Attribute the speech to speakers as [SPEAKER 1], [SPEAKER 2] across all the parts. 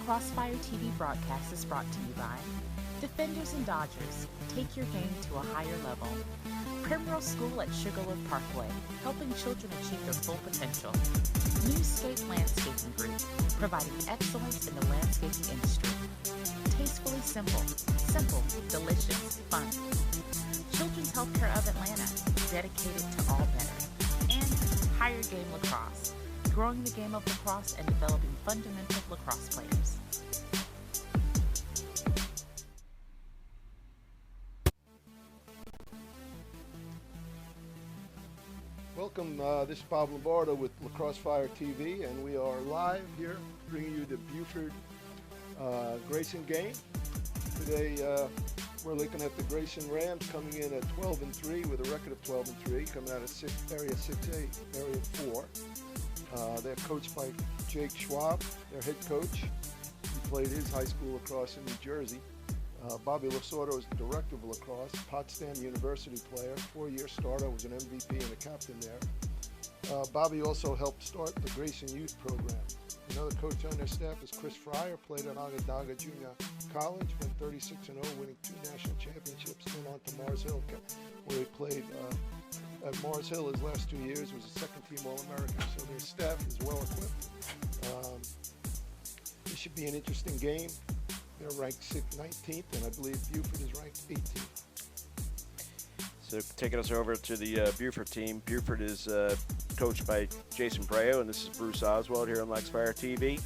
[SPEAKER 1] Crossfire TV broadcast is brought to you by Defenders and Dodgers. Take your game to a higher level. Primrose School at Sugarloaf Parkway, helping children achieve their full potential. Newscape Landscaping Group, providing excellence in the landscaping industry. Tastefully simple, simple, delicious, fun. Children's Healthcare of Atlanta, dedicated to all better. And Higher Game Lacrosse, growing the game of lacrosse and developing fundamental lacrosse players.
[SPEAKER 2] Welcome, this is Bob Lombardo with Lacrosse Fire TV, and we are live here bringing you the Buford Grayson game. Today we're looking at the Grayson Rams coming in at 12-3 with a record of 12-3, coming out of Area 6A, Area 4. They're coached by Jake Schwab, their head coach. He played his high school lacrosse in New Jersey. Bobby Lasordo is the director of lacrosse, Potsdam University player, 4-year starter, was an MVP and a captain there. Bobby also helped start the Grayson Youth Program. Another coach on their staff is Chris Fryer, played at Onondaga Junior College, went 36-0, winning 2 national championships, then on to Mars Hill, where he played at Mars Hill his last 2 years, was a second-team All-American, so their staff is well-equipped. This should be an interesting game. They're ranked 19th, and I believe Buford is ranked 18th.
[SPEAKER 3] So taking us over to the Buford team. Buford is coached by Jason Breo, and this is Bruce Oswald here on Lacrosse TV.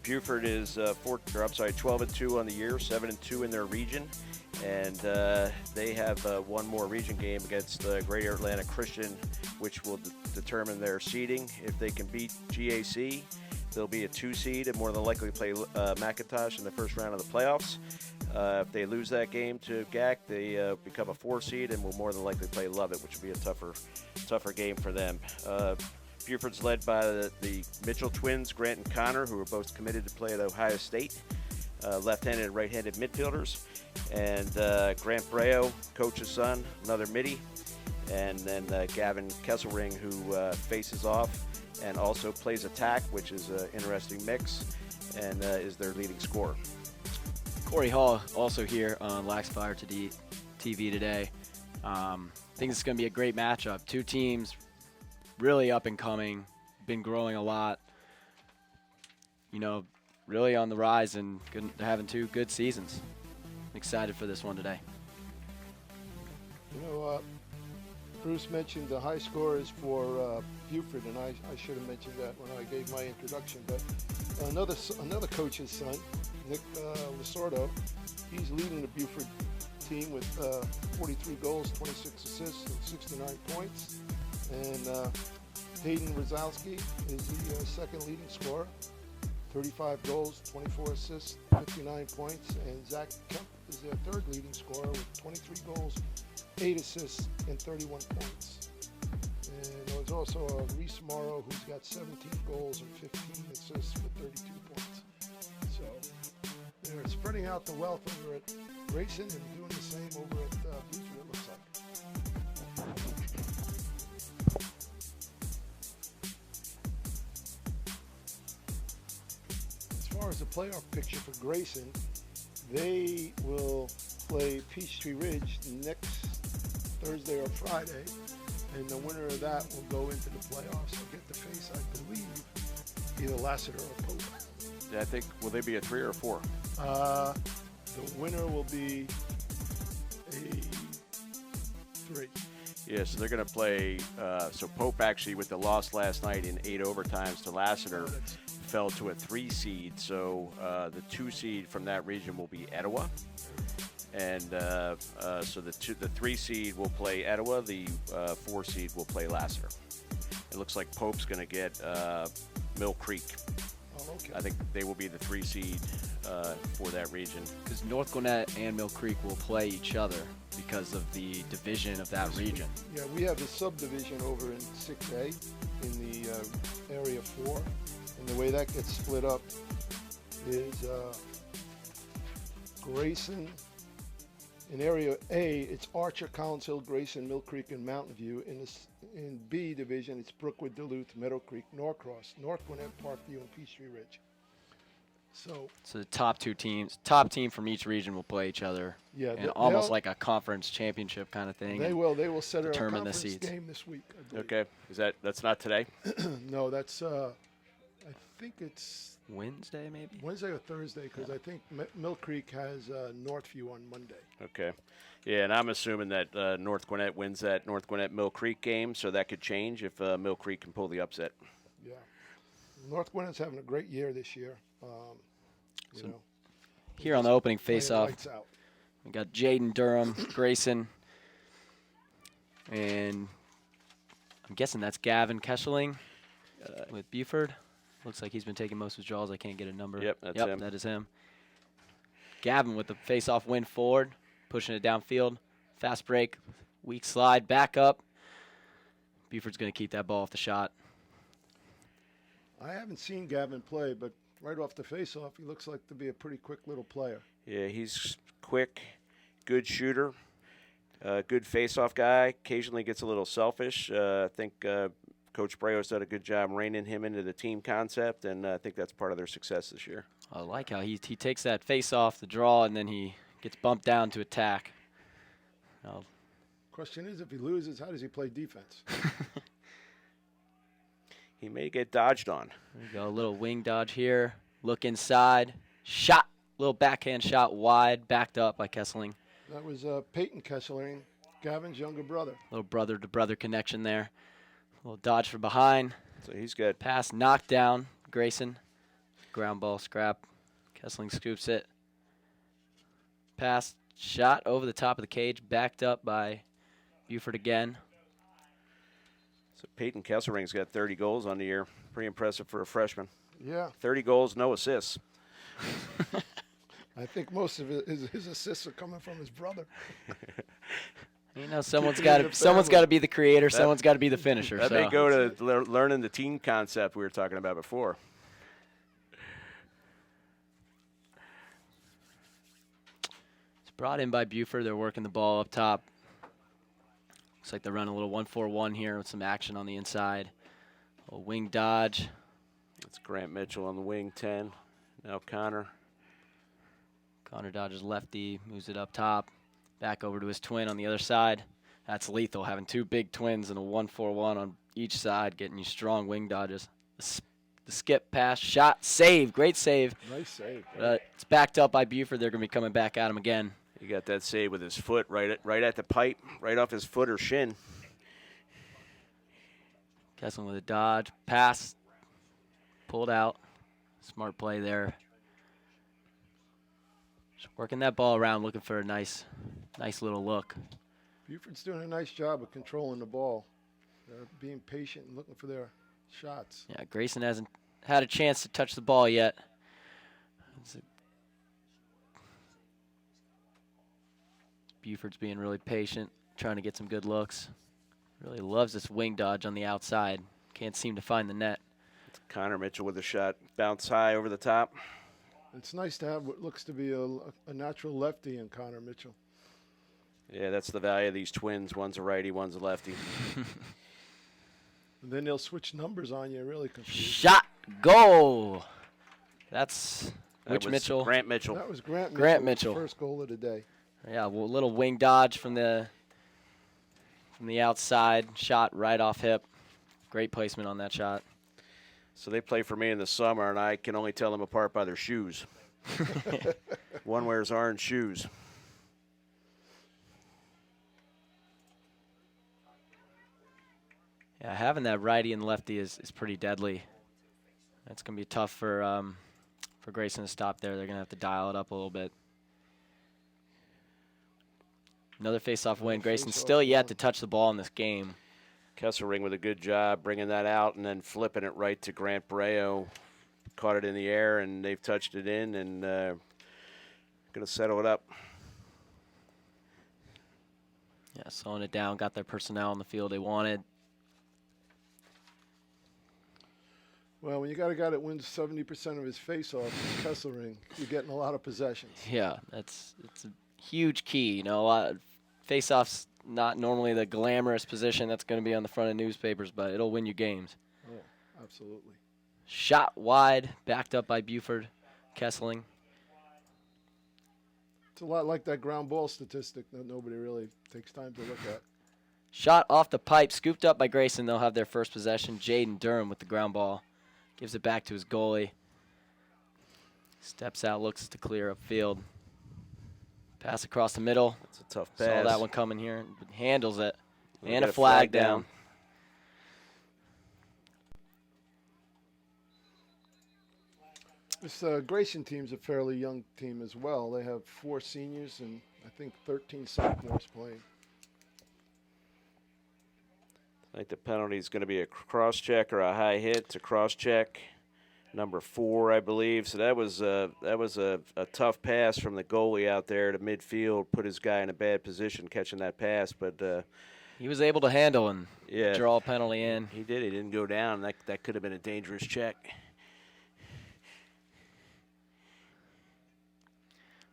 [SPEAKER 3] Buford is 12-2 on the year, 7-2 in their region, and they have one more region game against Greater Atlanta Christian, which will determine their seeding. If they can beat GAC, they'll be a 2 seed and more than likely play McIntosh in the first round of the playoffs. If they lose that game to GAC, they become a 4 seed and will more than likely play Lovett, which will be a tougher game for them. Buford's led by the Mitchell twins, Grant and Connor, who are both committed to play at Ohio State, left-handed and right-handed midfielders. And Grant Breo, coach's son, another midi. And then Gavin Kesselring, who faces off and also plays attack, which is an interesting mix, and is their leading scorer.
[SPEAKER 4] Corey Hall also here on Lax Fire TV today. Think it's going to be a great matchup. 2 teams really up and coming, been growing a lot. You know, really on the rise and they're having 2 good seasons. I'm excited for this one today.
[SPEAKER 2] You know, Bruce mentioned the high scores for Buford, and I should have mentioned that when I gave my introduction. But another coach's son, Nick Lasordo, he's leading the Buford team with 43 goals, 26 assists, and 69 points. And Hayden Rozalski is the second leading scorer, 35 goals, 24 assists, 59 points. And Zach Kemp is their third leading scorer with 23 goals, 8 assists, and 31 points. And there's also Reese Morrow, who's got 17 goals and 15 assists for 32 points. So they're spreading out the wealth over at Grayson and doing the same over at Buford, it looks like. As far as the playoff picture for Grayson, they will play Peachtree Ridge next Thursday or Friday, and the winner of that will go into the playoffs and get to face, I believe, either Lassiter or Pope.
[SPEAKER 3] Yeah, I think, will they be a 3 or a 4?
[SPEAKER 2] The winner will be a 3.
[SPEAKER 3] Yeah, so they're going to play, so Pope actually with the loss last night in 8 overtimes to Lassiter fell to a 3 seed, so the 2 seed from that region will be Etowah. And so the 3 seed will play Etowah, the 4 seed will play Lassiter. It looks like Pope's going to get Mill Creek.
[SPEAKER 2] Oh, okay.
[SPEAKER 3] I think they will be the 3 seed for that region.
[SPEAKER 4] Because North Gwinnett and Mill Creek will play each other because of the division of that region.
[SPEAKER 2] Yeah, we have the subdivision over in 6A in the Area 4. And the way that gets split up is Grayson. In Area A, it's Archer, Collins Hill, Grayson, Mill Creek, and Mountain View. In B division, it's Brookwood, Duluth, Meadow Creek, Norcross, North Gwinnett, Parkview, and Peachtree Ridge.
[SPEAKER 4] So the top team from each region will play each other.
[SPEAKER 2] Yeah,
[SPEAKER 4] and almost like a conference championship kind of thing.
[SPEAKER 2] They will. They will set a
[SPEAKER 4] determine the
[SPEAKER 2] conference
[SPEAKER 4] seeds.
[SPEAKER 2] game this week, I believe.
[SPEAKER 3] Okay. That's not today?
[SPEAKER 2] No, that's I think it's
[SPEAKER 4] Wednesday, maybe?
[SPEAKER 2] Wednesday or Thursday, because I think Mill Creek has Northview on Monday.
[SPEAKER 3] Okay. Yeah, and I'm assuming that North Gwinnett wins that North Gwinnett Mill Creek game, so that could change if Mill Creek can pull the upset.
[SPEAKER 2] Yeah. North Gwinnett's having a great year this year. You know,
[SPEAKER 4] Here on the opening face-off,
[SPEAKER 2] lights out.
[SPEAKER 4] we got Jaden Durham, Grayson, and I'm guessing that's Gavin Kesseling with Buford. Looks like he's been taking most of his draws. I can't get a number.
[SPEAKER 3] Yep, that's him.
[SPEAKER 4] That is him. Gavin with the face-off win forward, pushing it downfield. Fast break, weak slide, back up. Buford's going to keep that ball off the shot.
[SPEAKER 2] I haven't seen Gavin play, but right off the face-off, he looks like to be a pretty quick little player.
[SPEAKER 3] Yeah, he's quick, good shooter, good face-off guy. Occasionally gets a little selfish. I think Coach Breo's done a good job reining him into the team concept, and I think that's part of their success this year.
[SPEAKER 4] I like how he takes that face-off, the draw, and then he gets bumped down to attack.
[SPEAKER 2] Question is, if he loses, how does he play defense?
[SPEAKER 3] He may get dodged on.
[SPEAKER 4] There you go, a little wing dodge here. Look inside. Shot. Little backhand shot wide. Backed up by Kesseling.
[SPEAKER 2] That was Peyton Kesseling, Gavin's younger brother.
[SPEAKER 4] Little brother-to-brother connection there. A little dodge from behind.
[SPEAKER 3] So he's good.
[SPEAKER 4] Pass knocked down. Grayson. Ground ball scrap. Kesseling scoops it. Pass. Shot over the top of the cage. Backed up by Buford again.
[SPEAKER 3] So Peyton Kesselring's got 30 goals on the year. Pretty impressive for a freshman.
[SPEAKER 2] Yeah.
[SPEAKER 3] 30 goals, no assists.
[SPEAKER 2] I think most of his assists are coming from his brother.
[SPEAKER 4] You know, someone's got to be the creator. Someone's got to be the finisher.
[SPEAKER 3] That may go to learning the team concept we were talking about before.
[SPEAKER 4] It's brought in by Buford. They're working the ball up top. Looks like they're running a little 1-4-1 here with some action on the inside. A wing dodge.
[SPEAKER 3] It's Grant Mitchell on the wing, 10. Now Connor.
[SPEAKER 4] Connor dodges lefty, moves it up top. Back over to his twin on the other side. That's lethal, having two big twins and a 1-4-1 on each side, getting you strong wing dodges. The skip, pass, shot, save. Great save.
[SPEAKER 2] Nice save.
[SPEAKER 4] It's backed up by Buford. They're going to be coming back at him again.
[SPEAKER 3] He got that save with his foot right at the pipe, right off his foot or shin.
[SPEAKER 4] Kesseling with a dodge, pass, pulled out. Smart play there. Just working that ball around, looking for a nice little look.
[SPEAKER 2] Buford's doing a nice job of controlling the ball. They're being patient and looking for their shots.
[SPEAKER 4] Yeah, Grayson hasn't had a chance to touch the ball yet. Buford's being really patient, trying to get some good looks. Really loves this wing dodge on the outside. Can't seem to find the net.
[SPEAKER 3] It's Connor Mitchell with a shot. Bounce high over the top.
[SPEAKER 2] It's nice to have what looks to be a natural lefty in Connor Mitchell.
[SPEAKER 3] Yeah, that's the value of these twins. One's a righty, one's a lefty.
[SPEAKER 2] And then they'll switch numbers on you, really confused.
[SPEAKER 4] Shot, goal. That's which
[SPEAKER 3] was
[SPEAKER 4] Mitchell?
[SPEAKER 3] Grant Mitchell.
[SPEAKER 2] That was Grant Mitchell.
[SPEAKER 4] Grant Mitchell.
[SPEAKER 2] First goal of the day.
[SPEAKER 4] Yeah, well, a little wing dodge from the outside, shot right off hip. Great placement on that shot.
[SPEAKER 3] So they play for me in the summer, and I can only tell them apart by their shoes. One wears orange shoes.
[SPEAKER 4] Yeah, having that righty and lefty is pretty deadly. That's going to be tough for Grayson to stop there. They're going to have to dial it up a little bit. Another face-off win. Grayson still yet to touch the ball in this game.
[SPEAKER 3] Kesselring with a good job bringing that out and then flipping it right to Grant Breo. Caught it in the air, and they've touched it in and going to settle it up.
[SPEAKER 4] Yeah, slowing it down. Got their personnel on the field they wanted.
[SPEAKER 2] Well, when you got a guy that wins 70% of his face-offs, Kesselring, you're getting a lot of possessions.
[SPEAKER 4] Yeah, it's a huge key. You know, a lot of face-offs not normally the glamorous position that's going to be on the front of newspapers, but it'll win you games.
[SPEAKER 2] Oh, absolutely.
[SPEAKER 4] Shot wide, backed up by Buford. Kesseling.
[SPEAKER 2] It's a lot like that ground ball statistic that nobody really takes time to look at.
[SPEAKER 4] Shot off the pipe, scooped up by Grayson. They'll have their first possession. Jaden Durham with the ground ball. Gives it back to his goalie. Steps out, looks to clear upfield. Pass across the middle.
[SPEAKER 3] That's a tough pass.
[SPEAKER 4] Saw that one coming here. Handles it.
[SPEAKER 3] We
[SPEAKER 4] And
[SPEAKER 3] got
[SPEAKER 4] a flag down.
[SPEAKER 2] This Grayson team's a fairly young team as well. They have 4 seniors and I think 13 sophomores playing.
[SPEAKER 3] I think the penalty is going to be a cross check or a high hit. It's a cross check, number 4, I believe. So that was a tough pass from the goalie out there to midfield, put his guy in a bad position catching that pass. But
[SPEAKER 4] he was able to handle and
[SPEAKER 3] yeah,
[SPEAKER 4] draw a penalty in.
[SPEAKER 3] He did. He didn't go down. That could have been a dangerous check.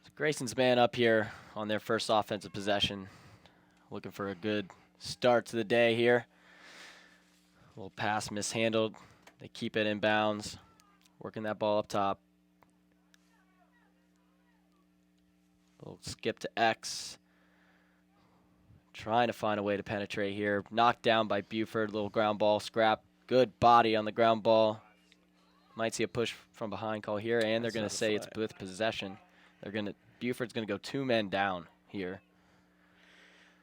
[SPEAKER 4] So Grayson's man up here on their first offensive possession, looking for a good start to the day here. A little pass mishandled. They keep it in bounds, working that ball up top. A little skip to X. Trying to find a way to penetrate here. Knocked down by Buford. Little ground ball scrap. Good body on the ground ball. Might see a push from behind call here, and they're going to say it's with possession. Buford's going to go 2 men down here.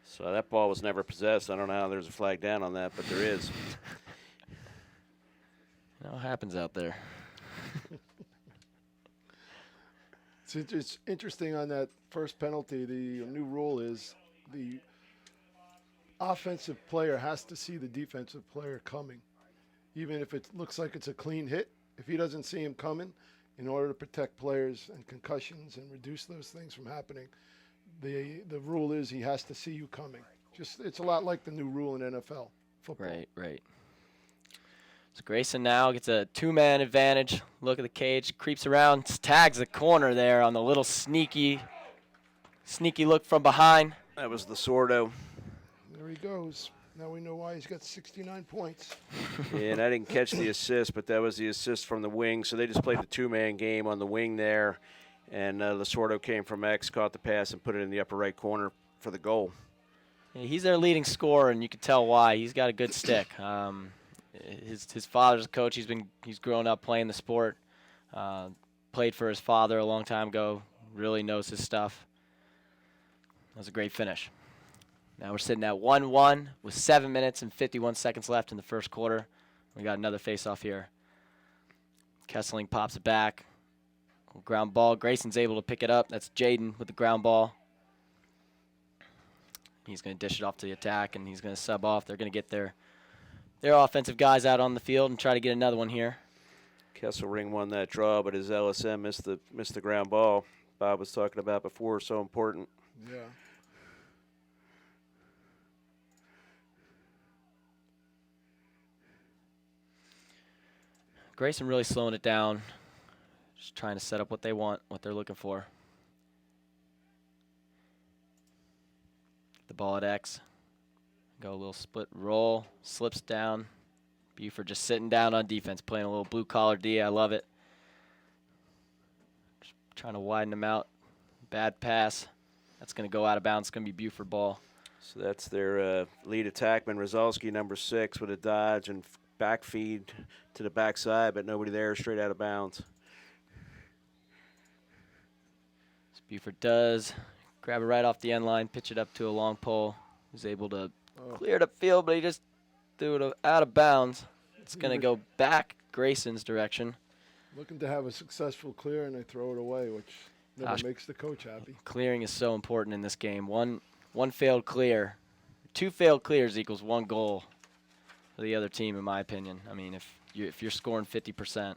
[SPEAKER 3] So that ball was never possessed. I don't know how there's a flag down on that, but there is.
[SPEAKER 4] You know what happens out there.
[SPEAKER 2] It's interesting on that first penalty. The new rule is the offensive player has to see the defensive player coming. Even if it looks like it's a clean hit, if he doesn't see him coming, in order to protect players and concussions and reduce those things from happening, the rule is he has to see you coming. It's a lot like the new rule in NFL football.
[SPEAKER 4] Right. So Grayson now gets a 2-man advantage. Look at the cage, creeps around, tags the corner there on the little sneaky look from behind.
[SPEAKER 3] That was the Sordo.
[SPEAKER 2] There he goes. Now we know why he's got 69 points.
[SPEAKER 3] Yeah, and I didn't catch the assist, but that was the assist from the wing. So they just played the 2-man game on the wing there. And Lasordo came from X, caught the pass, and put it in the upper right corner for the goal.
[SPEAKER 4] Yeah, he's their leading scorer, and you can tell why. He's got a good stick. His father's a coach. He's grown up playing the sport. Played for his father a long time ago. Really knows his stuff. That was a great finish. Now we're sitting at 1-1 with 7 minutes and 51 seconds left in the first quarter. We got another face-off here. Kesseling pops it back. Ground ball. Grayson's able to pick it up. That's Jaden with the ground ball. He's going to dish it off to the attack, and he's going to sub off. They're going to get their offensive guys out on the field and try to get another one here.
[SPEAKER 3] Kesselring won that draw, but his LSM missed the ground ball. Bob was talking about before, so important.
[SPEAKER 2] Yeah.
[SPEAKER 4] Grayson really slowing it down, just trying to set up what they want, what they're looking for. The ball at X. Go a little split roll, slips down. Buford just sitting down on defense, playing a little blue-collar D. I love it. Just trying to widen them out. Bad pass. That's going to go out of bounds. It's going to be Buford ball.
[SPEAKER 3] So that's their lead attackman, Rozalski, number 6, with a dodge and back feed to the backside, but nobody there, straight out of bounds.
[SPEAKER 4] So Buford does grab it right off the end line, pitch it up to a long pole. He's able to clear it upfield, but he just threw it out of bounds. It's going to go back Grayson's direction.
[SPEAKER 2] Looking to have a successful clear, and they throw it away, which never makes the coach happy.
[SPEAKER 4] Clearing is so important in this game. One failed clear. 2 failed clears equals 1 goal for the other team, in my opinion. I mean, if you're scoring 50%.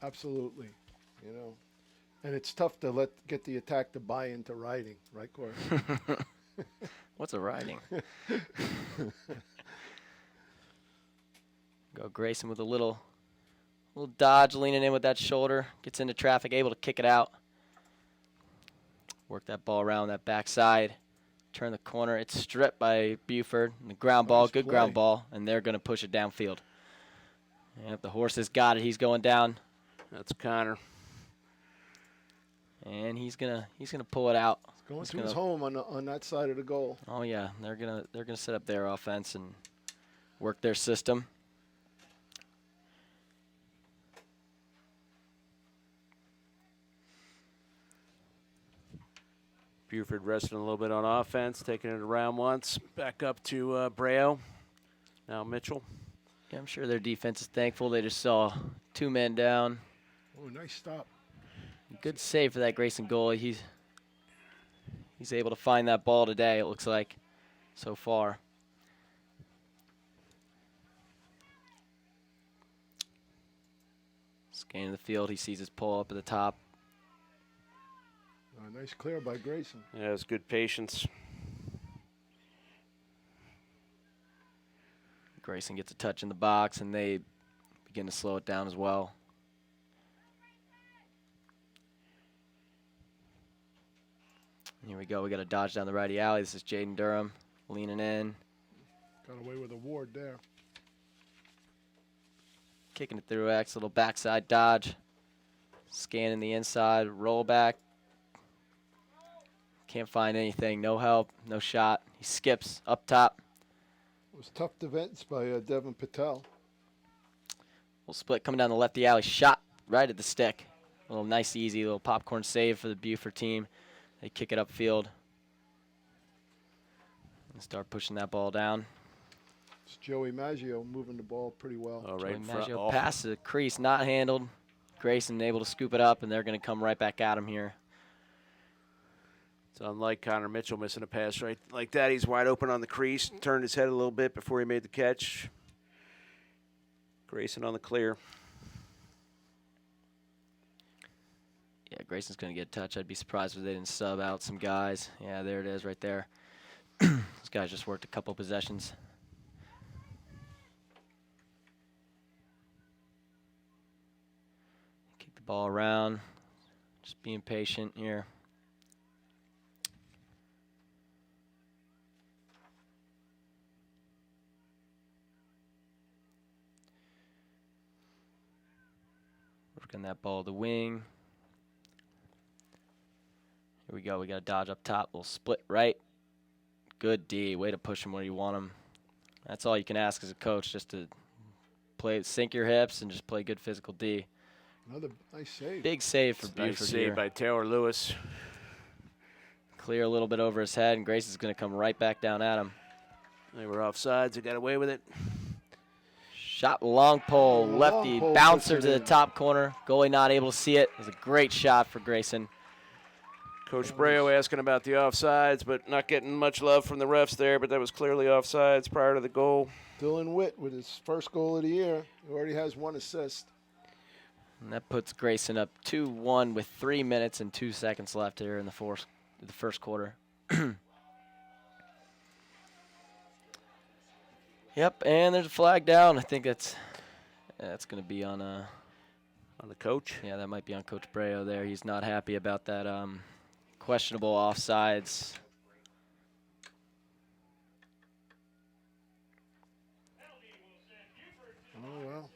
[SPEAKER 2] Absolutely, and it's tough to get the attack to buy into riding, right, Corey?
[SPEAKER 4] What's a riding? Go Grayson with a little dodge, leaning in with that shoulder, gets into traffic, able to kick it out. Work that ball around that backside. Turn the corner. It's stripped by Buford. The ground ball, good ground ball, and they're going to push it downfield. Yep, the horse has got it. He's going down.
[SPEAKER 3] That's Connor.
[SPEAKER 4] And he's gonna pull it out.
[SPEAKER 2] Going to his home on that side of the goal.
[SPEAKER 4] Oh yeah, they're gonna set up their offense and work their system.
[SPEAKER 3] Buford resting a little bit on offense, taking it around once. Back up to Breo. Now Mitchell.
[SPEAKER 4] Yeah, I'm sure their defense is thankful. They just saw 2 men down.
[SPEAKER 2] Oh, nice stop.
[SPEAKER 4] Good save for that Grayson goalie. He's able to find that ball today, it looks like, so far. Scanning the field, he sees his pull up at the top.
[SPEAKER 2] Nice clear by Grayson.
[SPEAKER 3] Yeah, it's good patience.
[SPEAKER 4] Grayson gets a touch in the box, and they begin to slow it down as well. Here we go. We got a dodge down the righty alley. This is Jaden Durham leaning in.
[SPEAKER 2] Got away with a ward there.
[SPEAKER 4] Kicking it through X, little backside dodge. Scanning the inside, roll back. Can't find anything, no help, no shot. He skips up top.
[SPEAKER 2] It was tough defense by Devin Patel.
[SPEAKER 4] Little split coming down the lefty alley, shot right at the stick. A little nice, easy, little popcorn save for the Buford team. They kick it upfield. And start pushing that ball down.
[SPEAKER 2] It's Joey Maggio moving the ball pretty well.
[SPEAKER 3] Oh, right in front.
[SPEAKER 4] Maggio pass to the crease, not handled. Grayson able to scoop it up, and they're going to come right back at him here.
[SPEAKER 3] It's unlike Connor Mitchell missing a pass right like that. He's wide open on the crease, turned his head a little bit before he made the catch. Grayson on the clear.
[SPEAKER 4] Yeah, Grayson's going to get a touch. I'd be surprised if they didn't sub out some guys. Yeah, there it is right there. Those guys just worked a couple possessions. Kick the ball around. Just being patient here. Working that ball to the wing. Here we go. We got a dodge up top. Little split right. Good D. Way to push him where you want him. That's all you can ask as a coach, just to play, sink your hips and just play good physical D.
[SPEAKER 2] Another nice save.
[SPEAKER 4] Big save for Buford
[SPEAKER 3] Nice save
[SPEAKER 4] here.
[SPEAKER 3] by Taylor Lewis.
[SPEAKER 4] Clear a little bit over his head, and Grayson's going to come right back down at him.
[SPEAKER 3] They were offsides. They got away with it.
[SPEAKER 4] Shot long pole,
[SPEAKER 2] Long
[SPEAKER 4] lefty,
[SPEAKER 2] pole
[SPEAKER 4] bouncer
[SPEAKER 2] puts
[SPEAKER 4] to
[SPEAKER 2] it
[SPEAKER 4] the
[SPEAKER 2] in.
[SPEAKER 4] top corner. Goalie not able to see it. It was a great shot for Grayson.
[SPEAKER 3] Coach Breo asking about the offsides, but not getting much love from the refs there, but that was clearly offsides prior to the goal.
[SPEAKER 2] Dylan Witt with his first goal of the year. He already has 1 assist.
[SPEAKER 4] And that puts Grayson up 2-1 with 3 minutes and 2 seconds left here in the first quarter. Yep, and there's a flag down. I think that's going to be on
[SPEAKER 3] the coach.
[SPEAKER 4] Yeah, that might be on Coach Breo there. He's not happy about that questionable offsides.
[SPEAKER 2] Oh, well.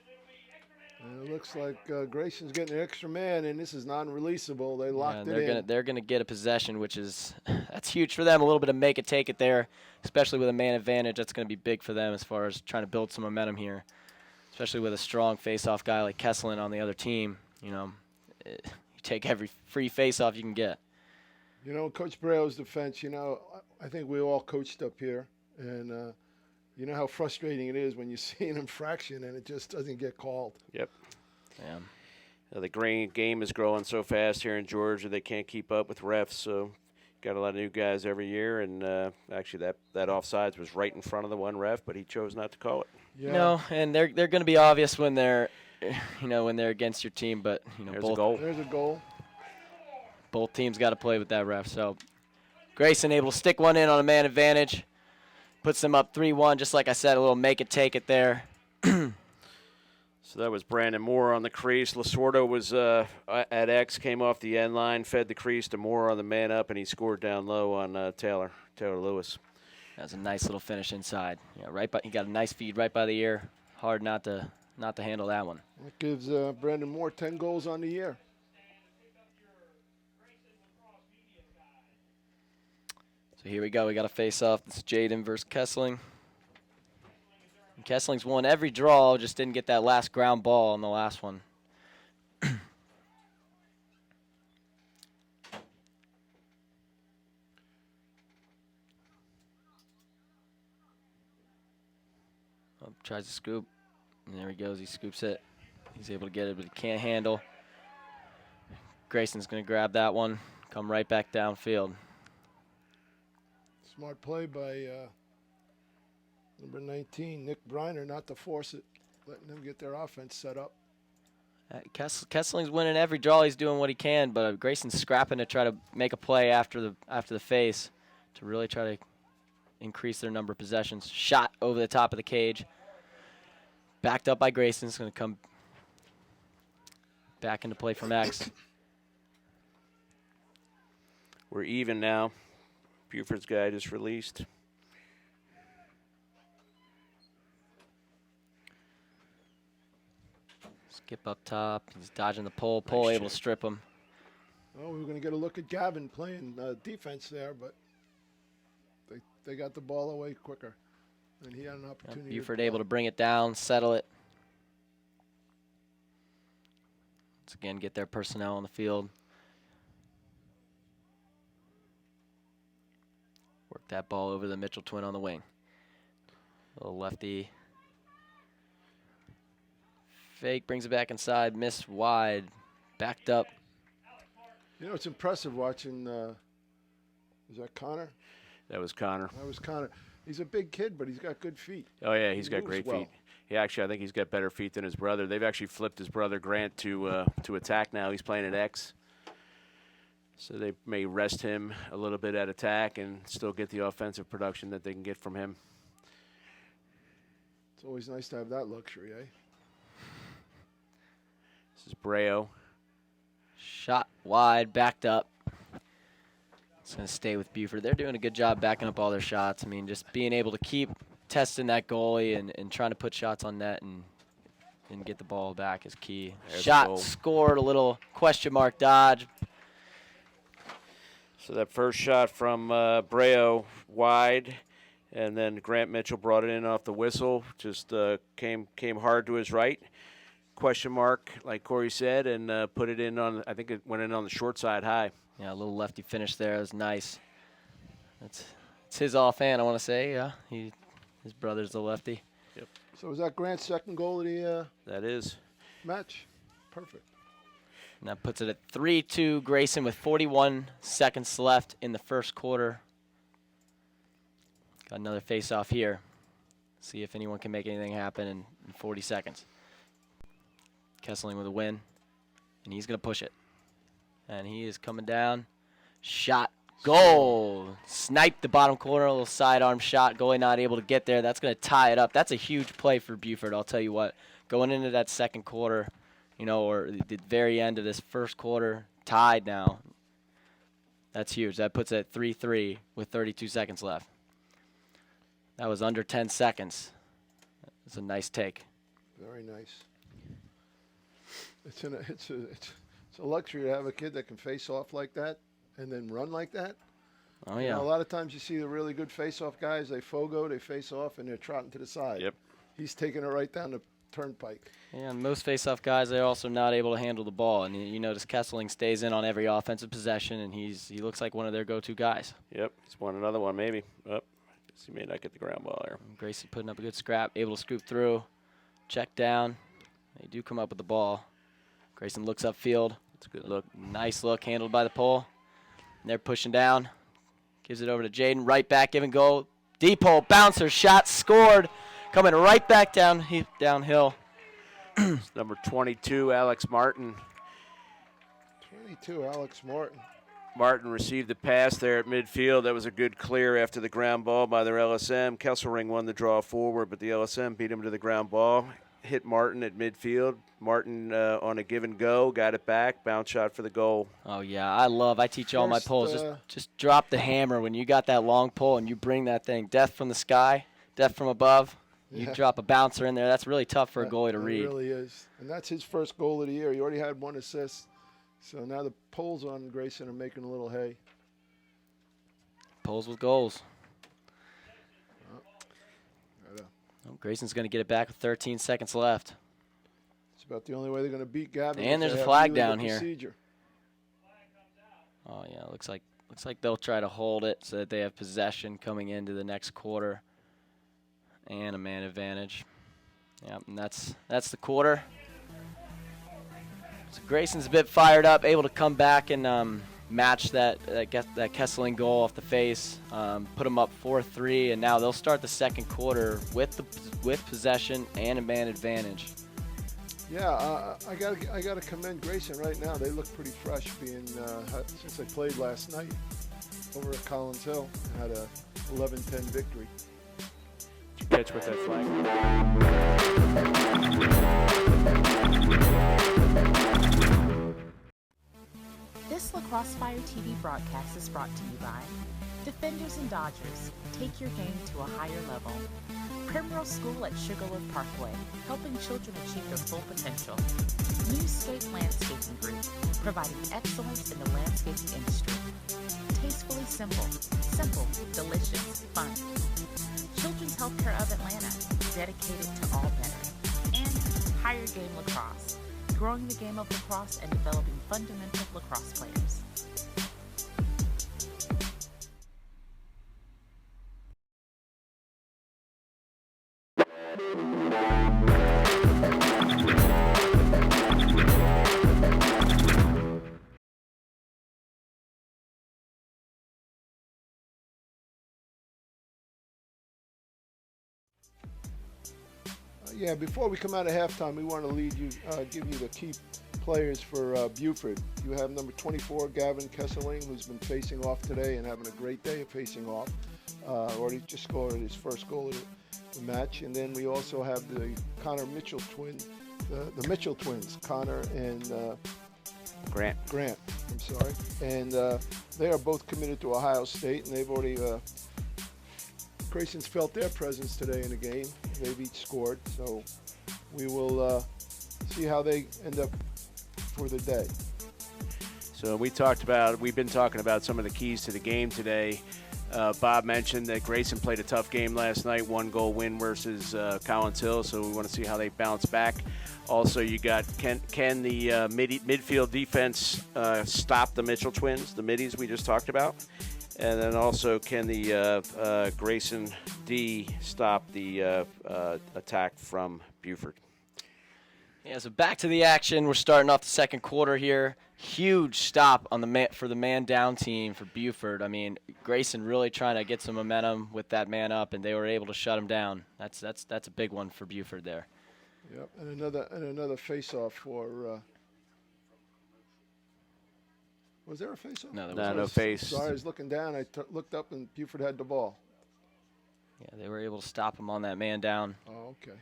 [SPEAKER 2] And it looks like Grayson's getting an extra man, and this is non-releasable. They locked it in.
[SPEAKER 4] They're gonna get a possession, which is that's huge for them. A little bit of make it, take it there, especially with a man advantage. That's gonna be big for them as far as trying to build some momentum here, especially with a strong face-off guy like Kesselin on the other team. You know, you take every free face-off you can get.
[SPEAKER 2] You know, Coach Breo's defense, you know, I think we all coached up here, and you know how frustrating it is when you see an infraction and it just doesn't get called.
[SPEAKER 3] Yep.
[SPEAKER 4] Yeah.
[SPEAKER 3] The game is growing so fast here in Georgia, they can't keep up with refs, so got a lot of new guys every year, and actually that offsides was right in front of the one ref, but he chose not to call it.
[SPEAKER 2] Yeah.
[SPEAKER 4] No, and they're going to be obvious when they're, when they're against your team, but
[SPEAKER 3] There's a goal.
[SPEAKER 2] There's a goal.
[SPEAKER 4] Both teams got to play with that ref. So Grayson able to stick one in on a man advantage. Puts them up 3-1, just like I said, a little make it, take it there.
[SPEAKER 3] So that was Brandon Moore on the crease. Lasordo was at X, came off the end line, fed the crease to Moore on the man up, and he scored down low on Taylor Lewis.
[SPEAKER 4] That was a nice little finish inside. Yeah, he got a nice feed right by the ear. Hard not to not to handle that one.
[SPEAKER 2] That gives Brandon Moore 10 goals on the year.
[SPEAKER 4] So here we go. We got a face-off. This is Jaden versus Kessling. And Kessling's won every draw, just didn't get that last ground ball on the last one. Tries to scoop, and there he goes. He scoops it. He's able to get it, but he can't handle. Grayson's going to grab that one, come right back downfield.
[SPEAKER 2] Smart play by number 19, Nick Briner, not to force it, letting them get their offense set up.
[SPEAKER 4] Kessling's winning every draw. He's doing what he can, but Grayson's scrapping to try to make a play after the face to really try to increase their number of possessions. Shot over the top of the cage. Backed up by Grayson. It's going to come back into play from X.
[SPEAKER 3] We're even now. Buford's guy just released.
[SPEAKER 4] Skip up top. He's dodging the pole. Pole able to strip him.
[SPEAKER 2] Well, we were going to get a look at Gavin playing defense there, but they got the ball away quicker. And he had an opportunity.
[SPEAKER 4] Buford able to bring it down, settle it. Once again, get their personnel on the field. Work that ball over the Mitchell twin on the wing. Little lefty. Fake, brings it back inside, missed wide, backed up.
[SPEAKER 2] You know, it's impressive watching, is that Connor?
[SPEAKER 3] That was Connor.
[SPEAKER 2] That was Connor. He's a big kid, but he's got good feet.
[SPEAKER 3] Oh, yeah, he's got
[SPEAKER 2] moves
[SPEAKER 3] great
[SPEAKER 2] well.
[SPEAKER 3] feet. Yeah, actually, I think he's got better feet than his brother. They've actually flipped his brother Grant to attack now. He's playing at X. So they may rest him a little bit at attack and still get the offensive production that they can get from him.
[SPEAKER 2] It's always nice to have that luxury, eh?
[SPEAKER 3] This is Breo.
[SPEAKER 4] Shot wide, backed up. It's going to stay with Buford. They're doing a good job backing up all their shots. I mean, just being able to keep testing that goalie and trying to put shots on net and get the ball back is key.
[SPEAKER 3] There's
[SPEAKER 4] Shot scored, a little question mark dodge.
[SPEAKER 3] So that first shot from Breo wide, and then Grant Mitchell brought it in off the whistle. Just came hard to his right. Question mark, like Corey said, and put it in on, I think it went in on the short side high.
[SPEAKER 4] Yeah, a little lefty finish there. It was nice. It's his offhand, I want to say. Yeah, his brother's the lefty.
[SPEAKER 3] Yep.
[SPEAKER 2] So is that Grant's second goal of the
[SPEAKER 3] That is.
[SPEAKER 2] match? Perfect.
[SPEAKER 4] And that puts it at 3-2 Grayson with 41 seconds left in the first quarter. Got another face-off here. See if anyone can make anything happen in 40 seconds. Kessling with a win, and he's going to push it. And he is coming down. Shot. Goal. Sniped the bottom corner. A little sidearm shot. Goalie not able to get there. That's going to tie it up. That's a huge play for Buford, I'll tell you what. Going into that second quarter, you know, or the very end of this first quarter, tied now. That's huge. That puts it at 3-3 with 32 seconds left. That was under 10 seconds. It's a nice take.
[SPEAKER 2] Very nice. It's a luxury to have a kid that can face off like that and then run like that.
[SPEAKER 4] Oh,
[SPEAKER 2] You
[SPEAKER 4] yeah.
[SPEAKER 2] know, a lot of times you see the really good face-off guys, they fogo, they face off, and they're trotting to the side.
[SPEAKER 3] Yep.
[SPEAKER 2] He's taking it right down the turnpike.
[SPEAKER 4] Yeah, and most face-off guys, they're also not able to handle the ball. And you notice Kessling stays in on every offensive possession, and he looks like one of their go-to guys.
[SPEAKER 3] Yep, he's won another one maybe. Oh, guess he may not get the ground ball there.
[SPEAKER 4] And Grayson putting up a good scrap, able to scoop through, check down. They do come up with the ball. Grayson looks upfield.
[SPEAKER 3] It's a good look.
[SPEAKER 4] Nice look, handled by the pole. And they're pushing down. Gives it over to Jaden. Right back, give and go. Deep hole, bouncer, shot, scored. Coming right back downhill.
[SPEAKER 3] It's number 22, Alex Martin.
[SPEAKER 2] 22, Alex Martin.
[SPEAKER 3] Martin received the pass there at midfield. That was a good clear after the ground ball by their LSM. Kesselring won the draw forward, but the LSM beat him to the ground ball. Hit Martin at midfield. Martin on a give and go, got it back, bounce shot for the goal.
[SPEAKER 4] Oh, yeah, I teach all my
[SPEAKER 2] First,
[SPEAKER 4] poles. Just drop the hammer when you got that long pole and you bring that thing. Death from the sky, death from above. You drop a bouncer in there, that's really tough for a goalie to read.
[SPEAKER 2] It really is. And that's his first goal of the year. He already had 1 assist. So now the polls on Grayson are making a little hay.
[SPEAKER 4] Pulls with goals.
[SPEAKER 2] Oh,
[SPEAKER 4] Grayson's going to get it back with 13 seconds left.
[SPEAKER 2] it's about the only way they're going to beat Gavin.
[SPEAKER 4] And there's a flag down here. Oh yeah, looks like they'll try to hold it so that they have possession coming into the next quarter. And a man advantage. Yep, and that's the quarter. So Grayson's a bit fired up, able to come back and match that Kesseling goal off the face, put them up 4-3, and now they'll start the second quarter with possession and a man advantage.
[SPEAKER 2] Yeah, I gotta commend Grayson right now. They look pretty fresh, being since they played last night over at Collins Hill, had a 11-10 victory.
[SPEAKER 3] Catch with that flag.
[SPEAKER 1] This Lacrosse Fire TV broadcast is brought to you by Defenders and Dodgers. Take your game to a higher level. Primrose School at Sugarloaf Parkway, helping children achieve their full potential. Newscape Landscaping Group, providing excellence in the landscaping industry. Tastefully simple, delicious, fun. Children's Healthcare of Atlanta, dedicated to all better. And Higher Game Lacrosse, growing the game of lacrosse and developing fundamental lacrosse players.
[SPEAKER 2] Yeah, before we come out of halftime, we want to give you the key players for Buford. You have number 24, Gavin Kesseling, who's been facing off today and having a great day of facing off. Already just scored his first goal of the match. And then we also have the Connor Mitchell twin, the Mitchell twins, Connor and
[SPEAKER 3] Grant.
[SPEAKER 2] I'm sorry. And they are both committed to Ohio State, and they've already Grayson's felt their presence today in the game. They've each scored, so we will see how they end up for the day.
[SPEAKER 3] So we've been talking about some of the keys to the game today. Bob mentioned that Grayson played a tough game last night, 1-goal win versus Collins Hill, so we want to see how they bounce back. Also, you got can the midfield defense stop the Mitchell twins, the middies we just talked about? And then also, can the Grayson D stop the attack from Buford?
[SPEAKER 4] Yeah, so back to the action. We're starting off the second quarter here. Huge stop on for the man down team for Buford. I mean, Grayson really trying to get some momentum with that man up, and they were able to shut him down. That's a big one for Buford there.
[SPEAKER 2] Yep, and another face-off for. Was there a face-off?
[SPEAKER 4] No, there was
[SPEAKER 3] no face.
[SPEAKER 2] Sorry, I was looking down. I looked up, and Buford had the ball.
[SPEAKER 4] Yeah, they were able to stop him on that man down.
[SPEAKER 2] Oh, okay.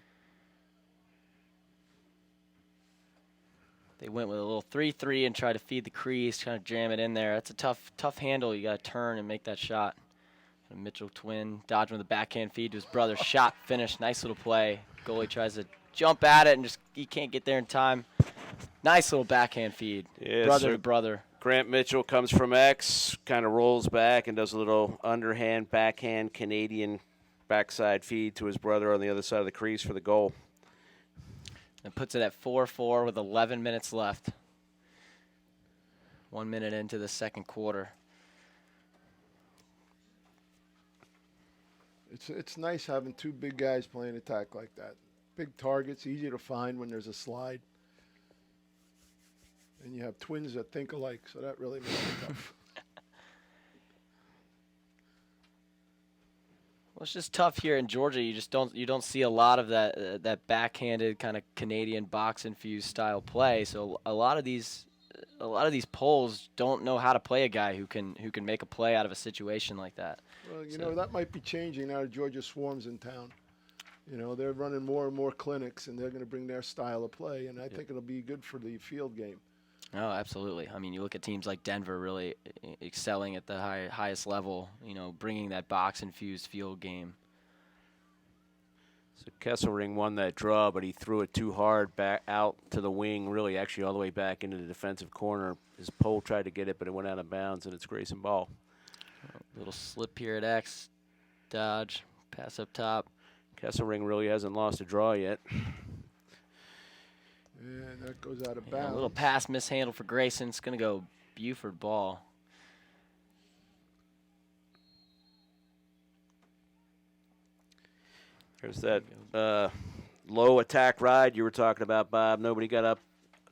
[SPEAKER 4] They went with a little 3-3 and tried to feed the crease, trying to jam it in there. That's a tough handle. You got to turn and make that shot. And Mitchell twin dodging with a backhand feed to his brother. Shot, finish, nice little play. Goalie tries to jump at it and he can't get there in time. Nice little backhand feed,
[SPEAKER 3] yeah,
[SPEAKER 4] brother to brother.
[SPEAKER 3] Grant Mitchell comes from X, kind of rolls back and does a little underhand, backhand, Canadian backside feed to his brother on the other side of the crease for the goal.
[SPEAKER 4] And puts it at 4-4 with 11 minutes left. 1 minute into the second quarter.
[SPEAKER 2] It's nice having two big guys playing attack like that. Big targets, easy to find when there's a slide. And you have twins that think alike, so that really makes it tough.
[SPEAKER 4] Well, it's just tough here in Georgia. You don't see a lot of that backhanded kind of Canadian box infused style play. So a lot of these polls don't know how to play a guy who can make a play out of a situation like that.
[SPEAKER 2] Well, you know, that might be changing now that Georgia Swarm's in town. You know, they're running more and more clinics, and they're going to bring their style of play, and I think it'll be good for the field game.
[SPEAKER 4] Oh, absolutely. I mean, you look at teams like Denver really excelling at the highest level, you know, bringing that box-infused field game.
[SPEAKER 3] So Kesselring won that draw, but he threw it too hard back out to the wing, really actually all the way back into the defensive corner. His pole tried to get it, but it went out of bounds, and it's Grayson ball.
[SPEAKER 4] Little slip here at X. Dodge. Pass up top.
[SPEAKER 3] Kesselring really hasn't lost a draw yet.
[SPEAKER 2] And that goes out of
[SPEAKER 4] Yeah,
[SPEAKER 2] bounds.
[SPEAKER 4] a little pass mishandled for Grayson. It's going to go Buford ball.
[SPEAKER 3] There's that low attack ride you were talking about, Bob. Nobody got up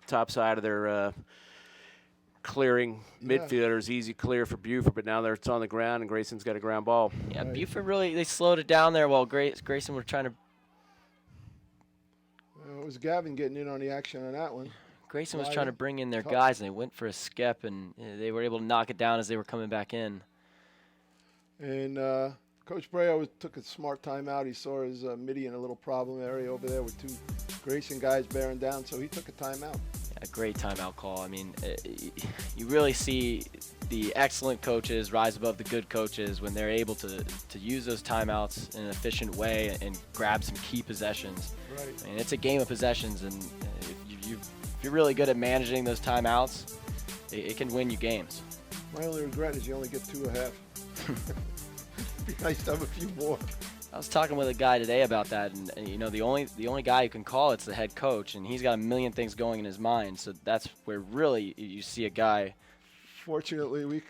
[SPEAKER 3] top side of their clearing.
[SPEAKER 2] Yeah.
[SPEAKER 3] Midfielders, easy clear for Buford, but now it's on the ground, and Grayson's got a ground ball.
[SPEAKER 4] Yeah,
[SPEAKER 2] Right.
[SPEAKER 4] Buford really, they slowed it down there while Grayson were trying to.
[SPEAKER 2] It was Gavin getting in on the action on that one.
[SPEAKER 4] Grayson was
[SPEAKER 2] Wide
[SPEAKER 4] trying to bring in their
[SPEAKER 2] tough.
[SPEAKER 4] guys, and they went for a skip, and they were able to knock it down as they were coming back in.
[SPEAKER 2] And Coach Breo took a smart timeout. He saw his midi in a little problem area over there with two Grayson guys bearing down, so he took a timeout.
[SPEAKER 4] A great timeout call. I mean, you really see the excellent coaches rise above the good coaches when they're able to use those timeouts in an efficient way and grab some key possessions.
[SPEAKER 2] Right.
[SPEAKER 4] I mean, it's a game of possessions, and if you're really good at managing those timeouts, it can win you games.
[SPEAKER 2] My only regret is you only get 2.5. Be nice to have a few more.
[SPEAKER 4] I was talking with a guy today about that, and you know, the only guy who can call it's the head coach, and he's got a million things going in his mind. So that's where really you see a guy.
[SPEAKER 2] Fortunately,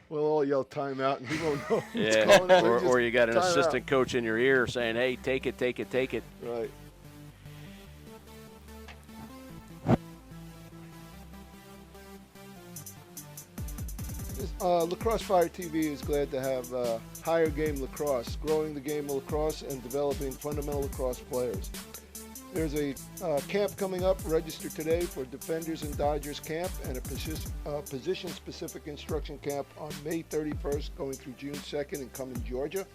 [SPEAKER 2] we'll all yell timeout, and he won't know who's
[SPEAKER 3] Yeah,
[SPEAKER 2] calling it.
[SPEAKER 3] or you got an
[SPEAKER 2] timeout.
[SPEAKER 3] assistant coach in your ear saying, hey, take it, take it, take it.
[SPEAKER 2] Right. Lacrosse Fire TV is glad to have Higher Game Lacrosse, growing the game of lacrosse and developing fundamental lacrosse players. There's a camp coming up. Register today for Defenders and Dodgers camp and a position-specific instruction camp on May 31st, going through June 2nd in Cumming, Georgia.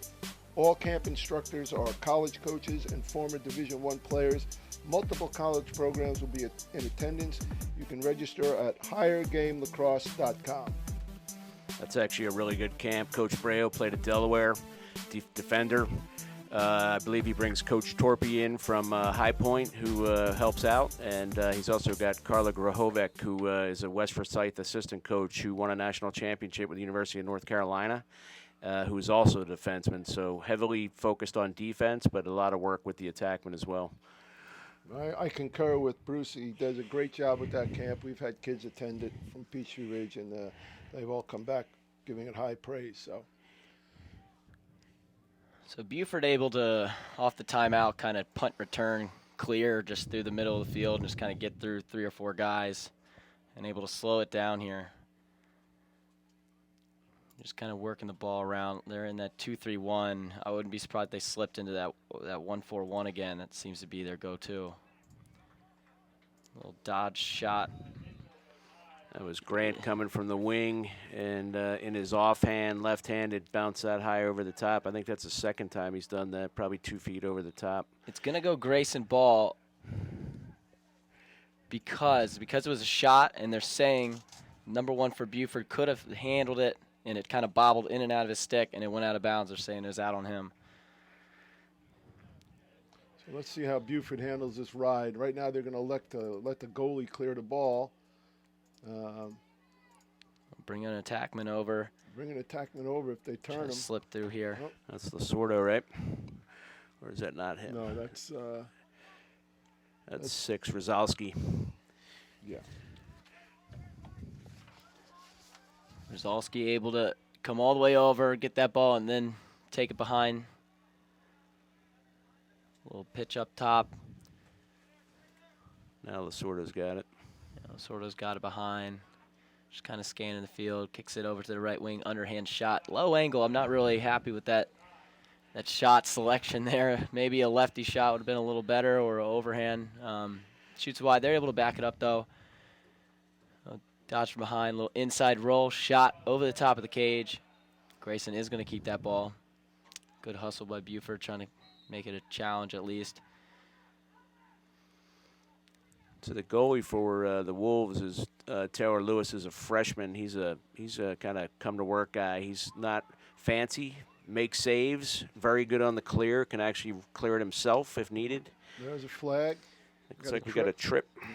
[SPEAKER 2] All camp instructors are college coaches and former Division I players. Multiple college programs will be in attendance. You can register at highergamelacrosse.com.
[SPEAKER 3] That's actually a really good camp. Coach Breo played at Delaware, defender. I believe he brings Coach Torpy in from High Point, who helps out. And he's also got Karla Grahovec, who is a West Forsyth assistant coach who won a national championship with the University of North Carolina, who is also a defenseman. So heavily focused on defense, but a lot of work with the attackman as well.
[SPEAKER 2] I concur with Bruce. He does a great job with that camp. We've had kids attend it from Peachtree Ridge, and they've all come back giving it high praise.
[SPEAKER 4] So Buford able to, off the timeout, kind of punt return clear just through the middle of the field and just kind of get through 3 or 4 guys and able to slow it down here. Just kind of working the ball around. They're in that 2-3-1. I wouldn't be surprised if they slipped into that 1-4-1 again. That seems to be their go-to. Little dodge shot.
[SPEAKER 3] That was Grant coming from the wing, and in his offhand, left-handed, bounced that high over the top. I think that's the second time he's done that, probably 2 feet over the top.
[SPEAKER 4] It's going to go Grayson ball because it was a shot, and they're saying number 1 for Buford could have handled it, and it kind of bobbled in and out of his stick, and it went out of bounds. They're saying it was out on him.
[SPEAKER 2] So let's see how Buford handles this ride. Right now they're going to let the goalie clear the ball.
[SPEAKER 4] Bring an attackman over.
[SPEAKER 2] Bring an attackman over if they turn him.
[SPEAKER 4] Slip through here.
[SPEAKER 2] Oh.
[SPEAKER 3] That's Lasordo, right? Or is that not him?
[SPEAKER 2] No, that's
[SPEAKER 3] 6, Rozalski.
[SPEAKER 2] yeah.
[SPEAKER 4] Rozalski able to come all the way over, get that ball, and then take it behind. Little pitch up top.
[SPEAKER 3] Now Lasordo's got it.
[SPEAKER 4] Sorto's got it behind. Just kind of scanning the field. Kicks it over to the right wing. Underhand shot. Low angle. I'm not really happy with that shot selection there. Maybe a lefty shot would have been a little better, or an overhand. Shoots wide. They're able to back it up, though. Dodge from behind. Little inside roll. Shot over the top of the cage. Grayson is going to keep that ball. Good hustle by Buford, trying to make it a challenge at least.
[SPEAKER 3] So the goalie for the Wolves is Taylor Lewis. Is a freshman. He's a kind of come to work guy. He's not fancy, make saves, very good on the clear, can actually clear it himself if needed.
[SPEAKER 2] There's a flag.
[SPEAKER 3] Looks like we got a trip.
[SPEAKER 4] Yeah,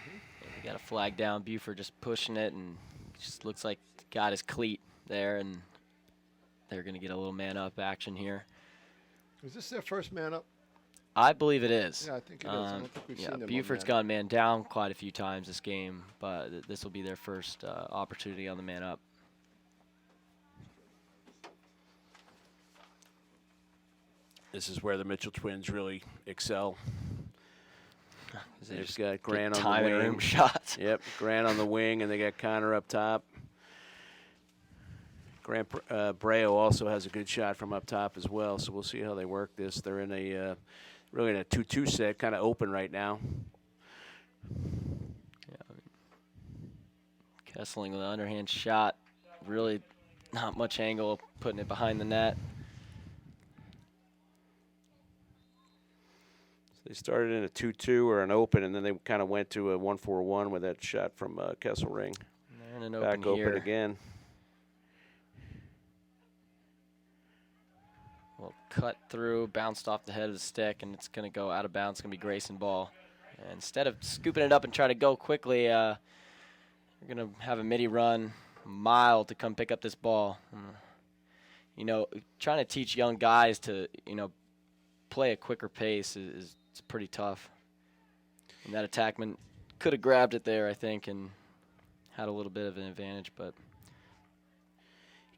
[SPEAKER 4] we got a flag down. Buford just pushing it, and just looks like got his cleat there, and they're going to get a little man-up action here.
[SPEAKER 2] Is this their first man up?
[SPEAKER 4] I believe it is.
[SPEAKER 2] Yeah, I think it is. I don't think we've seen them.
[SPEAKER 4] Buford's gone man down quite a few times this game, but this will be their first opportunity on the man up.
[SPEAKER 3] This is where the Mitchell twins really excel.
[SPEAKER 4] They've
[SPEAKER 3] got Grant on
[SPEAKER 4] time
[SPEAKER 3] the
[SPEAKER 4] and
[SPEAKER 3] wing.
[SPEAKER 4] room shots.
[SPEAKER 3] Yep, Grant on the wing, and they got Connor up top. Grant Breo also has a good shot from up top as well, so we'll see how they work this. They're in a really in a 2-2 set, kind of open right now.
[SPEAKER 4] Yeah, Kessling with an underhand shot, really not much angle, putting it behind the net.
[SPEAKER 3] They started in a 2-2 or an open, and then they kind of went to a 1-4-1 with that shot from Kesselring.
[SPEAKER 4] And they're in an
[SPEAKER 3] Back
[SPEAKER 4] open here.
[SPEAKER 3] open again.
[SPEAKER 4] Well, cut through, bounced off the head of the stick, and it's going to go out of bounds. It's going to be Grayson ball. And instead of scooping it up and try to go quickly, you're going to have a midi run a mile to come pick up this ball. You know, trying to teach young guys to, you know, play a quicker pace is pretty tough. And that attackman could have grabbed it there, I think, and had a little bit of an advantage, but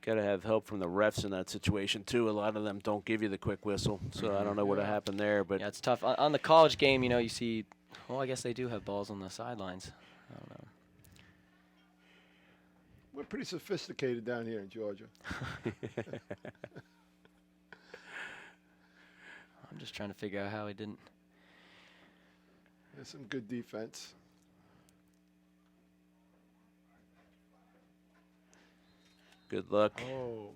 [SPEAKER 3] Got to have help from the refs in that situation, too. A lot of them don't give you the quick whistle, so I don't know what happened there. But
[SPEAKER 4] yeah, it's tough. On the college game, you know, you see, well, I guess they do have balls on the sidelines. I don't know.
[SPEAKER 2] We're pretty sophisticated down here in Georgia.
[SPEAKER 4] I'm just trying to figure out how he didn't.
[SPEAKER 2] There's some good defense.
[SPEAKER 3] good luck.
[SPEAKER 2] Oh.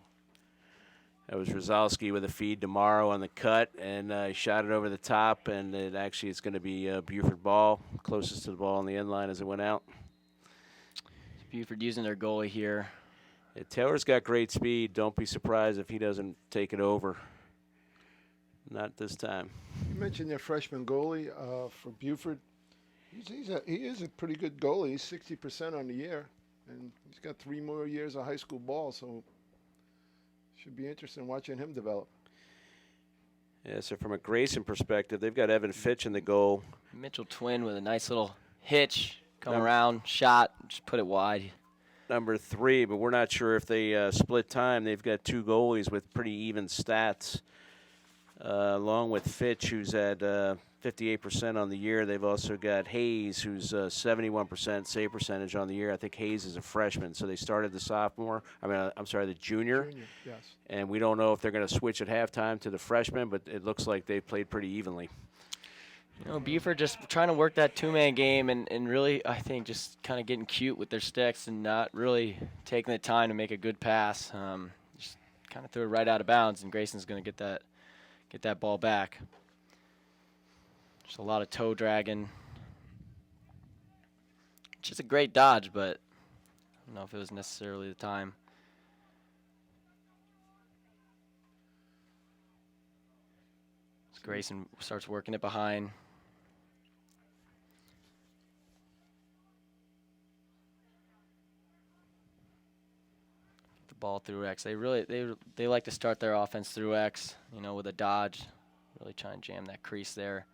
[SPEAKER 3] That was Rozalski with a feed tomorrow on the cut, and he shot it over the top, and it actually is going to be Buford ball, closest to the ball on the end line as it went out.
[SPEAKER 4] Buford using their goalie here.
[SPEAKER 3] Yeah, Taylor's got great speed. Don't be surprised if he doesn't take it over. Not this time.
[SPEAKER 2] You mentioned their freshman goalie for Buford. He is a pretty good goalie. He's 60% on the year, and he's got 3 more years of high school ball, so should be interesting watching him develop.
[SPEAKER 3] Yeah, so from a Grayson perspective, they've got Evan Fitch in the goal.
[SPEAKER 4] Mitchell twin with a nice little hitch, come around, shot, just put it wide.
[SPEAKER 3] Number 3, but we're not sure if they split time. They've got 2 goalies with pretty even stats. Along with Fitch, who's at 58% on the year. They've also got Hayes, who's 71% save percentage on the year. I think Hayes is a freshman, so they started the sophomore. The junior.
[SPEAKER 2] Yes.
[SPEAKER 3] And we don't know if they're going to switch at halftime to the freshman, but it looks like they played pretty evenly.
[SPEAKER 4] You know, Buford just trying to work that 2-man game and really, I think, just kind of getting cute with their sticks and not really taking the time to make a good pass. Just kind of threw it right out of bounds, and Grayson's going to get that ball back. Just a lot of toe dragging. Just a great dodge, but I don't know if it was necessarily the time. As Grayson starts working it behind. The ball through X. They like to start their offense through X, you know, with a dodge. Really trying to jam that crease there.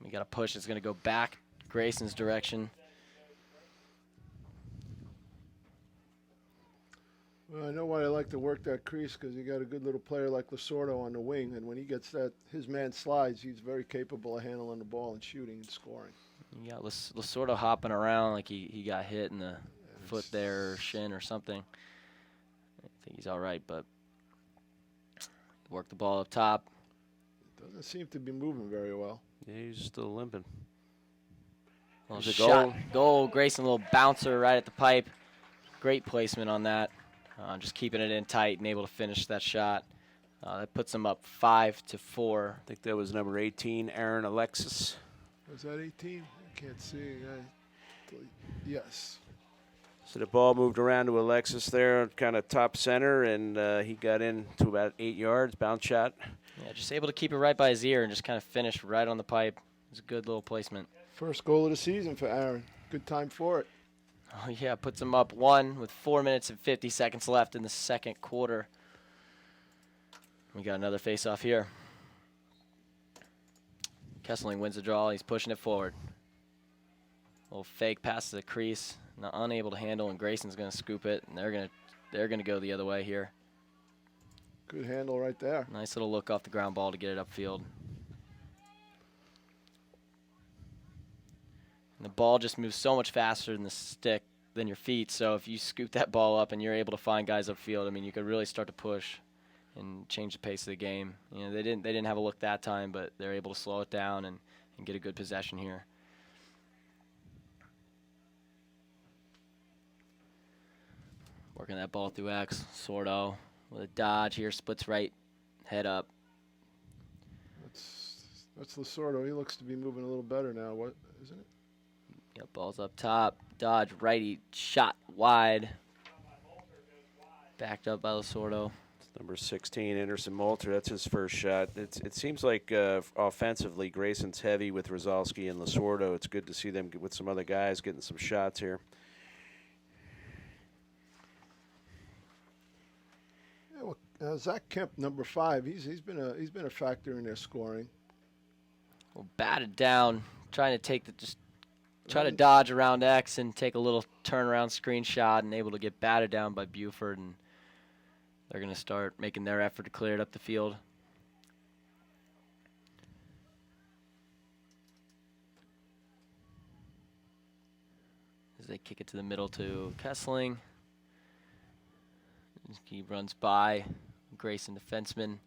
[SPEAKER 4] We got a push. It's going to go back Grayson's direction.
[SPEAKER 2] Well, I know why I like to work that crease, because you got a good little player like Lasordo on the wing, and when he gets his man slides, he's very capable of handling the ball and shooting and scoring.
[SPEAKER 4] You got Lasordo hopping around like he got hit in the foot there or shin or something. I think he's all right, but work the ball up top.
[SPEAKER 2] Doesn't seem to be moving very well.
[SPEAKER 3] Yeah, he's still limping.
[SPEAKER 4] Well,
[SPEAKER 3] There's a
[SPEAKER 4] shot, goal. Grayson, a little bouncer right at the pipe. Great placement on that. Just keeping it in tight and able to finish that shot. That puts them up 5-4.
[SPEAKER 3] I think that was number 18, Aaron Alexis.
[SPEAKER 2] Was that 18? I can't see. Yes.
[SPEAKER 3] So the ball moved around to Alexis there, kind of top center, and he got in to about 8 yards, bounce shot.
[SPEAKER 4] Yeah, just able to keep it right by his ear and just kind of finish right on the pipe. It was a good little placement.
[SPEAKER 2] First goal of the season for Aaron. Good time for it.
[SPEAKER 4] Oh, yeah, puts him up 1 with 4 minutes and 50 seconds left in the second quarter. We got another face-off here. Kesseling wins the draw. He's pushing it forward. Little fake pass to the crease. Not unable to handle, and Grayson's going to scoop it, and they're gonna go the other way here.
[SPEAKER 2] Good handle right there.
[SPEAKER 4] Nice little look off the ground ball to get it upfield. And the ball just moves so much faster than the stick than your feet, so if you scoop that ball up and you're able to find guys upfield, I mean, you could really start to push and change the pace of the game. You know, they didn't have a look that time, but they're able to slow it down and get a good possession here. Working that ball through X. Sordo with a dodge here, splits right, head up.
[SPEAKER 2] That's Lasordo. He looks to be moving a little better now, what isn't it?
[SPEAKER 4] Yep, ball's up top. Dodge righty, shot wide. Backed up by Lasordo.
[SPEAKER 3] Number 16, Anderson Moulter, that's his first shot. It seems like offensively, Grayson's heavy with Rozalski and Lasordo. It's good to see them with some other guys getting some shots here.
[SPEAKER 2] Yeah, well, Zach Kemp, number 5, he's been a factor in their scoring.
[SPEAKER 4] Well, batted down, trying to try to dodge around X and take a little turnaround screen shot, and able to get batted down by Buford, and they're going to start making their effort to clear it up the field. As they kick it to the middle to Kesseling. He runs by Grayson, defenseman,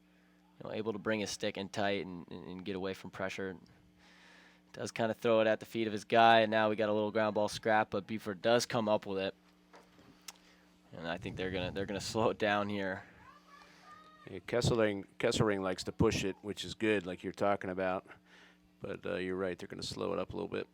[SPEAKER 4] able to bring his stick in tight and get away from pressure. Does kind of throw it at the feet of his guy, and now we got a little ground ball scrap, but Buford does come up with it. And I think they're gonna slow it down here.
[SPEAKER 3] Yeah, Kesselring likes to push it, which is good, like you're talking about. But you're right, they're going to slow it up a little bit.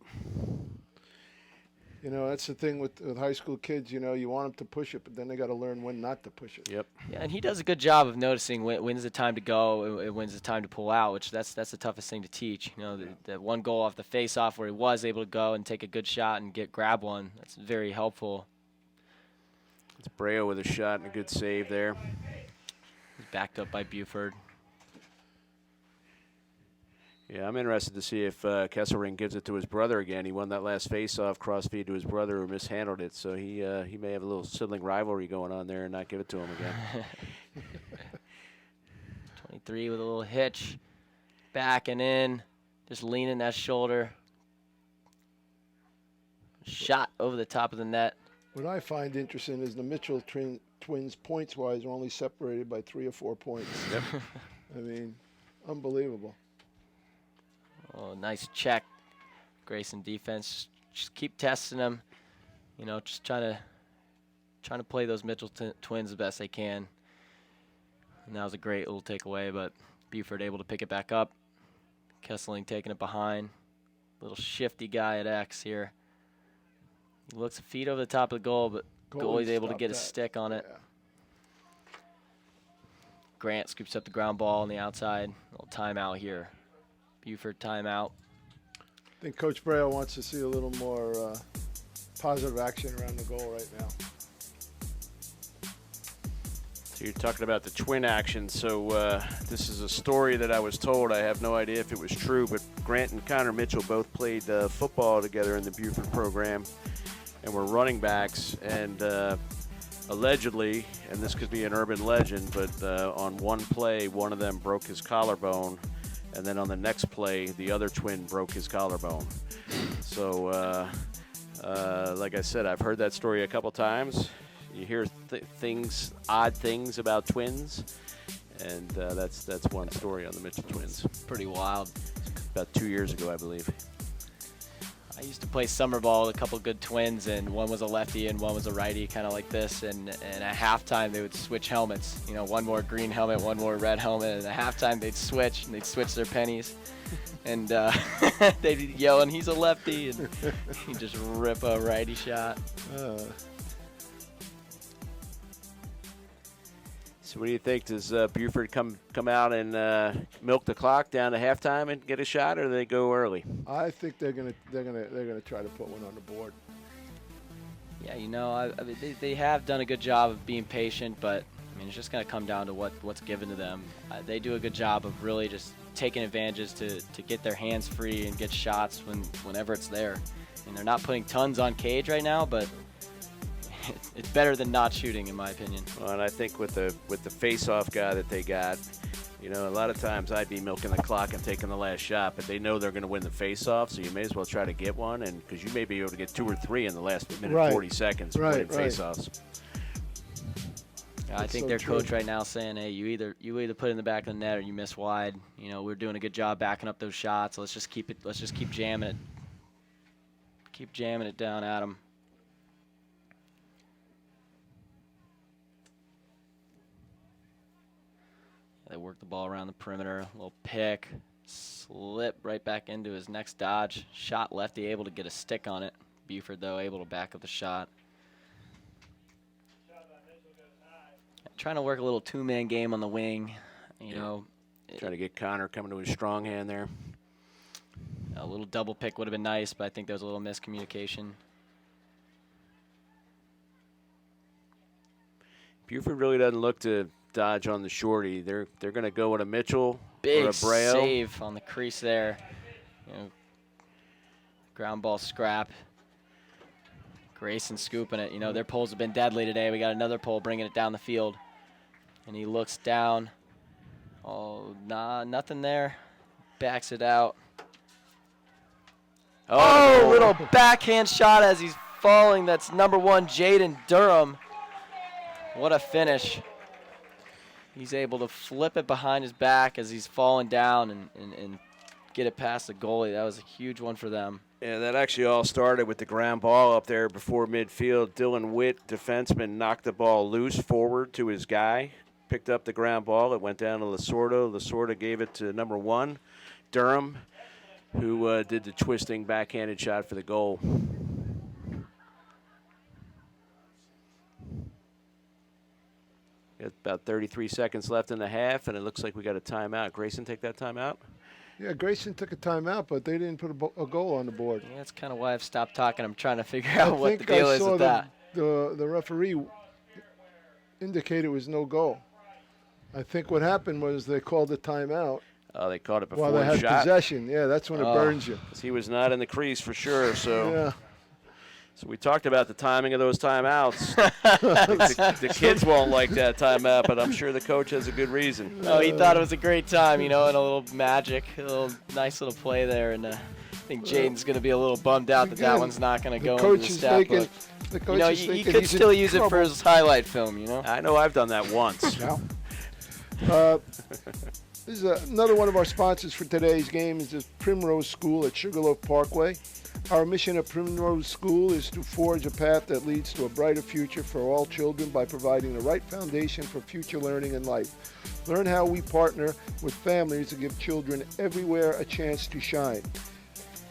[SPEAKER 2] You know, that's the thing with high school kids. You know, you want them to push it, but then they got to learn when not to push it.
[SPEAKER 3] Yep.
[SPEAKER 4] Yeah, and he does a good job of noticing when's the time to go and when's the time to pull out, which that's the toughest thing to teach. You know, that one goal off the face-off where he was able to go and take a good shot and grab one. That's very helpful.
[SPEAKER 3] It's Breo with a shot and a good save there.
[SPEAKER 4] He's backed up by Buford.
[SPEAKER 3] Yeah, I'm interested to see if Kesselring gives it to his brother again. He won that last face-off, cross-feed to his brother who mishandled it, so he may have a little sibling rivalry going on there and not give it to him again.
[SPEAKER 4] 23 with a little hitch, backing in, just leaning that shoulder. Shot over the top of the net.
[SPEAKER 2] What I find interesting is the Mitchell twins, points-wise, are only separated by 3 or 4 points.
[SPEAKER 3] Yep.
[SPEAKER 2] I mean, unbelievable.
[SPEAKER 4] Oh, nice check. Grayson defense. Just keep testing them. You know, just trying to play those Mitchell twins the best they can. And that was a great little takeaway, but Buford able to pick it back up. Kesseling taking it behind. Little shifty guy at X here. He looks a feet over the top of the goal, but goalie's able to get a stick on it.
[SPEAKER 2] Yeah.
[SPEAKER 4] Grant scoops up the ground ball on the outside. Little timeout here. Buford timeout.
[SPEAKER 2] I think Coach Breo wants to see a little more positive action around the goal right now.
[SPEAKER 3] So you're talking about the twin action. So this is a story that I was told. I have no idea if it was true, but Grant and Connor Mitchell both played football together in the Buford program and were running backs. And allegedly, and this could be an urban legend, but on one play, one of them broke his collarbone. And then on the next play, the other twin broke his collarbone. So, like I said, I've heard that story a couple times. You hear odd things about twins, and that's one story on the Mitchell twins.
[SPEAKER 4] Pretty wild.
[SPEAKER 3] About 2 years ago, I believe.
[SPEAKER 4] I used to play summer ball with a couple good twins, and one was a lefty and one was a righty, kind of like this. And at halftime, they would switch helmets. You know, one more green helmet, one more red helmet. And at halftime, they'd switch, and they'd switch their pennies. And they'd yell, and he's a lefty, and he'd just rip a righty shot.
[SPEAKER 3] So what do you think? Does Buford come out and milk the clock down to halftime and get a shot, or do they go early?
[SPEAKER 2] I think they're gonna try to put one on the board.
[SPEAKER 4] Yeah, you know, I mean, they have done a good job of being patient, but I mean, it's just going to come down to what's given to them. They do a good job of really just taking advantages to get their hands free and get shots whenever it's there. And they're not putting tons on cage right now, but it's better than not shooting, in my opinion.
[SPEAKER 3] Well, and I think with the face-off guy that they got, you know, a lot of times I'd be milking the clock and taking the last shot, but they know they're going to win the face-off, so you may as well try to get one, and because you may be able to get 2 or 3 in the last minute 40 seconds winning face-offs.
[SPEAKER 4] I think their coach right now is saying, hey, you either put it in the back of the net or you miss wide. You know, we're doing a good job backing up those shots. Let's just keep jamming it. Keep jamming it down at them. They work the ball around the perimeter. A little pick, slip right back into his next dodge. Shot lefty, able to get a stick on it. Buford, though, able to back up the shot. Trying to work a little two-man game on the wing. You know,
[SPEAKER 3] trying to get Connor coming to his strong hand there.
[SPEAKER 4] A little double pick would have been nice, but I think there was a little miscommunication.
[SPEAKER 3] Buford really doesn't look to dodge on the shorty. They're going to go with a Mitchell
[SPEAKER 4] Big
[SPEAKER 3] or a Braille.
[SPEAKER 4] Save on the crease there. You know, ground ball scrap. Grayson scooping it. You know, their poles have been deadly today. We got another pole bringing it down the field. And he looks down. Oh, nah, nothing there. Backs it out. Oh, little backhand shot as he's falling. That's number 1, Jaden Durham. What a finish. He's able to flip it behind his back as he's falling down and get it past the goalie. That was a huge one for them.
[SPEAKER 3] Yeah, that actually all started with the ground ball up there before midfield. Dylan Witt, defenseman, knocked the ball loose forward to his guy. Picked up the ground ball. It went down to Lasorda. Lasorda gave it to number 1, Durham, who did the twisting backhanded shot for the goal. Got about 33 seconds left in the half, and it looks like we got a timeout. Grayson, take that timeout.
[SPEAKER 2] Yeah, Grayson took a timeout, but they didn't put a goal on the board.
[SPEAKER 4] Yeah, that's kind of why I've stopped talking. I'm trying to figure out what the deal is with that.
[SPEAKER 2] The referee indicated it was no goal. I think what happened was they called a timeout.
[SPEAKER 3] Oh, they caught it before
[SPEAKER 2] while they had
[SPEAKER 3] shot.
[SPEAKER 2] possession. Yeah, that's when it burns you.
[SPEAKER 3] He was not in the crease for sure. So,
[SPEAKER 2] yeah.
[SPEAKER 3] So we talked about the timing of those timeouts. the kids won't like that timeout, but I'm sure the coach has a good reason.
[SPEAKER 4] Oh, he thought it was a great time, you know, and a little magic, a little nice little play there, and I think Jaden's going to be a little bummed out that one's not going to go into the stat book.
[SPEAKER 2] The coach
[SPEAKER 4] you know, he could still use it for his highlight film, you know.
[SPEAKER 3] I know I've done that once.
[SPEAKER 2] This is another one of our sponsors for today's game is the Primrose School at Sugarloaf Parkway. Our mission at Primrose School is to forge a path that leads to a brighter future for all children by providing the right foundation for future learning in life. Learn how we partner with families to give children everywhere a chance to shine.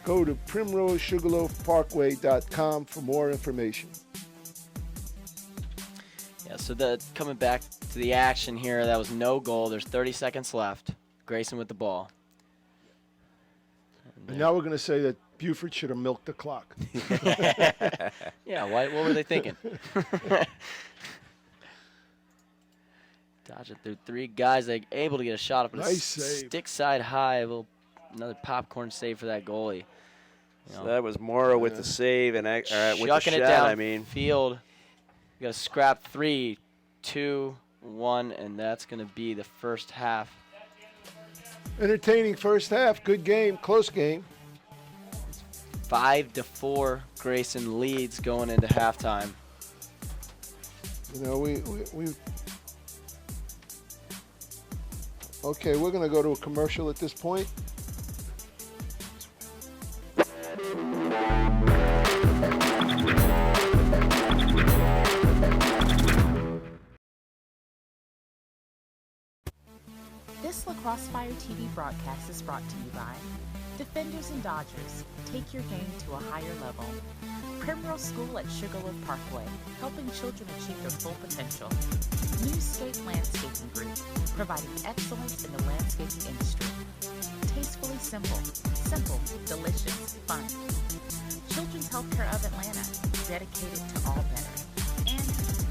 [SPEAKER 2] Go to primrosesugarloafparkway.com for more information.
[SPEAKER 4] Yeah, so coming back to the action here, that was no goal. There's 30 seconds left. Grayson with the ball.
[SPEAKER 2] And now we're going to say that Buford should have milked the clock.
[SPEAKER 4] Yeah, what were they thinking? Dodge it through 3 guys. They able to get a shot up.
[SPEAKER 2] Nice save.
[SPEAKER 4] Stick side high. Another popcorn save for that goalie. You know,
[SPEAKER 3] so that was Morrow with the save and with the
[SPEAKER 4] shucking
[SPEAKER 3] shot,
[SPEAKER 4] it down
[SPEAKER 3] I mean.
[SPEAKER 4] Field. You got to scrap 3, 2, 1, and that's going to be the first half.
[SPEAKER 2] Entertaining first half. Good game. Close game.
[SPEAKER 4] 5-4, Grayson leads going into halftime.
[SPEAKER 2] You know, we okay, we're going to go to a commercial at this point.
[SPEAKER 1] This Lacrosse Fire TV broadcast is brought to you by Defenders and Dodgers, take your game to a higher level. Primrose School at Sugarloaf Parkway, helping children achieve their full potential. Newscape Landscaping Group, providing excellence in the landscaping industry. Tastefully simple, simple, delicious, fun. Children's Healthcare of Atlanta, dedicated to all better. And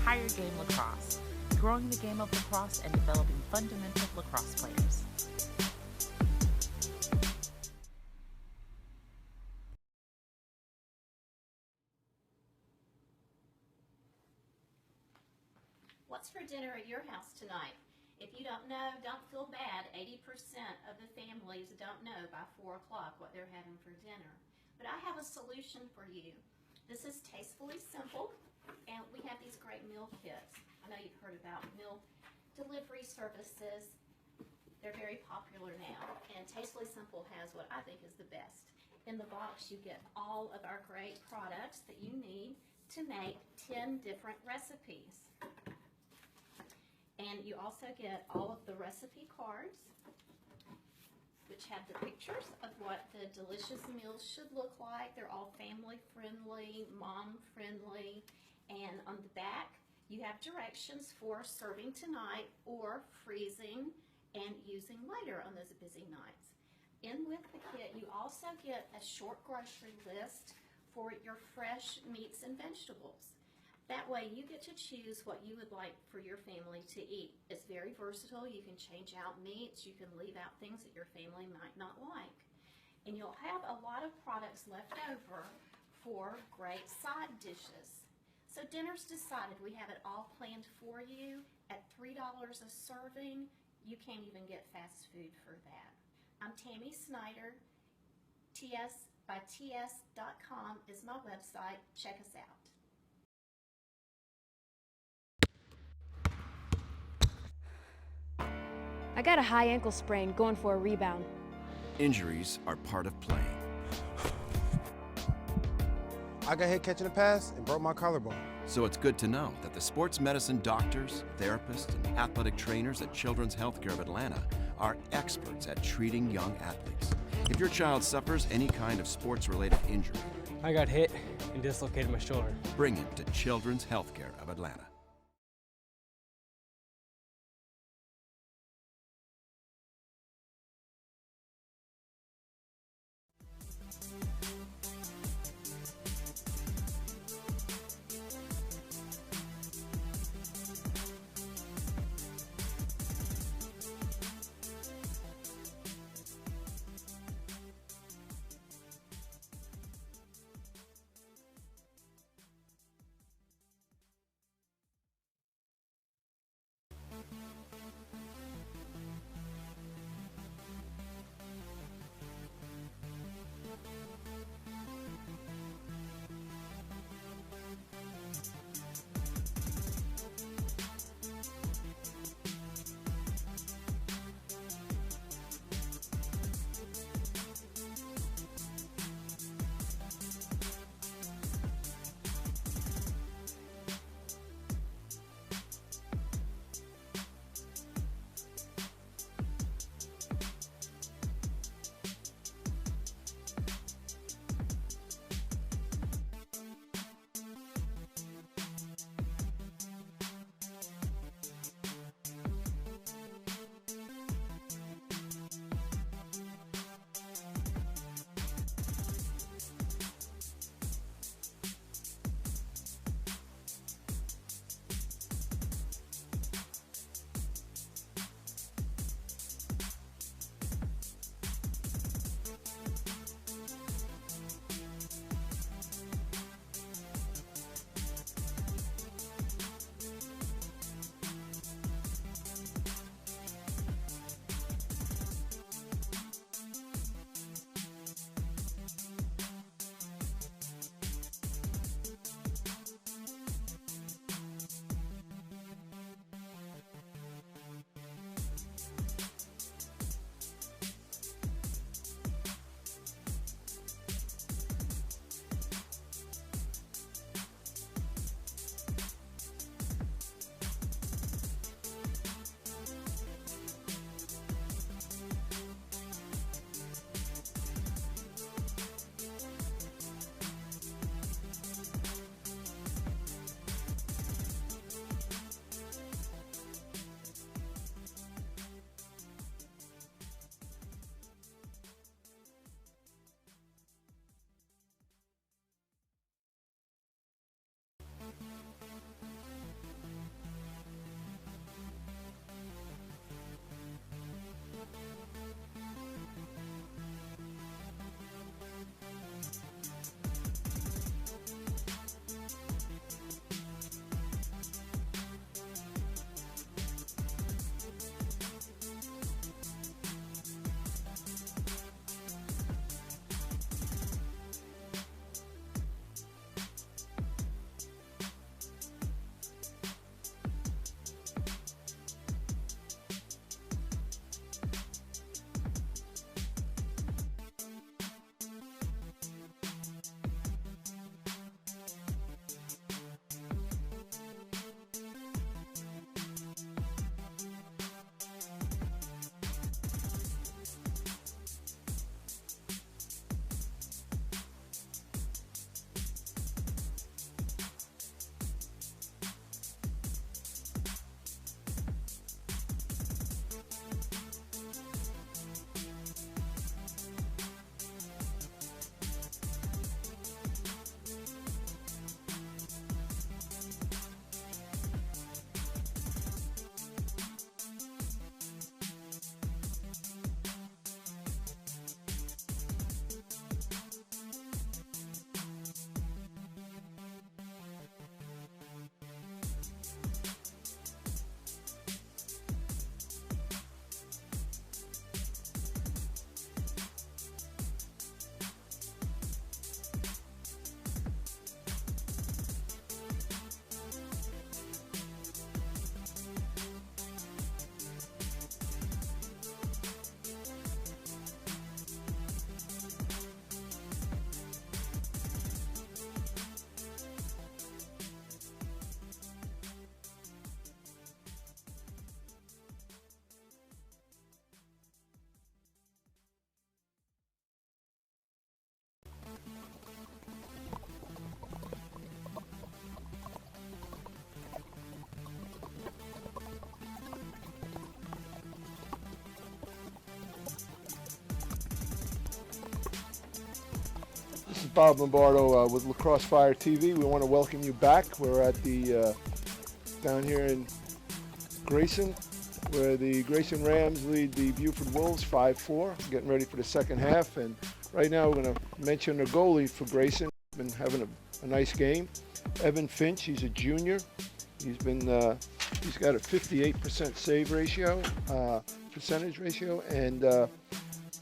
[SPEAKER 1] Higher Game Lacrosse, growing the game of lacrosse and developing fundamental lacrosse players.
[SPEAKER 5] What's for dinner at your house tonight? If you don't know, don't feel bad. 80% of the families don't know by 4 o'clock what they're having for dinner. But I have a solution for you. This is Tastefully Simple, and we have these great meal kits. I know you've heard about meal delivery services. They're very popular now, and Tastefully Simple has what I think is the best. In the box, you get all of our great products that you need to make 10 different recipes. And you also get all of the recipe cards, which have the pictures of what the delicious meals should look like. They're all family friendly, mom friendly, and on the back you have directions for serving tonight or freezing and using later on those busy nights. In with the kit, you also get a short grocery list for your fresh meats and vegetables. That way you get to choose what you would like for your family to eat. It's very versatile. You can change out meats. You can leave out things that your family might not like. And you'll have a lot of products left over for great side dishes. So dinner's decided. We have it all planned for you at $3 a serving. You can't even get fast food for that. I'm Tammy Snyder. TS.com is my website. Check us out.
[SPEAKER 6] I got a high ankle sprain going for a rebound.
[SPEAKER 7] Injuries are part of playing.
[SPEAKER 8] I got hit catching a pass and broke my collarbone.
[SPEAKER 7] So it's good to know that the sports medicine doctors, therapists, and athletic trainers at Children's Healthcare of Atlanta are experts at treating young athletes. If your child suffers any kind of sports-related injury,
[SPEAKER 9] I got hit and dislocated my shoulder.
[SPEAKER 7] bring him to Children's Healthcare of Atlanta.
[SPEAKER 2] Bob Lombardo with Lacrosse Fire TV. We want to welcome you back. We're at the down here in Grayson, where the Grayson Rams lead the Buford Wolves 5-4, getting ready for the second half. And right now we're going to mention the goalie for Grayson. Been having a nice game. Evan Finch, he's a junior. He's got a 58% save ratio, percentage ratio, and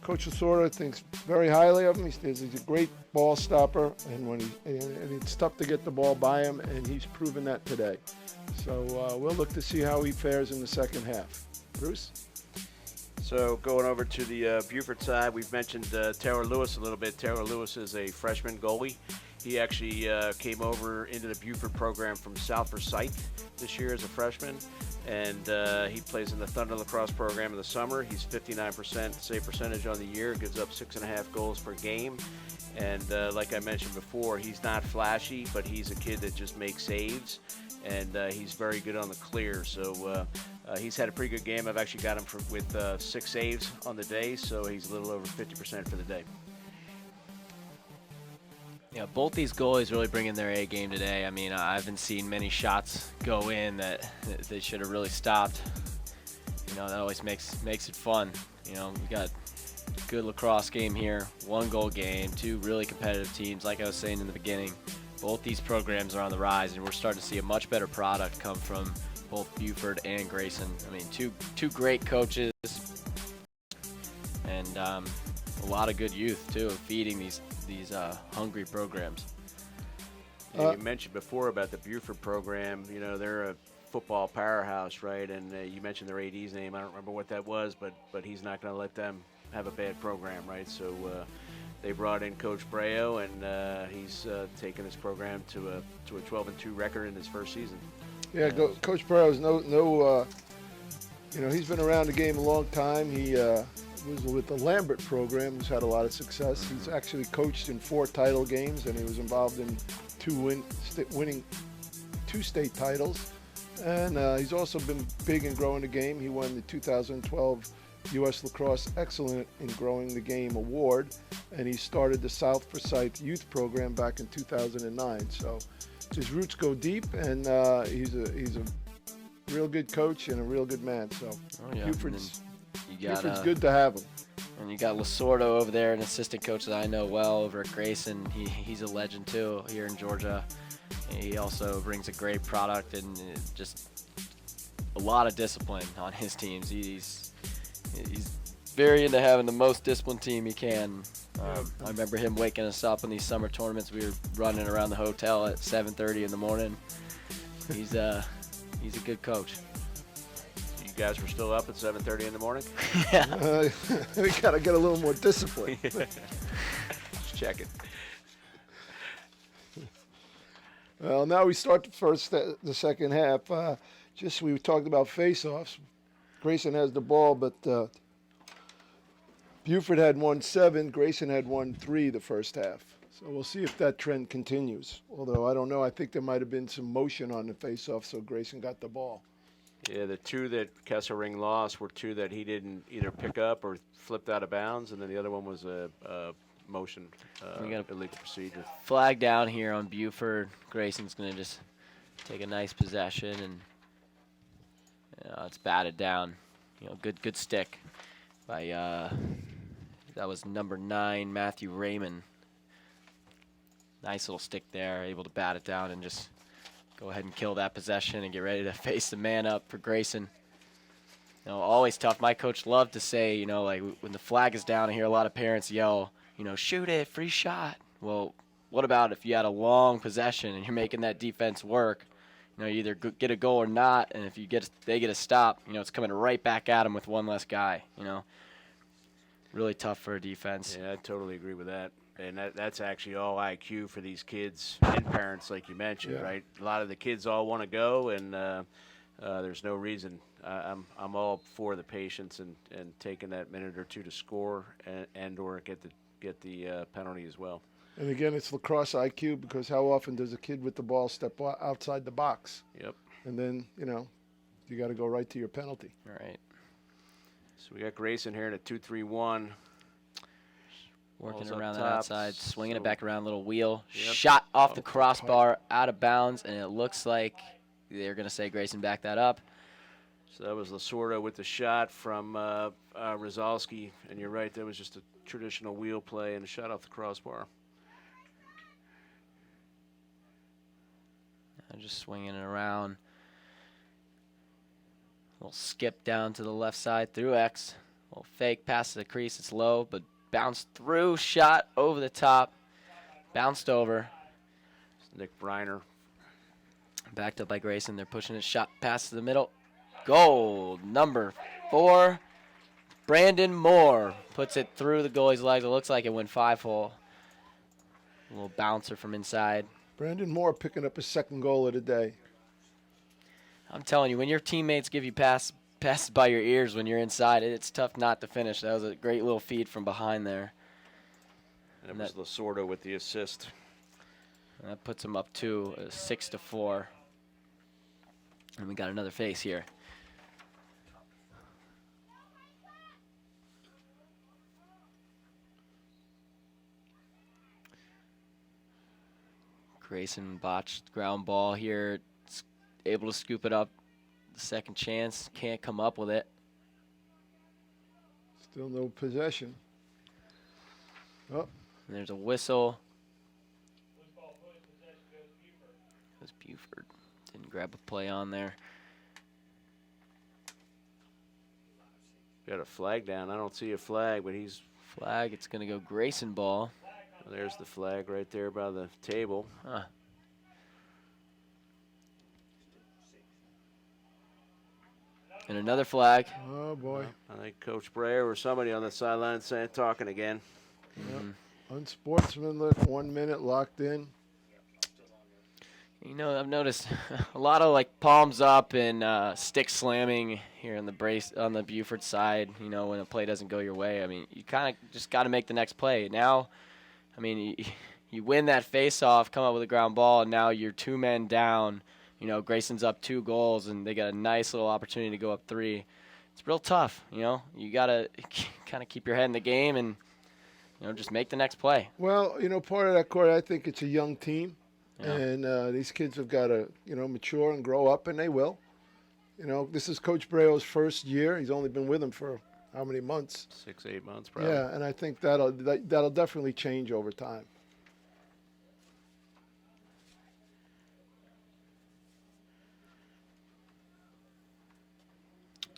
[SPEAKER 2] Coach Lasorda thinks very highly of him. He says he's a great ball stopper, and it's tough to get the ball by him, and he's proven that today. So we'll look to see how he fares in the second half. Bruce?
[SPEAKER 3] So going over to the Buford side, we've mentioned Taylor Lewis a little bit. Taylor Lewis is a freshman goalie. He actually came over into the Buford program from South Forsyth this year as a freshman, and he plays in the Thunder Lacrosse program in the summer. He's 59% save percentage on the year, gives up 6.5 goals per game. And like I mentioned before, he's not flashy, but he's a kid that just makes saves, and he's very good on the clear. So he's had a pretty good game. I've actually got him with 6 saves on the day, so he's a little over 50% for the day.
[SPEAKER 4] Yeah, both these goalies really bring in their A game today. I mean, I haven't seen many shots go in that they should have really stopped. You know, that always makes it fun. You know, we got a good lacrosse game here, 1-goal game, 2 really competitive teams. Like I was saying in the beginning, both these programs are on the rise, and we're starting to see a much better product come from both Buford and Grayson. I mean, two great coaches, and a lot of good youth too, feeding these hungry programs.
[SPEAKER 3] Yeah, you mentioned before about the Buford program. You know, they're a football powerhouse, right? And you mentioned their AD's name. I don't remember what that was, but he's not going to let them have a bad program, right? So they brought in Coach Breo, and he's taken his program to a 12-2 record in his first season.
[SPEAKER 2] Yeah, Coach Breo is you know, he's been around the game a long time. He was with the Lambert program, who's had a lot of success. He's actually coached in 4 title games, and he was involved in winning 2 state titles. And he's also been big in growing the game. He won the 2012 U.S. Lacrosse Excellent in Growing the Game Award, and he started the South Forsyth Youth Program back in 2009. So his roots go deep, and he's a real good coach and a real good man. So Buford's good to have him.
[SPEAKER 4] And you got Lasorda over there, an assistant coach that I know well over at Grayson. He's a legend too here in Georgia. He also brings a great product and just a lot of discipline on his teams. He's very into having the most disciplined team he can. I remember him waking us up in these summer tournaments. We were running around the hotel at 7:30 in the morning. He's a good coach.
[SPEAKER 3] You guys were still up at 7:30 in the morning?
[SPEAKER 4] Yeah.
[SPEAKER 2] We got to get a little more discipline.
[SPEAKER 3] Just checking.
[SPEAKER 2] Well, now we start the second half. We talked about face-offs. Grayson has the ball, but Buford had won 7. Grayson had won 3 the first half. So we'll see if that trend continues. Although I don't know. I think there might have been some motion on the face-off, so Grayson got the ball.
[SPEAKER 3] Yeah, the 2 that Kesselring lost were 2 that he didn't either pick up or flipped out of bounds, and then the other one was a motion illegal procedure.
[SPEAKER 4] Flag down here on Buford. Grayson's going to just take a nice possession, and it's batted down. You know, good stick by that was number 9, Matthew Raymond. Nice little stick there, able to bat it down and just go ahead and kill that possession and get ready to face the man up for Grayson. You know, always tough. My coach loved to say, you know, like when the flag is down, I hear a lot of parents yell, you know, shoot it, free shot. Well, what about if you had a long possession and you're making that defense work? You know, you either get a goal or not, and if they get a stop, you know, it's coming right back at them with one less guy. You know, really tough for a defense.
[SPEAKER 3] Yeah, I totally agree with that. And that's actually all IQ for these kids and parents, like you mentioned, right? A lot of the kids all want to go, and there's no reason. I'm all for the patience and taking that minute or 2 to score and or get the penalty as well.
[SPEAKER 2] And again, it's lacrosse IQ, because how often does a kid with the ball step outside the box?
[SPEAKER 3] Yep.
[SPEAKER 2] And then, you know, you got to go right to your penalty.
[SPEAKER 4] All right.
[SPEAKER 3] So we got Grayson here in a 2-3-1.
[SPEAKER 4] Working
[SPEAKER 3] Ball's
[SPEAKER 4] around
[SPEAKER 3] up
[SPEAKER 4] the
[SPEAKER 3] top,
[SPEAKER 4] outside, swinging
[SPEAKER 3] so-
[SPEAKER 4] it back around, little wheel.
[SPEAKER 3] Yep.
[SPEAKER 4] Shot off the crossbar, out of bounds, and it looks like they're going to say Grayson backed that up.
[SPEAKER 3] So that was Lasorda with the shot from Rozalski, and you're right, that was just a traditional wheel play and a shot off the crossbar.
[SPEAKER 4] Just swinging it around. Little skip down to the left side through X. Little fake pass to the crease. It's low, but bounced through. Shot over the top. Bounced over.
[SPEAKER 3] Nick Briner.
[SPEAKER 4] Backed up by Grayson. They're pushing it. Shot pass to the middle. Goal. Number 4. Brandon Moore puts it through the goalie's legs. It looks like it went 5-hole. A little bouncer from inside.
[SPEAKER 2] Brandon Moore picking up his second goal of the day.
[SPEAKER 4] I'm telling you, when your teammates give you passes by your ears when you're inside, it's tough not to finish. That was a great little feed from behind there.
[SPEAKER 3] And it was Lasorda with the assist.
[SPEAKER 4] And that puts him up to 6-4. And we got another face here. Grayson botched ground ball here. Able to scoop it up. The second chance. Can't come up with it.
[SPEAKER 2] Still no possession. Oh.
[SPEAKER 4] And there's a whistle. It was Buford. Didn't grab a play on there.
[SPEAKER 3] Got a flag down. I don't see a flag, but he's...
[SPEAKER 4] Flag. It's going to go Grayson ball.
[SPEAKER 3] Well, there's the flag right there by the table.
[SPEAKER 4] Huh. And another flag.
[SPEAKER 2] Oh, boy.
[SPEAKER 3] I think Coach Breyer or somebody on the sideline saying, talking again.
[SPEAKER 2] Yep. Unsportsmanlike, 1 minute locked in.
[SPEAKER 4] You know, I've noticed a lot of like palms up and stick slamming here on the Buford side. You know, when a play doesn't go your way. I mean, you kind of just got to make the next play. Now, I mean, you win that face-off, come up with a ground ball, and now you're 2 men down. You know, Grayson's up 2 goals, and they got a nice little opportunity to go up 3. It's real tough, you know. You got to kind of keep your head in the game and, you know, just make the next play.
[SPEAKER 2] Well, you know, part of that, Corey, I think it's a young team.
[SPEAKER 4] Yeah.
[SPEAKER 2] And these kids have got to, you know, mature and grow up, and they will. You know, this is Coach Breo's first year. He's only been with him for how many months?
[SPEAKER 3] 6-8 months, probably.
[SPEAKER 2] Yeah, and I think that'll definitely change over time.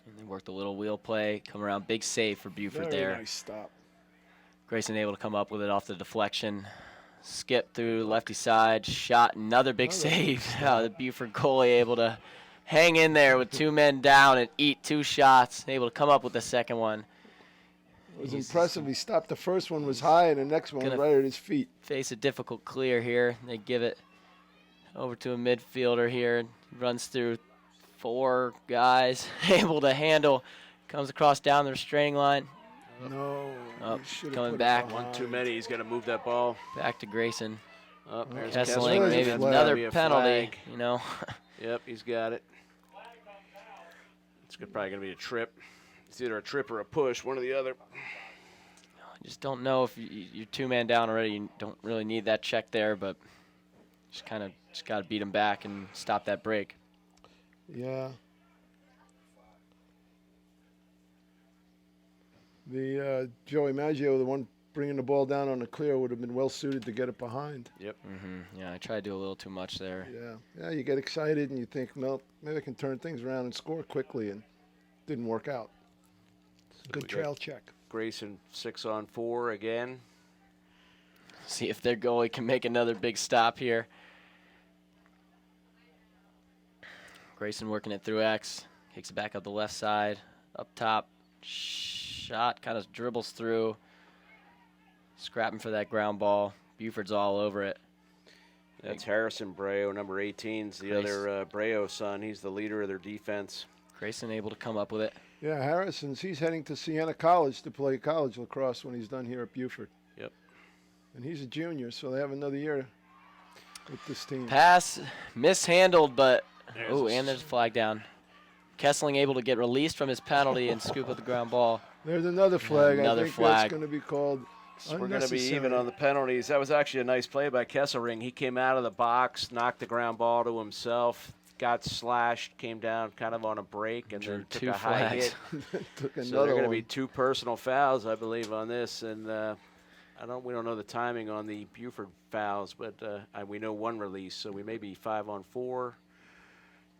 [SPEAKER 4] And they worked a little wheel play, come around, big save for Buford
[SPEAKER 2] Very
[SPEAKER 4] there.
[SPEAKER 2] nice stop.
[SPEAKER 4] Grayson able to come up with it off the deflection. Skip through lefty side, shot, another big save. The Buford goalie able to hang in there with 2 men down and eat 2 shots. Able to come up with the second one.
[SPEAKER 2] It was impressive. He stopped. The first one was high, and the next one was right at his feet.
[SPEAKER 4] Face a difficult clear here. They give it over to a midfielder here. Runs through 4 guys. Able to handle. Comes across down the restraining line.
[SPEAKER 2] No.
[SPEAKER 4] Coming back.
[SPEAKER 3] 1 too many. He's got to move that ball.
[SPEAKER 4] Back to Grayson.
[SPEAKER 3] There's
[SPEAKER 4] Kesseling, maybe
[SPEAKER 3] That's
[SPEAKER 4] another
[SPEAKER 3] gotta be a
[SPEAKER 4] penalty,
[SPEAKER 3] flag.
[SPEAKER 4] you know.
[SPEAKER 3] Yep, he's got it. It's probably going to be a trip. It's either a trip or a push, one or the other.
[SPEAKER 4] I just don't know if you're 2 man down already. You don't really need that check there, but just got to beat him back and stop that break.
[SPEAKER 2] Yeah. The Joey Maggio, the one bringing the ball down on the clear, would have been well suited to get it behind.
[SPEAKER 3] Yep.
[SPEAKER 4] Yeah, I tried to do a little too much there.
[SPEAKER 2] Yeah, you get excited and you think, well, maybe I can turn things around and score quickly, and didn't work out. Good trail check.
[SPEAKER 3] Grayson 6-on-4 again.
[SPEAKER 4] See if their goalie can make another big stop here. Grayson working it through X. Kicks it back up the left side. Up top. Shot kind of dribbles through. Scrapping for that ground ball. Buford's all over it.
[SPEAKER 3] That's Harrison Breo, number 18's the other Breo son. He's the leader of their defense.
[SPEAKER 4] Grayson able to come up with it.
[SPEAKER 2] Yeah, he's heading to Siena College to play college lacrosse when he's done here at Buford.
[SPEAKER 3] Yep.
[SPEAKER 2] And he's a junior, so they have another year with this team.
[SPEAKER 4] Pass mishandled, but and there's a flag down. Kesseling able to get released from his penalty and scoop up the ground ball.
[SPEAKER 2] There's another flag.
[SPEAKER 4] Another
[SPEAKER 2] I think
[SPEAKER 4] flag.
[SPEAKER 2] that's going to be called
[SPEAKER 3] So we're going to be even on the penalties. That was actually a nice play by Kesselring. He came out of the box, knocked the ground ball to himself, got slashed, came down kind of on a break, and then took a high hit. So there are going to be 2 personal fouls, I believe, on this. And we don't know the timing on the Buford fouls, but we know 1 release, so we may be 5-on-4.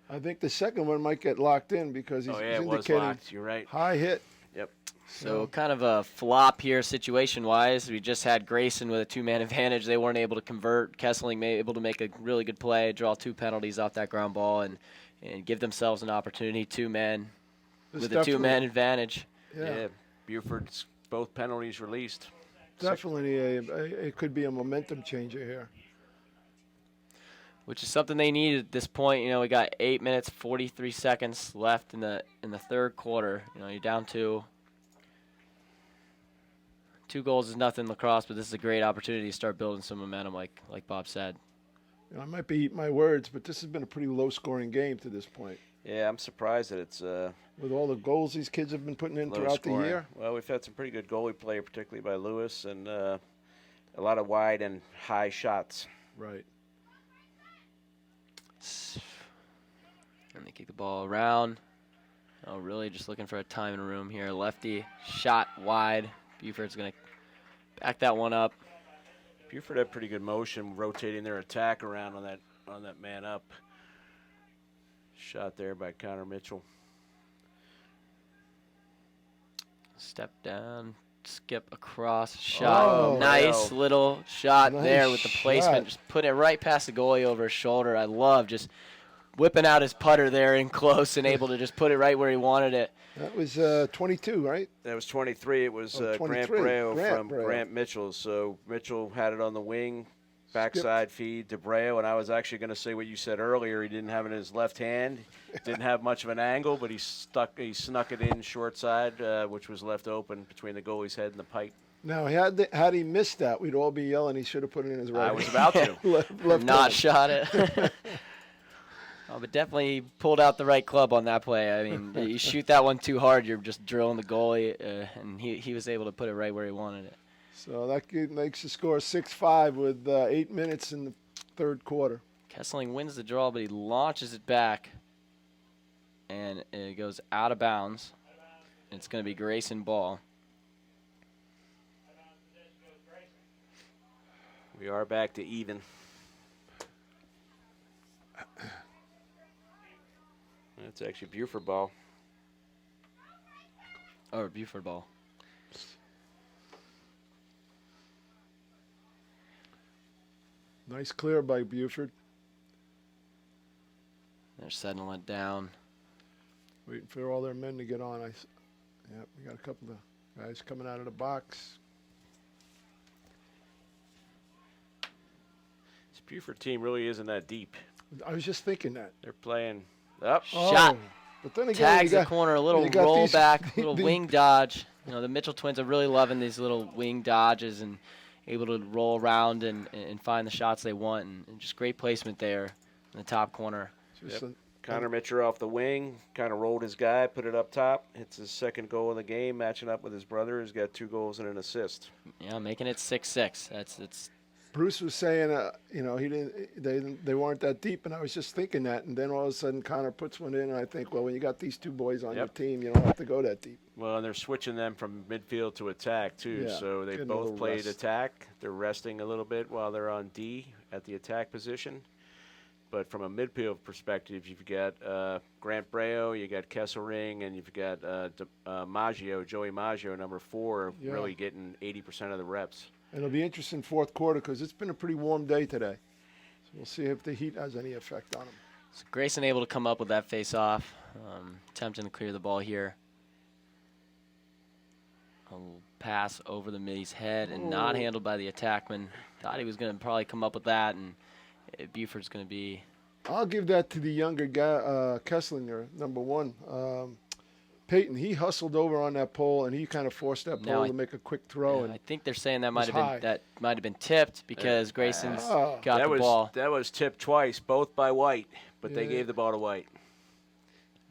[SPEAKER 2] I think the second one might get locked in because he's
[SPEAKER 3] it was
[SPEAKER 2] indicating
[SPEAKER 3] locked. You're right.
[SPEAKER 2] High hit.
[SPEAKER 3] Yep.
[SPEAKER 4] So kind of a flop here situation-wise. We just had Grayson with a 2-man advantage. They weren't able to convert. Kesseling able to make a really good play, draw 2 penalties off that ground ball, and give themselves an opportunity. 2 men with a 2-man advantage.
[SPEAKER 3] Yeah. Buford's both penalties released.
[SPEAKER 2] Definitely, it could be a momentum changer here.
[SPEAKER 4] Which is something they need at this point. We got 8 minutes, 43 seconds left in the third quarter. You're down 2. 2 goals is nothing in lacrosse, but this is a great opportunity to start building some momentum, like Bob said.
[SPEAKER 2] I might be eating my words, but this has been a pretty low-scoring game to this point.
[SPEAKER 3] Yeah, I'm surprised that it's
[SPEAKER 2] with all the goals these kids have been putting in throughout the year.
[SPEAKER 3] Well, we've had some pretty good goalie play, particularly by Lewis, and a lot of wide and high shots.
[SPEAKER 2] Right.
[SPEAKER 4] And they kick the ball around. Really just looking for a time and room here. Lefty shot wide. Buford's going to back that one up.
[SPEAKER 3] Buford had pretty good motion, rotating their attack around on that man up. Shot there by Connor Mitchell.
[SPEAKER 4] Step down, skip across, shot. Nice little shot there with the placement. Just put it right past the goalie over his shoulder. I love just whipping out his putter there in close and able to just put it right where he wanted it.
[SPEAKER 2] That was 22, right?
[SPEAKER 3] That was 23. It was Grant Breo from Grant Mitchell. So Mitchell had it on the wing, backside feed to Breo, and I was actually going to say what you said earlier. He didn't have it in his left hand. Didn't have much of an angle, but he snuck it in short side, which was left open between the goalie's head and the pipe.
[SPEAKER 2] Now, had he missed that, we'd all be yelling he should have put it in his right hand.
[SPEAKER 3] I was about to.
[SPEAKER 2] left
[SPEAKER 4] not
[SPEAKER 2] hand.
[SPEAKER 4] Shot it. But definitely pulled out the right club on that play. I mean, you shoot that one too hard, you're just drilling the goalie, and he was able to put it right where he wanted it.
[SPEAKER 2] So that makes the score 6-5 with 8 minutes in the third quarter.
[SPEAKER 4] Kesseling wins the draw, but he launches it back, and it goes out of bounds. It's going to be Grayson ball.
[SPEAKER 3] We are back to even. That's actually Buford ball.
[SPEAKER 4] Or Buford ball.
[SPEAKER 2] Nice clear by Buford.
[SPEAKER 4] They're settling it down.
[SPEAKER 2] Waiting for all their men to get on. We got a couple of guys coming out of the box.
[SPEAKER 3] This Buford team really isn't that deep.
[SPEAKER 2] I was just thinking that.
[SPEAKER 3] They're playing up.
[SPEAKER 4] Shot.
[SPEAKER 2] But then again,
[SPEAKER 4] tags the corner, a little roll back, little wing dodge. The Mitchell twins are really loving these little wing dodges and able to roll around and find the shots they want. And just great placement there in the top corner.
[SPEAKER 3] Connor Mitchell off the wing, kind of rolled his guy, put it up top. It's his second goal of the game, matching up with his brother, who's got 2 goals and an assist.
[SPEAKER 4] Yeah, making it 6-6. It's.
[SPEAKER 2] Bruce was saying, they weren't that deep, and I was just thinking that, and then all of a sudden Connor puts one in, and I think, well, when you got these 2 boys on your team, you don't have to go that deep.
[SPEAKER 3] Well, and they're switching them from midfield to attack too, so they both played attack. They're resting a little bit while they're on D at the attack position. But from a midfield perspective, you've got Grant Breo, you got Kesselring, and you've got Joey Maggio, number 4, really getting 80% of the reps.
[SPEAKER 2] And it'll be interesting fourth quarter because it's been a pretty warm day today. So we'll see if the heat has any effect on them.
[SPEAKER 4] So Grayson able to come up with that face-off, attempting to clear the ball here. A pass over the middy's head and not handled by the attackman. Thought he was going to probably come up with that, and Buford's going to be.
[SPEAKER 2] I'll give that to the younger guy, Kesslinger, number 1. Peyton, he hustled over on that pole, and he kind of forced that pole to make a quick throw. And
[SPEAKER 4] I think they're saying that might have been tipped because Grayson's got the ball.
[SPEAKER 3] That was tipped twice, both by White, but they gave the ball to White.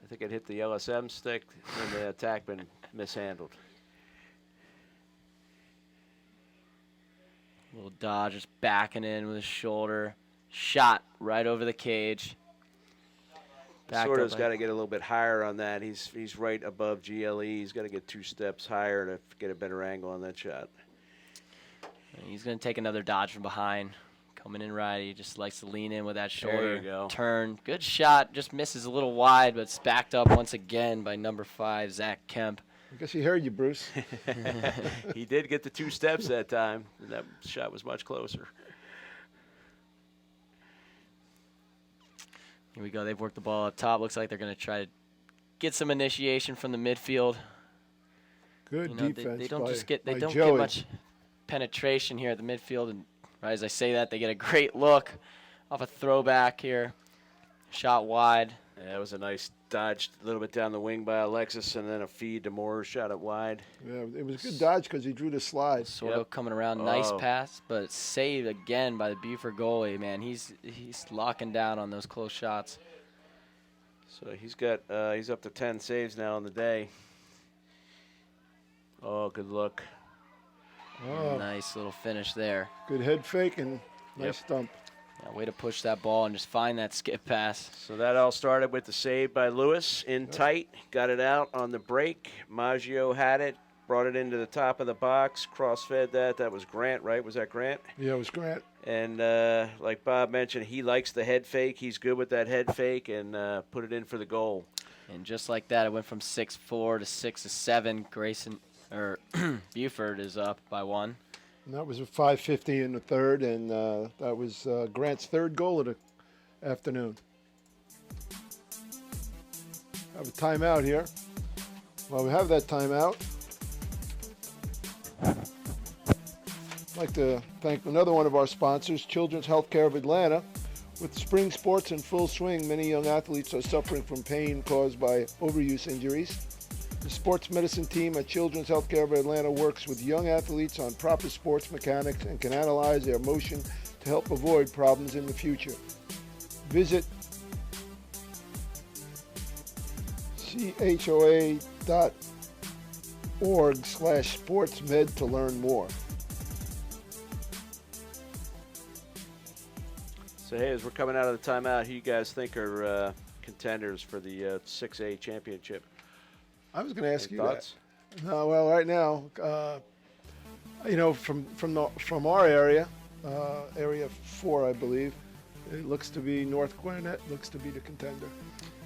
[SPEAKER 3] I think it hit the LSM stick, and the attackman mishandled.
[SPEAKER 4] Little dodge, just backing in with his shoulder. Shot right over the cage.
[SPEAKER 3] Sorta's got to get a little bit higher on that. He's right above GLE. He's got to get 2 steps higher to get a better angle on that shot.
[SPEAKER 4] He's going to take another dodge from behind. Coming in right. He just likes to lean in with that shoulder.
[SPEAKER 3] There you go.
[SPEAKER 4] Turn. Good shot. Just misses a little wide, but it's backed up once again by number 5, Zach Kemp.
[SPEAKER 2] I guess he heard you, Bruce.
[SPEAKER 3] He did get the 2 steps that time, and that shot was much closer.
[SPEAKER 4] Here we go. They've worked the ball up top. Looks like they're going to try to get some initiation from the midfield.
[SPEAKER 2] Good defense.
[SPEAKER 4] They don't
[SPEAKER 2] by,
[SPEAKER 4] just get
[SPEAKER 2] by
[SPEAKER 4] get
[SPEAKER 2] Joey.
[SPEAKER 4] much penetration here at the midfield, and right as I say that, they get a great look off a throwback here. Shot wide.
[SPEAKER 3] Yeah, it was a nice dodge, a little bit down the wing by Alexis, and then a feed to Moore, shot it wide.
[SPEAKER 2] Yeah, it was a good dodge because he drew the slide.
[SPEAKER 4] Soto coming around, nice pass, but saved again by the Buford goalie. Man, he's locking down on those close shots.
[SPEAKER 3] So he's up to 10 saves now on the day. Oh, good look.
[SPEAKER 2] Oh,
[SPEAKER 4] nice little finish there.
[SPEAKER 2] good head fake and nice thump.
[SPEAKER 4] Yeah, way to push that ball and just find that skip pass.
[SPEAKER 3] So that all started with the save by Lewis in tight. Got it out on the break. Maggio had it, brought it into the top of the box, cross-fed that. That was Grant, right? Was that Grant?
[SPEAKER 2] Yeah, it was Grant.
[SPEAKER 3] And like Bob mentioned, he likes the head fake. He's good with that head fake, and put it in for the goal.
[SPEAKER 4] And just like that, it went from 6-4 to 6-7. Grayson, or Buford is up by 1.
[SPEAKER 2] And that was a 5:50 in the third, and that was Grant's 3rd goal of the afternoon. Have a timeout here. Well, we have that timeout. I'd like to thank another one of our sponsors, Children's Healthcare of Atlanta. With spring sports in full swing, many young athletes are suffering from pain caused by overuse injuries. The sports medicine team at Children's Healthcare of Atlanta works with young athletes on proper sports mechanics and can analyze their motion to help avoid problems in the future. Visit choa.org/sportsmed to learn more.
[SPEAKER 3] So, hey, as we're coming out of the timeout, who you guys think are contenders for the 6A championship?
[SPEAKER 2] I was going to ask
[SPEAKER 3] Any
[SPEAKER 2] you
[SPEAKER 3] thoughts?
[SPEAKER 2] that. No, well, right now, from our area, area 4, I believe, it looks to be North Gwinnett looks to be the contender.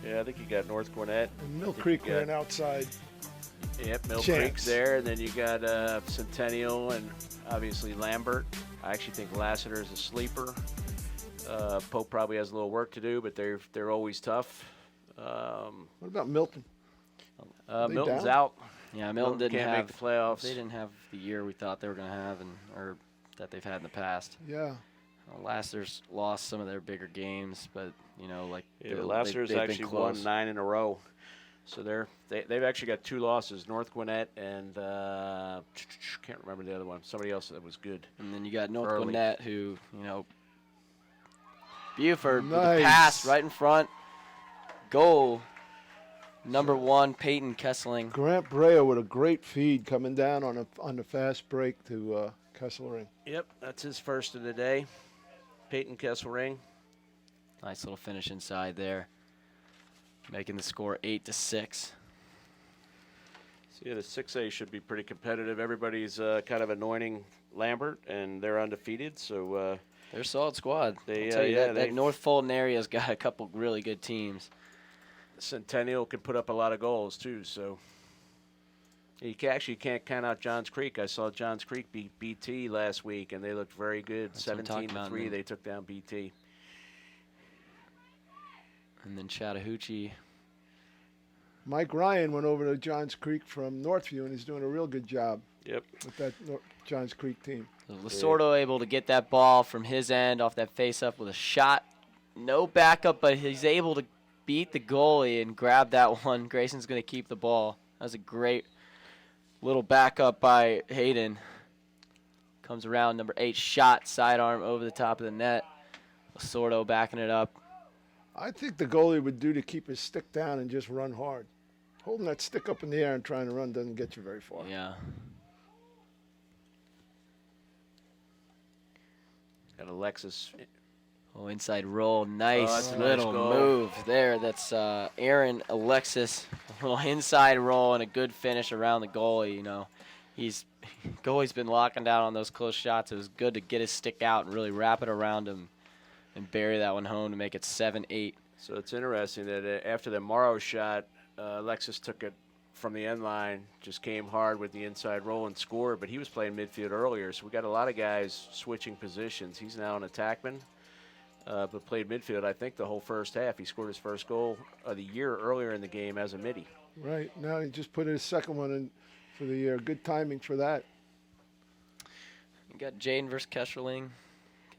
[SPEAKER 3] Yeah, I think you got North Gwinnett.
[SPEAKER 2] And Mill Creek are an outside.
[SPEAKER 3] Yep, Mill
[SPEAKER 2] chance.
[SPEAKER 3] Creek's there, and then you got Centennial and obviously Lambert. I actually think Lassiter is a sleeper. Pope probably has a little work to do, but they're always tough.
[SPEAKER 2] What about Milton?
[SPEAKER 3] Milton's
[SPEAKER 2] down?
[SPEAKER 3] out.
[SPEAKER 4] Yeah, Milton didn't
[SPEAKER 3] can't
[SPEAKER 4] have
[SPEAKER 3] make the playoffs.
[SPEAKER 4] They didn't have the year we thought they were going to have, or that they've had in the past.
[SPEAKER 2] Yeah.
[SPEAKER 4] Lassiter's lost some of their bigger games, but
[SPEAKER 3] Lassiter's
[SPEAKER 4] they've
[SPEAKER 3] actually
[SPEAKER 4] been close.
[SPEAKER 3] won 9 in a row. So they've actually got 2 losses, North Gwinnett and can't remember the other one. Somebody else that was good.
[SPEAKER 4] And then you got North
[SPEAKER 3] early.
[SPEAKER 4] Gwinnett, who Buford with
[SPEAKER 2] Nice.
[SPEAKER 4] the pass right in front. Goal. Number 1, Peyton Kesseling.
[SPEAKER 2] Grant Brea with a great feed coming down on the fast break to Kesselring.
[SPEAKER 3] Yep, that's his first of the day. Peyton Kesselring.
[SPEAKER 4] Nice little finish inside there, making the score 8-6.
[SPEAKER 3] So yeah, the 6A should be pretty competitive. Everybody's kind of anointing Lambert, and they're undefeated. So
[SPEAKER 4] they're a solid squad. I'll
[SPEAKER 3] They
[SPEAKER 4] tell you
[SPEAKER 3] yeah,
[SPEAKER 4] that North Fulton area's got a couple really good teams.
[SPEAKER 3] Centennial can put up a lot of goals too. So you actually can't count out Johns Creek. I saw Johns Creek beat BT last week, and they looked very good.
[SPEAKER 4] That's what I'm talking about,
[SPEAKER 3] 17-3,
[SPEAKER 4] man.
[SPEAKER 3] they took down BT.
[SPEAKER 4] And then Chattahoochee.
[SPEAKER 2] Mike Ryan went over to Johns Creek from Northview, and he's doing a real good job
[SPEAKER 3] Yep.
[SPEAKER 2] with that Johns Creek team.
[SPEAKER 4] Lasordo able to get that ball from his end off that face-up with a shot. No backup, but he's able to beat the goalie and grab that one. Grayson's going to keep the ball. That was a great little backup by Hayden. Comes around, number 8 shot, sidearm over the top of the net. Lasordo backing it up.
[SPEAKER 2] I think the goalie would do to keep his stick down and just run hard. Holding that stick up in the air and trying to run doesn't get you very far.
[SPEAKER 4] Yeah.
[SPEAKER 3] Got Alexis.
[SPEAKER 4] Oh, inside roll. Nice
[SPEAKER 3] that's a nice
[SPEAKER 4] little
[SPEAKER 3] goal.
[SPEAKER 4] move there. That's Aaron Alexis. A little inside roll and a good finish around the goalie. You know, goalie's been locking down on those close shots. It was good to get his stick out and really wrap it around him and bury that one home to make it 7-8.
[SPEAKER 3] So it's interesting that after the Morrow shot, Alexis took it from the end line, just came hard with the inside roll and scored, but he was playing midfield earlier, so we got a lot of guys switching positions. He's now an attackman, but played midfield, I think, the whole first half. He scored his first goal of the year earlier in the game as a midi.
[SPEAKER 2] Right. Now he just put his second one in for the year. Good timing for that.
[SPEAKER 4] You got Jaden versus Kescherling.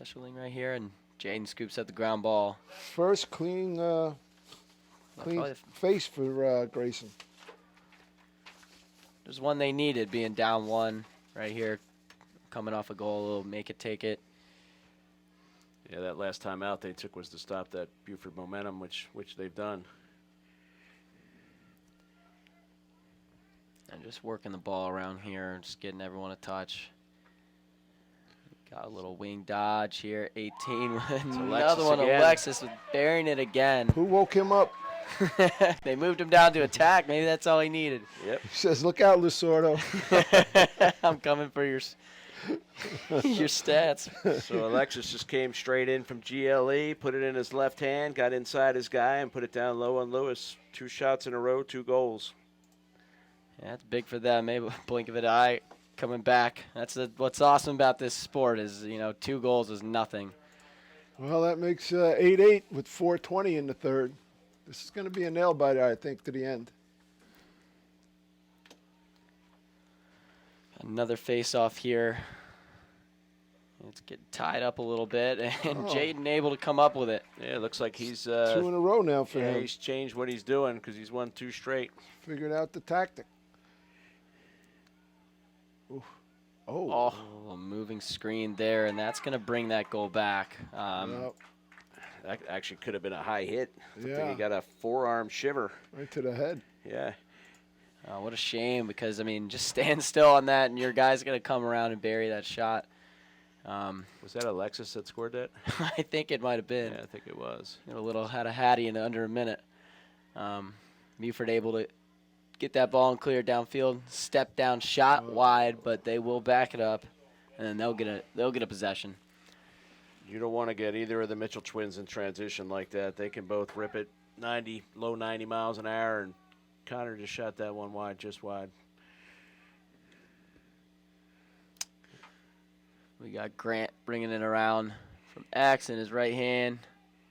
[SPEAKER 4] Kescherling right here, and Jaden scoops up the ground ball.
[SPEAKER 2] First clean face for Grayson.
[SPEAKER 4] There's one they needed, being down one right here, coming off a goal, make it, take it.
[SPEAKER 3] Yeah, that last time out they took was to stop that Buford momentum, which they've done.
[SPEAKER 4] And just working the ball around here, just getting everyone a touch. Got a little wing dodge here, 18 with another one.
[SPEAKER 3] Again.
[SPEAKER 4] Alexis was burying it again.
[SPEAKER 2] Who woke him up?
[SPEAKER 4] They moved him down to attack. Maybe that's all he needed.
[SPEAKER 3] Yep.
[SPEAKER 2] He says, look out, Lusordo.
[SPEAKER 4] I'm coming for your stats.
[SPEAKER 3] So Alexis just came straight in from GLE, put it in his left hand, got inside his guy, and put it down low on Lewis. 2 shots in a row, 2 goals.
[SPEAKER 4] Yeah, that's big for them. Maybe a blink of an eye coming back. That's what's awesome about this sport is, 2 goals is nothing.
[SPEAKER 2] Well, that makes 8-8 with 4:20 in the third. This is going to be a nail-biter, I think, to the end.
[SPEAKER 4] Another face-off here. It's getting tied up a little bit, and Jaden able to come up with it.
[SPEAKER 3] Yeah, it looks like he's
[SPEAKER 2] 2 in a row now for him.
[SPEAKER 3] He's changed what he's doing because he's won 2 straight.
[SPEAKER 2] Figured out the tactic. Oof.
[SPEAKER 4] Oh, a moving screen there, and that's going to bring that goal back.
[SPEAKER 3] That actually could have been a high hit.
[SPEAKER 2] Yeah.
[SPEAKER 3] He got a forearm shiver.
[SPEAKER 2] Right to the head.
[SPEAKER 3] Yeah.
[SPEAKER 4] What a shame because, just stand still on that, and your guy's going to come around and bury that shot.
[SPEAKER 3] Was that Alexis that scored that?
[SPEAKER 4] I think it might have been.
[SPEAKER 3] Yeah, I think it was.
[SPEAKER 4] Had a hattie in under a minute. Buford able to get that ball and clear downfield. Step down shot wide, but they will back it up, and then they'll get a possession.
[SPEAKER 3] You don't want to get either of the Mitchell twins in transition like that. They can both rip it low 90 miles an hour, and Connor just shot that one wide, just wide.
[SPEAKER 4] We got Grant bringing it around from X in his right hand.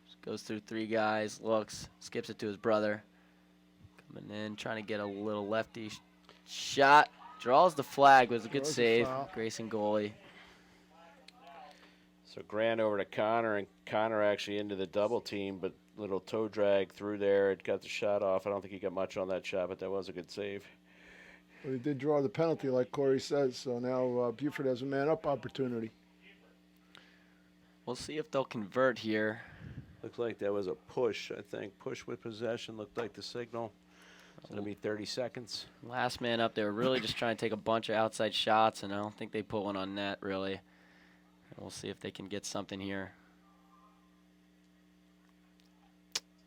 [SPEAKER 4] Just goes through 3 guys, looks, skips it to his brother. Coming in, trying to get a little lefty shot. Draws the flag, was a good save. Grayson goalie.
[SPEAKER 3] So Grant over to Connor, and Connor actually into the double team, but little toe drag through there. It got the shot off. I don't think he got much on that shot, but that was a good save.
[SPEAKER 2] But he did draw the penalty, like Corey says, so now Buford has a man-up opportunity.
[SPEAKER 4] We'll see if they'll convert here.
[SPEAKER 3] Looked like that was a push, I think. Push with possession looked like the signal. It's going to be 30 seconds.
[SPEAKER 4] Last man up, they were really just trying to take a bunch of outside shots, and I don't think they put one on net, really. We'll see if they can get something here.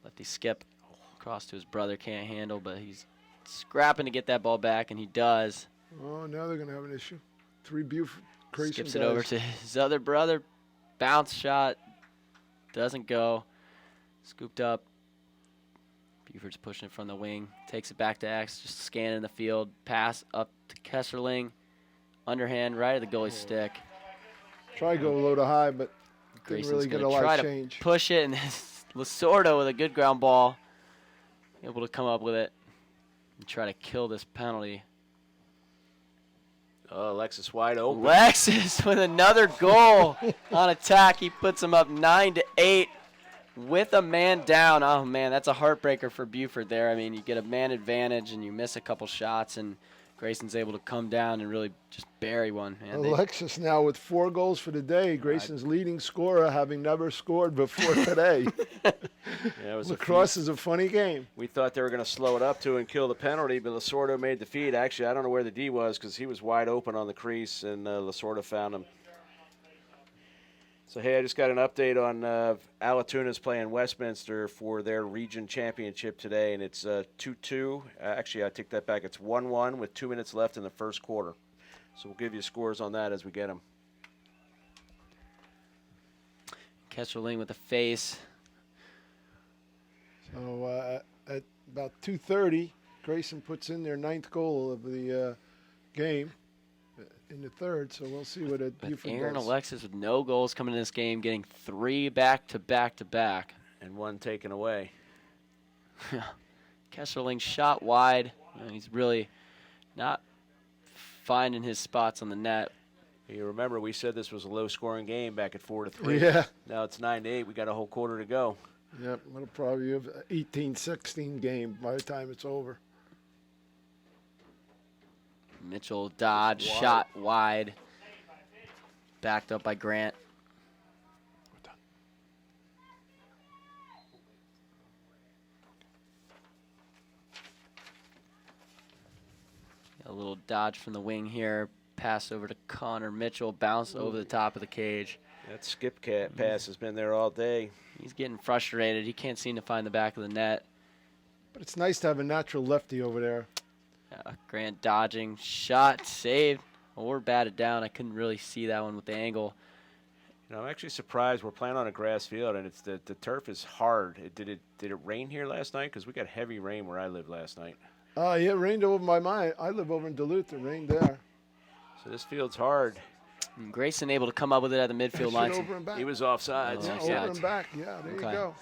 [SPEAKER 4] Lefty skip across to his brother, can't handle, but he's scrapping to get that ball back, and he does.
[SPEAKER 2] Oh, now they're going to have an issue. 3 Buford Grayson
[SPEAKER 4] skips it
[SPEAKER 2] guys.
[SPEAKER 4] over to his other brother. Bounce shot. Doesn't go. Scooped up. Buford's pushing it from the wing. Takes it back to X, just scanning the field. Pass up to Kesserling. Underhand right at the goalie's stick.
[SPEAKER 2] Try to go low to high, but
[SPEAKER 4] Grayson's
[SPEAKER 2] didn't really get a
[SPEAKER 4] gonna
[SPEAKER 2] lot
[SPEAKER 4] try
[SPEAKER 2] of
[SPEAKER 4] to
[SPEAKER 2] change.
[SPEAKER 4] push it, and Lasordo with a good ground ball. Able to come up with it and try to kill this penalty.
[SPEAKER 3] Oh, Alexis wide open.
[SPEAKER 4] Alexis with another goal on attack. He puts them up 9-8 with a man down. Oh, man, that's a heartbreaker for Buford there. You get a man advantage, and you miss a couple shots, and Grayson's able to come down and really just bury one. Man,
[SPEAKER 2] Alexis now with 4 goals for the day. Grayson's leading scorer, having never scored before today.
[SPEAKER 3] Yeah, it was
[SPEAKER 2] Lacrosse is a funny game.
[SPEAKER 3] We thought they were going to slow it up to and kill the penalty, but Lasordo made the feed. Actually, I don't know where the D was because he was wide open on the crease, and Lasordo found him. So, hey, I just got an update on Allatoona playing Westminster for their region championship today, and it's 2-2. Actually, I take that back. It's 1-1 with 2 minutes left in the first quarter. So we'll give you scores on that as we get them.
[SPEAKER 4] Kesserling with the face.
[SPEAKER 2] So at about 2:30, Grayson puts in their 9th goal of the game in the third, so we'll see what Buford
[SPEAKER 4] Aaron
[SPEAKER 2] does.
[SPEAKER 4] Alexis with no goals coming in this game, getting 3 back-to-back.
[SPEAKER 3] And 1 taken away.
[SPEAKER 4] Kesserling shot wide. He's really not finding his spots on the net.
[SPEAKER 3] You remember we said this was a low-scoring game back at 4-3.
[SPEAKER 2] Yeah.
[SPEAKER 3] Now it's 9-8. We got a whole quarter to go.
[SPEAKER 2] Yep, it'll probably be an 18-16 game by the time it's over.
[SPEAKER 4] Mitchell dodge, shot wide. Backed up by Grant. A little dodge from the wing here. Pass over to Connor Mitchell. Bounce over the top of the cage.
[SPEAKER 3] That skip pass has been there all day.
[SPEAKER 4] He's getting frustrated. He can't seem to find the back of the net.
[SPEAKER 2] But it's nice to have a natural lefty over there.
[SPEAKER 4] Grant dodging. Shot saved or batted down. I couldn't really see that one with the angle.
[SPEAKER 3] You know, I'm actually surprised we're playing on a grass field, and it's the turf is hard. Did it rain here last night? Because we got heavy rain where I lived last night.
[SPEAKER 2] Yeah, it rained over by mine. I live over in Duluth. It rained there.
[SPEAKER 3] So this field's hard.
[SPEAKER 4] And Grayson able to come up with it at the midfield line.
[SPEAKER 2] Over and back.
[SPEAKER 3] He was offsides.
[SPEAKER 2] Yeah,
[SPEAKER 4] Oh,
[SPEAKER 2] over and back. Yeah, there
[SPEAKER 4] Okay.
[SPEAKER 2] you go.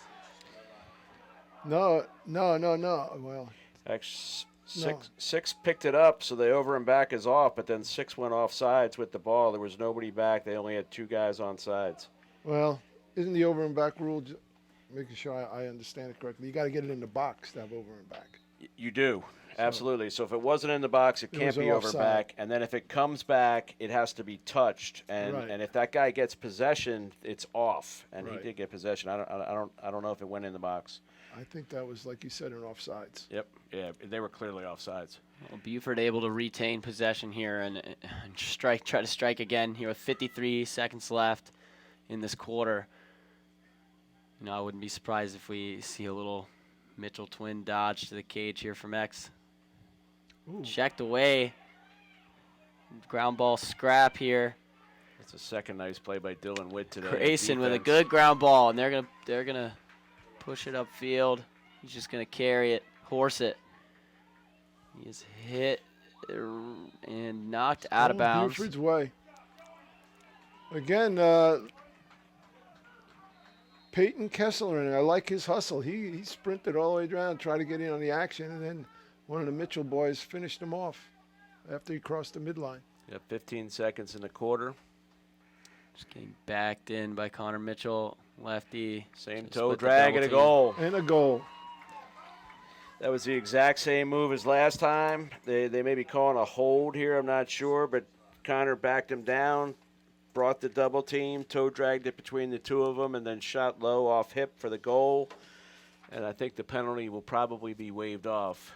[SPEAKER 2] No. Well,
[SPEAKER 3] Actually,
[SPEAKER 2] No.
[SPEAKER 3] six picked it up, so the over and back is off, but then 6 went off sides with the ball. There was nobody back. They only had 2 guys on sides.
[SPEAKER 2] well, isn't the over and back rule, making sure I understand it correctly, you got to get it in the box to have over and back.
[SPEAKER 3] You do. Absolutely. So if it wasn't in the box, it can't
[SPEAKER 2] was
[SPEAKER 3] be over
[SPEAKER 2] offside.
[SPEAKER 3] back. And then if it comes back, it has to be touched. And
[SPEAKER 2] Right.
[SPEAKER 3] and if that guy gets possession, it's off. And
[SPEAKER 2] Right.
[SPEAKER 3] he did get possession. I don't know if it went in the box.
[SPEAKER 2] I think that was, like you said, an offsides.
[SPEAKER 3] Yep. Yeah, they were clearly offsides.
[SPEAKER 4] Well, Buford able to retain possession here and try to strike again here with 53 seconds left in this quarter. You know, I wouldn't be surprised if we see a little Mitchell twin dodge to the cage here from X.
[SPEAKER 2] Ooh.
[SPEAKER 4] Checked away. Ground ball scrap here.
[SPEAKER 3] That's a second nice play by Dylan Witt today.
[SPEAKER 4] Grayson with a
[SPEAKER 3] Defense.
[SPEAKER 4] good ground ball, and they're gonna push it upfield. He's just gonna carry it, horse it. He is hit and knocked out of bounds.
[SPEAKER 2] Buford's way. Again, Peyton Kessler, and I like his hustle. He sprinted all the way around, tried to get in on the action, and then one of the Mitchell boys finished him off after he crossed the midline.
[SPEAKER 3] Got 15 seconds in the quarter.
[SPEAKER 4] Just getting backed in by Connor Mitchell, lefty.
[SPEAKER 3] Same
[SPEAKER 4] Just
[SPEAKER 3] toe
[SPEAKER 4] split the
[SPEAKER 3] drag
[SPEAKER 4] double
[SPEAKER 3] and a
[SPEAKER 4] team.
[SPEAKER 3] goal.
[SPEAKER 2] And a goal.
[SPEAKER 3] That was the exact same move as last time. They may be calling a hold here, I'm not sure, but Connor backed him down, brought the double team, toe dragged it between the two of them, and then shot low off hip for the goal. And I think the penalty will probably be waived off.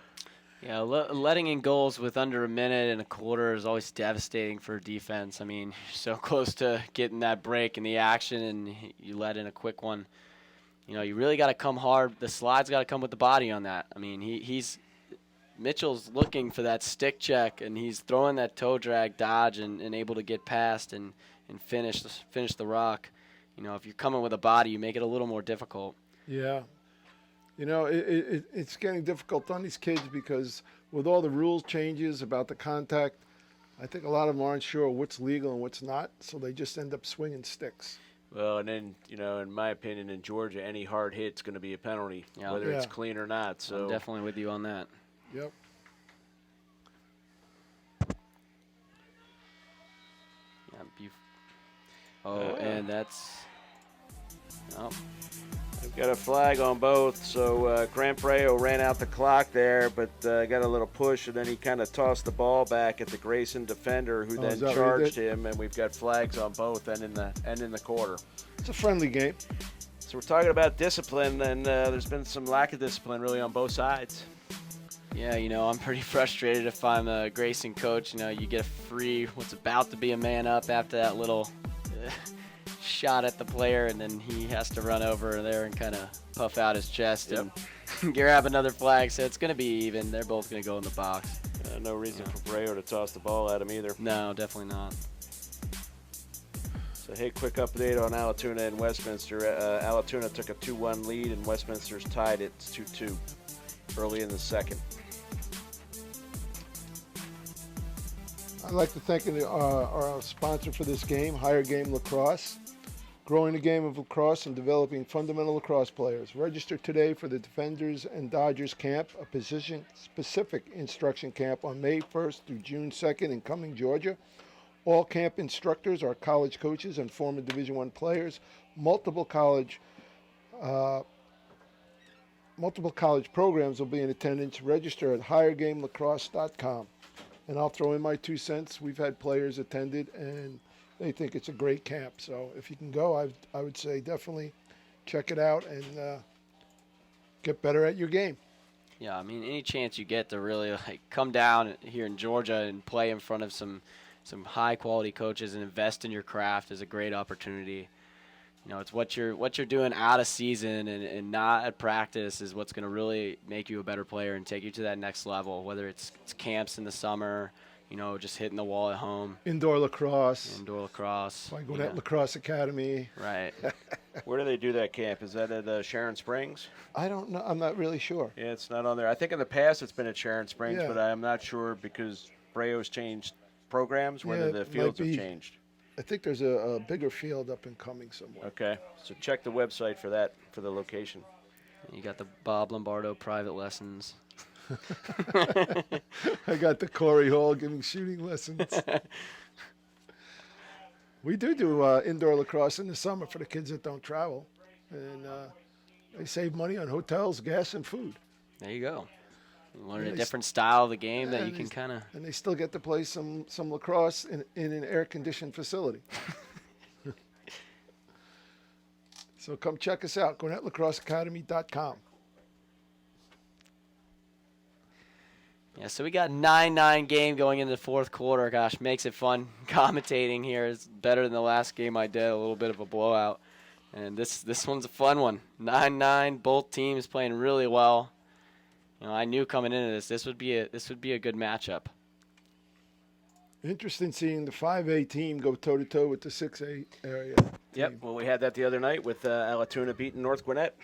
[SPEAKER 4] Yeah, letting in goals with under a minute and a quarter is always devastating for defense. I mean, you're so close to getting that break in the action, and you let in a quick one. You know, you really got to come hard. The slide's got to come with the body on that. I mean, Mitchell's looking for that stick check, and he's throwing that toe drag dodge and able to get past and finish the rock. You know, if you're coming with a body, you make it a little more difficult.
[SPEAKER 2] Yeah. You know, it's getting difficult on these kids because with all the rules changes about the contact, I think a lot of them aren't sure what's legal and what's not, so they just end up swinging sticks.
[SPEAKER 3] Well, and then, you know, in my opinion, in Georgia, any hard hit's going to be a penalty,
[SPEAKER 4] Yeah.
[SPEAKER 3] whether it's
[SPEAKER 2] Yeah.
[SPEAKER 3] clean or not. So
[SPEAKER 4] I'm definitely with you on that.
[SPEAKER 2] Yep.
[SPEAKER 4] Yeah, and that's... Oh,
[SPEAKER 3] we've got a flag on both. So Grant Brayo ran out the clock there, but got a little push, and then he kind of tossed the ball back at the Grayson defender, who
[SPEAKER 2] is
[SPEAKER 3] then
[SPEAKER 2] that what he
[SPEAKER 3] charged
[SPEAKER 2] did?
[SPEAKER 3] him, and we've got flags on both and in the quarter.
[SPEAKER 2] It's a friendly game.
[SPEAKER 3] So we're talking about discipline, and there's been some lack of discipline really on both sides.
[SPEAKER 4] yeah, you know, I'm pretty frustrated if I'm a Grayson coach. You know, you get a free what's about to be a man up after that little shot at the player, and then he has to run over there and kind of puff out his chest and grab another flag. So it's going to be even. They're both going to go in the box.
[SPEAKER 3] No reason for Brayo to toss the ball at him either.
[SPEAKER 4] No, definitely not.
[SPEAKER 3] So, hey, quick update on Alatoona and Westminster. Alatoona took a 2-1 lead, and Westminster's tied it 2-2 early in the second.
[SPEAKER 2] I'd like to thank our sponsor for this game, Higher Game Lacrosse. Growing the game of lacrosse and developing fundamental lacrosse players. Register today for the Defenders and Dodgers Camp, a position-specific instruction camp on May 1st through June 2nd in Cumming, Georgia. All camp instructors are college coaches and former Division I players. Multiple college programs will be in attendance. Register at highergamelacrosse.com. And I'll throw in my 2 cents. We've had players attended, and they think it's a great camp. So if you can go, I would say definitely check it out and get better at your game.
[SPEAKER 4] Yeah, I mean, any chance you get to really come down here in Georgia and play in front of some high-quality coaches and invest in your craft is a great opportunity. You know, it's what you're doing out of season and not at practice is what's going to really make you a better player and take you to that next level, whether it's camps in the summer, you know, just hitting the wall at home.
[SPEAKER 2] Indoor lacrosse.
[SPEAKER 4] By
[SPEAKER 2] Gwinnett Lacrosse Academy.
[SPEAKER 4] Right.
[SPEAKER 3] Where do they do that camp? Is that at Sharon Springs?
[SPEAKER 2] I don't know. I'm not really sure.
[SPEAKER 3] Yeah, it's not on there. I think in the past it's been at Sharon Springs,
[SPEAKER 2] Yeah.
[SPEAKER 3] but I'm not sure because Brayo's changed programs, whether the fields have changed.
[SPEAKER 2] I think there's a bigger field up and coming somewhere.
[SPEAKER 3] Okay, so check the website for that, for the location.
[SPEAKER 4] You got the Bob Lombardo private lessons.
[SPEAKER 2] I got the Corey Hall giving shooting lessons. We do indoor lacrosse in the summer for the kids that don't travel. And they save money on hotels, gas, and food.
[SPEAKER 4] There you go. You learn a different style of the game that you can kind of...
[SPEAKER 2] And they still get to play some lacrosse in an air-conditioned facility. So come check us out, GwinnettLacrosseAcademy.com.
[SPEAKER 4] Yeah, so we got 9-9 game going into the fourth quarter. Gosh, makes it fun commentating here. It's better than the last game I did, a little bit of a blowout. And this one's a fun one. 9-9, both teams playing really well. You know, I knew coming into this would be a good matchup.
[SPEAKER 2] Interesting seeing the 5A team go toe-to-toe with the 6A area
[SPEAKER 3] Yep,
[SPEAKER 2] team.
[SPEAKER 3] well, we had that the other night with Alatoona beating North Gwinnett.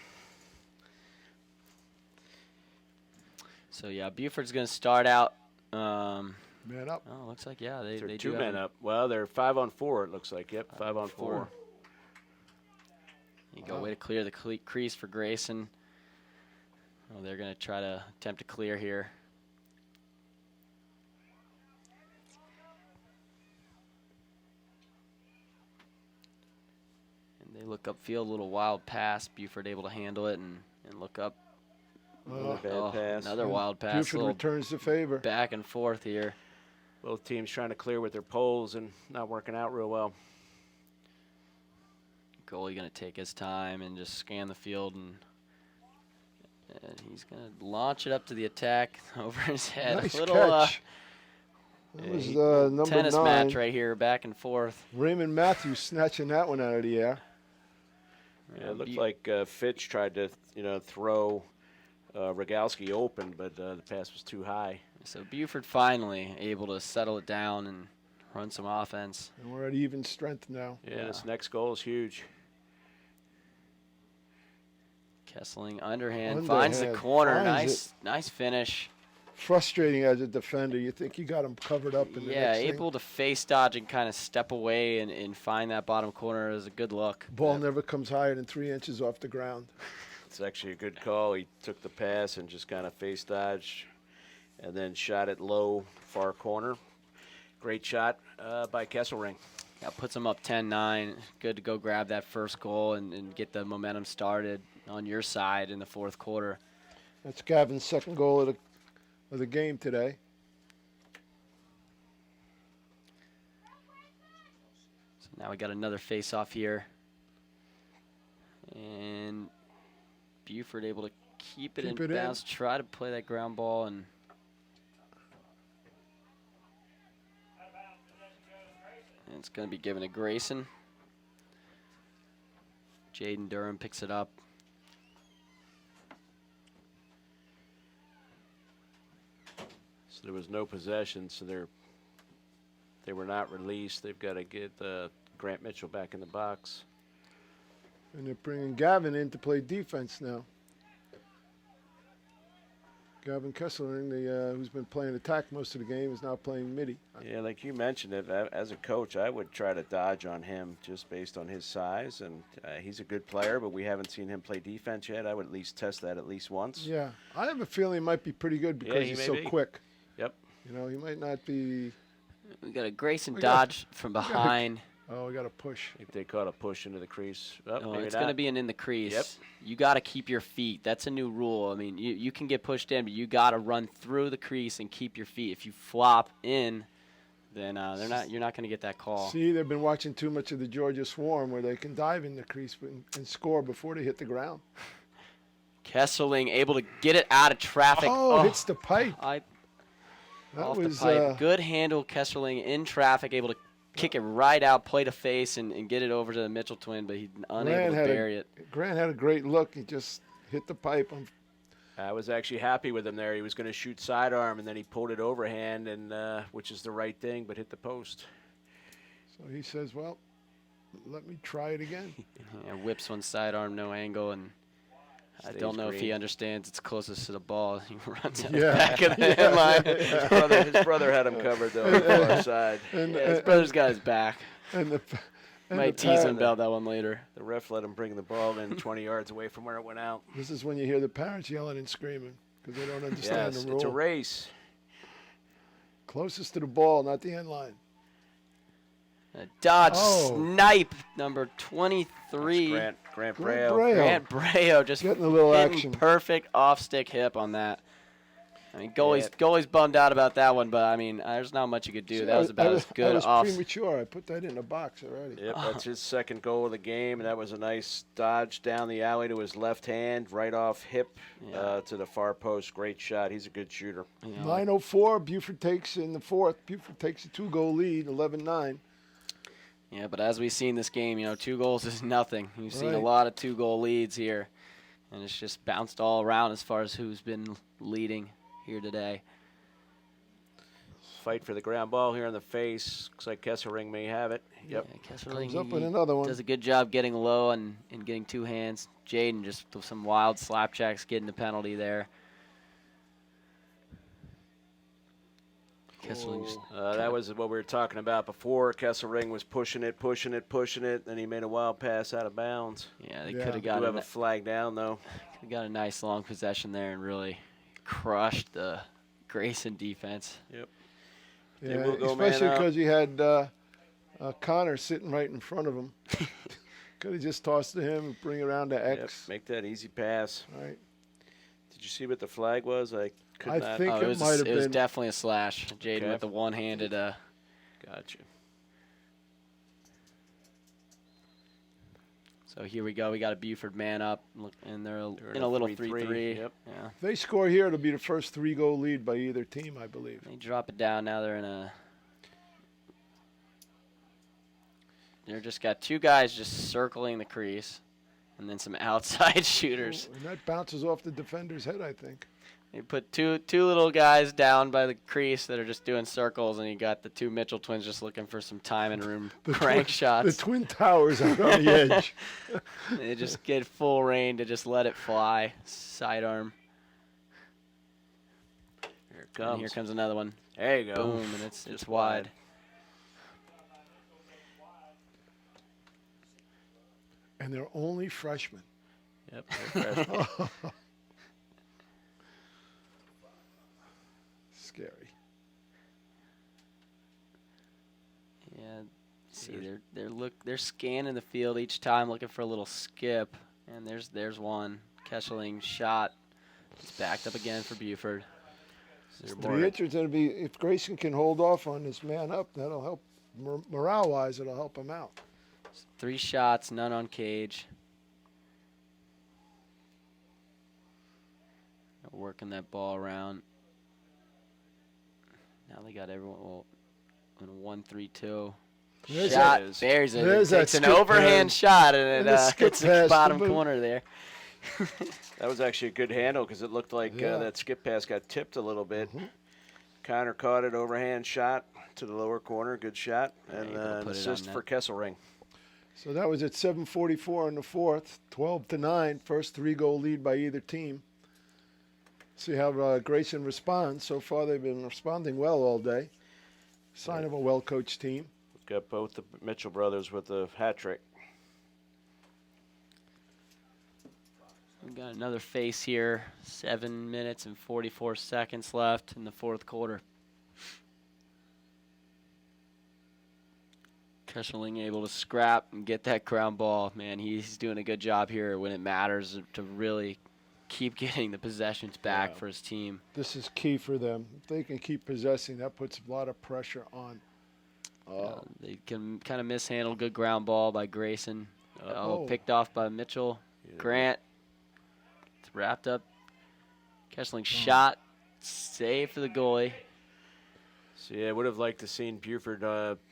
[SPEAKER 4] So, yeah, Buford's going to start out.
[SPEAKER 2] Man up.
[SPEAKER 4] Oh, looks like, yeah, they
[SPEAKER 3] They're
[SPEAKER 4] do
[SPEAKER 3] 2
[SPEAKER 4] have
[SPEAKER 3] men up. Well, they're 5-on-4, it looks like. Yep, 5-on-4.
[SPEAKER 4] You go way to clear the crease for Grayson. Oh, they're going to try to attempt to clear here. And they look upfield, a little wild pass. Buford able to handle it and look up.
[SPEAKER 3] Another bad pass.
[SPEAKER 4] Another wild pass.
[SPEAKER 2] Buford returns the favor.
[SPEAKER 4] Back and forth here.
[SPEAKER 3] Both teams trying to clear with their poles and not working out real well.
[SPEAKER 4] Goalie going to take his time and just scan the field, and he's going to launch it up to the attack over his head.
[SPEAKER 2] Nice
[SPEAKER 4] a little
[SPEAKER 2] catch. That was number
[SPEAKER 4] tennis
[SPEAKER 2] 9.
[SPEAKER 4] match right here, back and forth.
[SPEAKER 2] Raymond Matthews snatching that one out of the air.
[SPEAKER 3] Yeah, it looked like Fitch tried to, throw Rogalski open, but the pass was too high.
[SPEAKER 4] So Buford finally able to settle it down and run some offense.
[SPEAKER 2] And we're at even strength now.
[SPEAKER 3] Yeah, this next goal is huge.
[SPEAKER 4] Kessling underhand finds the corner.
[SPEAKER 2] Finds
[SPEAKER 4] nice finish.
[SPEAKER 2] Frustrating as a defender. You think you got him covered up in the next thing.
[SPEAKER 4] Able to face dodge and kind of step away and find that bottom corner is a good look.
[SPEAKER 2] Ball never comes higher than 3 inches off the ground.
[SPEAKER 3] It's actually a good call. He took the pass and just kind of face dodged and then shot it low, far corner. Great shot by Kesselring.
[SPEAKER 4] That puts them up 10-9. Good to go grab that first goal and get the momentum started on your side in the fourth quarter.
[SPEAKER 2] That's Gavin's second goal of the game today.
[SPEAKER 4] So now we got another face-off here. And Buford able to keep it in bounds, try to play that ground ball, and it's going to be given to Grayson. Jaden Durham picks it up.
[SPEAKER 3] So there was no possession, so they were not released. They've got to get Grant Mitchell back in the box.
[SPEAKER 2] And they're bringing Gavin in to play defense now. Gavin Kesselring, who's been playing attack most of the game, is now playing midi.
[SPEAKER 3] Yeah, like you mentioned it, as a coach, I would try to dodge on him just based on his size. And he's a good player, but we haven't seen him play defense yet. I would at least test that at least once.
[SPEAKER 2] Yeah, I have a feeling he might be pretty good because he's so quick.
[SPEAKER 3] Yep.
[SPEAKER 2] You know, he might not be.
[SPEAKER 4] We got a Grayson dodge from behind.
[SPEAKER 2] Oh, we got a push.
[SPEAKER 3] If they caught a push into the crease.
[SPEAKER 4] Oh, it's going to be an in the crease.
[SPEAKER 3] Yep.
[SPEAKER 4] You got to keep your feet. That's a new rule. I mean, you can get pushed in, but you got to run through the crease and keep your feet. If you flop in, then you're not going to get that call.
[SPEAKER 2] See, they've been watching too much of the Georgia Swarm where they can dive in the crease and score before they hit the ground.
[SPEAKER 4] Kesselring able to get it out of traffic.
[SPEAKER 2] Oh, hits the pipe.
[SPEAKER 4] Off the pipe. Good handle, Kesselring in traffic, able to kick it right out, play to face, and get it over to the Mitchell twin, but he's unable to bury it.
[SPEAKER 2] Grant had a great look. He just hit the pipe.
[SPEAKER 3] I was actually happy with him there. He was going to shoot sidearm, and then he pulled it overhand, and which is the right thing, but hit the post.
[SPEAKER 2] So he says, well, let me try it again.
[SPEAKER 4] Yeah, whips one sidearm, no angle, and I don't know if he understands it's closest to the ball. He runs out the back of the headline.
[SPEAKER 3] His brother had him covered, though, on the far side.
[SPEAKER 4] His brother's got his back. Might tease him about that one later.
[SPEAKER 3] The ref let him bring the ball in 20 yards away from where it went out.
[SPEAKER 2] This is when you hear the parents yelling and screaming because they don't understand the rule.
[SPEAKER 3] It's a race.
[SPEAKER 2] Closest to the ball, not the end line.
[SPEAKER 4] A dodge snipe, number 23.
[SPEAKER 3] Grant Breo.
[SPEAKER 4] Grant Breo just
[SPEAKER 2] getting a little action.
[SPEAKER 4] Perfect off-stick hip on that. I mean, goalie's bummed out about that one, but I mean, there's not much you could do.
[SPEAKER 2] See,
[SPEAKER 4] that was about as good
[SPEAKER 2] off.
[SPEAKER 4] off.
[SPEAKER 2] I was premature. I put that in the box already.
[SPEAKER 3] Yep, that's his second goal of the game, and that was a nice dodge down the alley to his left hand, right off hip to the far post. Great shot. He's a good shooter.
[SPEAKER 2] 9:04. Buford takes in the fourth. Buford takes a 2-goal lead, 11-9.
[SPEAKER 4] Yeah, but as we've seen this game, 2 goals is nothing. You've seen a lot of 2-goal leads here, and it's just bounced all around as far as who's been leading here today.
[SPEAKER 3] Fight for the ground ball here in the face. Looks like Kesselring may have it. Yep.
[SPEAKER 4] Yeah, Kesselring
[SPEAKER 2] comes up with another one.
[SPEAKER 4] Does a good job getting low and getting 2 hands. Jaden just with some wild slapjacks getting the penalty there.
[SPEAKER 3] That was what we were talking about before. Kesselring was pushing it. Then he made a wild pass out of bounds.
[SPEAKER 4] Yeah, they could have got
[SPEAKER 3] a flag down, though.
[SPEAKER 4] Could have got a nice long possession there and really crushed the Grayson defense.
[SPEAKER 3] Yep.
[SPEAKER 2] Yeah, especially because he had Connor sitting right in front of him. Could have just tossed to him and bring it around to X.
[SPEAKER 3] Yep, make that easy pass.
[SPEAKER 2] Right.
[SPEAKER 3] Did you see what the flag was? I
[SPEAKER 2] think it might have been.
[SPEAKER 4] It was definitely a slash. Jaden with the one-handed.
[SPEAKER 3] Gotcha.
[SPEAKER 4] So here we go. We got a Buford man up, and they're in a little 3-3.
[SPEAKER 3] Yep.
[SPEAKER 4] Yeah.
[SPEAKER 2] If they score here, it'll be the first 3-goal lead by either team, I believe.
[SPEAKER 4] They drop it down. Now they're in a. They're just got 2 guys just circling the crease, and then some outside shooters.
[SPEAKER 2] And that bounces off the defender's head, I think.
[SPEAKER 4] They put two little guys down by the crease that are just doing circles, and you got the 2 Mitchell twins just looking for some time and room crank shots.
[SPEAKER 2] The twin towers out on the edge.
[SPEAKER 4] They just get full rein to just let it fly. Sidearm.
[SPEAKER 3] Here it comes.
[SPEAKER 4] And here comes another one.
[SPEAKER 3] There you go.
[SPEAKER 4] Boom, and it's wide.
[SPEAKER 2] And they're only freshmen.
[SPEAKER 3] Yep, they're freshmen.
[SPEAKER 2] Scary.
[SPEAKER 4] Yeah, see, they're scanning the field each time, looking for a little skip, and there's one. Kesselring shot. It's backed up again for Buford.
[SPEAKER 2] The answer is going to be if Grayson can hold off on this man up, that'll help. Morale-wise, it'll help him out.
[SPEAKER 4] 3 shots, none on cage. Working that ball around. Now they got everyone in a 1-3-2. Shot, buries it.
[SPEAKER 2] There's
[SPEAKER 4] Takes
[SPEAKER 2] that
[SPEAKER 4] an
[SPEAKER 2] skip
[SPEAKER 4] overhand
[SPEAKER 2] pass.
[SPEAKER 4] shot, and it
[SPEAKER 2] skip
[SPEAKER 4] hits the
[SPEAKER 2] pass,
[SPEAKER 4] bottom
[SPEAKER 2] boom.
[SPEAKER 4] corner there.
[SPEAKER 3] That was actually a good handle because it looked like that skip pass got tipped a little bit. Connor caught it, overhand shot to the lower corner, good shot, and an assist for Kesselring.
[SPEAKER 2] So that was at 7:44 in the fourth, 12-9, first 3-goal lead by either team. See how Grayson responds. So far they've been responding well all day. Sign of a well-coached team.
[SPEAKER 3] We've got both the Mitchell brothers with a hat trick.
[SPEAKER 4] We've got another face here. 7 minutes and 44 seconds left in the fourth quarter. Kesselring able to scrap and get that ground ball. Man, he's doing a good job here when it matters to really keep getting the possessions back for his team.
[SPEAKER 2] This is key for them. If they can keep possessing, that puts a lot of pressure on.
[SPEAKER 4] They can kind of mishandle. Good ground ball by Grayson. Picked off by Mitchell. Grant. It's wrapped up. Kesselring shot. Save for the goalie.
[SPEAKER 3] So, yeah, I would have liked to seen Buford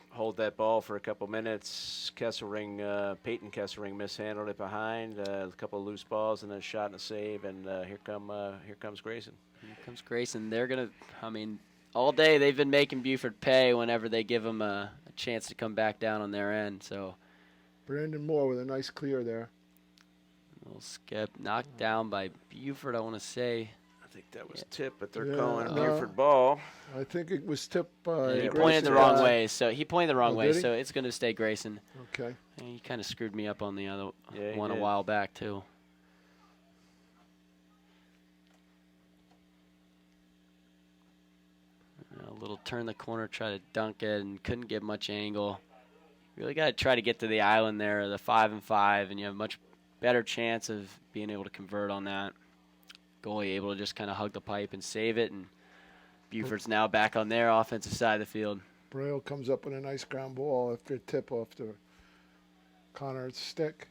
[SPEAKER 3] hold that ball for a couple minutes. Peyton Kesselring mishandled it behind. A couple of loose balls and a shot and a save, and here comes Grayson.
[SPEAKER 4] Here comes Grayson. They're going to, all day they've been making Buford pay whenever they give them a chance to come back down on their end. So
[SPEAKER 2] Brandon Moore with a nice clear there.
[SPEAKER 4] A little skip. Knocked down by Buford, I want to say.
[SPEAKER 3] I think that was tip, but they're calling Buford ball.
[SPEAKER 2] I think it was tipped by
[SPEAKER 4] He
[SPEAKER 2] Grayson.
[SPEAKER 4] pointed the wrong way, so
[SPEAKER 2] did he?
[SPEAKER 4] so it's going to stay Grayson.
[SPEAKER 2] Okay.
[SPEAKER 4] And he kind of screwed me up on the other one a while back, too. A little turn the corner, try to dunk it, and couldn't get much angle. Really got to try to get to the island there, the 5-5, and you have a much better chance of being able to convert on that. Goalie able to just kind of hug the pipe and save it, and Buford's now back on their offensive side of the field.
[SPEAKER 2] Braille comes up with a nice ground ball after a tip off to Connor's stick.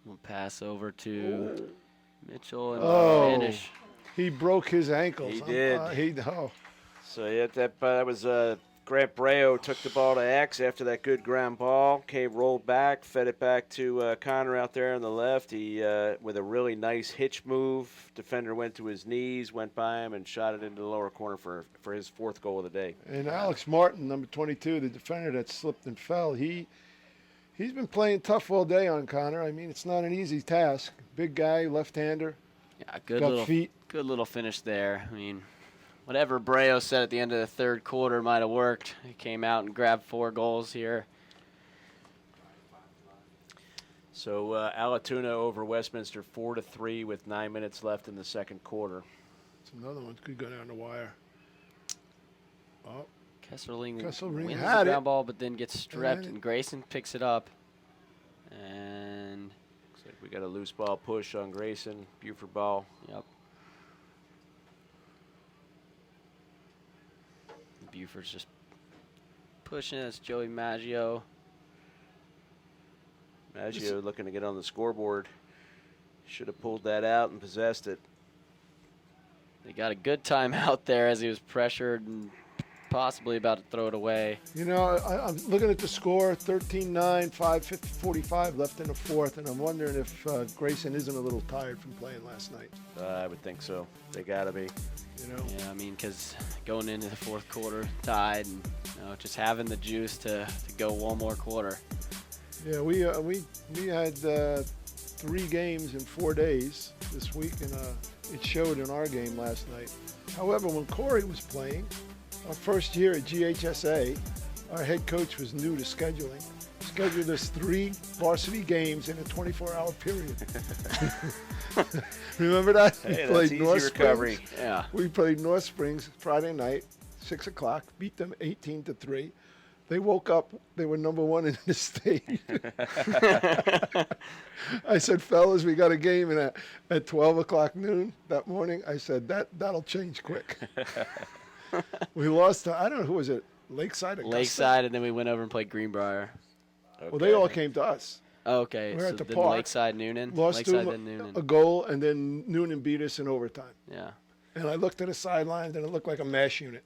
[SPEAKER 4] We'll pass over to Mitchell and finish.
[SPEAKER 2] He broke his ankles.
[SPEAKER 3] He did. So yeah, that was Grant Braille took the ball to X after that good ground ball. Rolled back, fed it back to Connor out there on the left. He with a really nice hitch move. Defender went to his knees, went by him, and shot it into the lower corner for his fourth goal of the day.
[SPEAKER 2] And Alex Martin, number 22, the defender that slipped and fell, he's been playing tough all day on Connor. I mean, it's not an easy task. Big guy, left-hander.
[SPEAKER 4] Yeah, good little finish there. I mean, whatever Braille said at the end of the third quarter might have worked. He came out and grabbed 4 goals here.
[SPEAKER 3] So Alatoona over Westminster 4-3 with 9 minutes left in the second quarter.
[SPEAKER 2] It's another one could go down the wire. Oh,
[SPEAKER 4] Kesselring wins
[SPEAKER 2] had
[SPEAKER 4] the ground
[SPEAKER 2] it.
[SPEAKER 4] ball, but then gets stripped, and Grayson picks it up. And
[SPEAKER 3] looks like we got a loose ball push on Grayson. Buford ball.
[SPEAKER 4] Yep. Buford's just pushing it. It's Joey Maggio.
[SPEAKER 3] Maggio looking to get on the scoreboard. Should have pulled that out and possessed it.
[SPEAKER 4] They got a good time out there as he was pressured and possibly about to throw it away.
[SPEAKER 2] You know, I'm looking at the score, 13-9, 5:45 left in the fourth, and I'm wondering if Grayson isn't a little tired from playing last night.
[SPEAKER 3] I would think so. They got to be.
[SPEAKER 2] You know?
[SPEAKER 4] Yeah, I mean, because going into the fourth quarter tied and just having the juice to go one more quarter.
[SPEAKER 2] Yeah, we had 3 games in 4 days this week, and it showed in our game last night. However, when Corey was playing, our first year at GHSA, our head coach was new to scheduling. Scheduled us 3 varsity games in a 24-hour period. Remember that?
[SPEAKER 3] Hey,
[SPEAKER 2] we played North
[SPEAKER 3] recovery.
[SPEAKER 2] Springs.
[SPEAKER 4] Yeah.
[SPEAKER 2] We played North Springs Friday night, 6 o'clock, beat them 18-3. They woke up, they were number 1 in the state. I said, fellas, we got a game at 12 o'clock noon that morning. I said, that'll change quick. We lost to, I don't know, who was it, Lakeside? Augusta?
[SPEAKER 4] Lakeside, and then we went over and played Greenbrier.
[SPEAKER 3] Okay.
[SPEAKER 2] Well, they all came to us.
[SPEAKER 4] Okay,
[SPEAKER 2] We're
[SPEAKER 4] so
[SPEAKER 2] at the
[SPEAKER 4] then
[SPEAKER 2] park.
[SPEAKER 4] Lakeside, Noonan.
[SPEAKER 2] Lost
[SPEAKER 4] Lakeside,
[SPEAKER 2] to
[SPEAKER 4] then Noonan.
[SPEAKER 2] a goal, and then Noonan beat us in overtime.
[SPEAKER 4] Yeah.
[SPEAKER 2] And I looked to the sidelines, and it looked like a mash unit.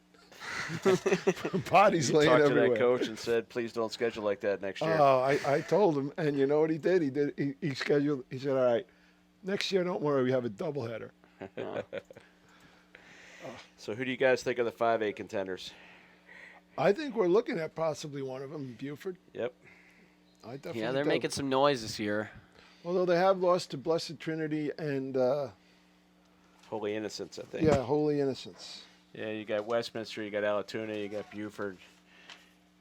[SPEAKER 2] Bodies
[SPEAKER 3] You
[SPEAKER 2] laying
[SPEAKER 3] talked to
[SPEAKER 2] everywhere.
[SPEAKER 3] that coach and said, please don't schedule like that next year.
[SPEAKER 2] Oh, I told him, and you know what he did? He scheduled. He said, "All right, next year, don't worry, we have a doubleheader."
[SPEAKER 3] So who do you guys think are the 5A contenders?
[SPEAKER 2] I think we're looking at possibly one of them, Buford.
[SPEAKER 3] Yep.
[SPEAKER 2] I definitely.
[SPEAKER 4] Yeah, they're making some noise this year.
[SPEAKER 2] Although they have lost to Blessed Trinity and
[SPEAKER 3] Holy Innocents, I think.
[SPEAKER 2] yeah, Holy Innocents.
[SPEAKER 3] Yeah, you got Westminster, you got Alatoona, you got Buford.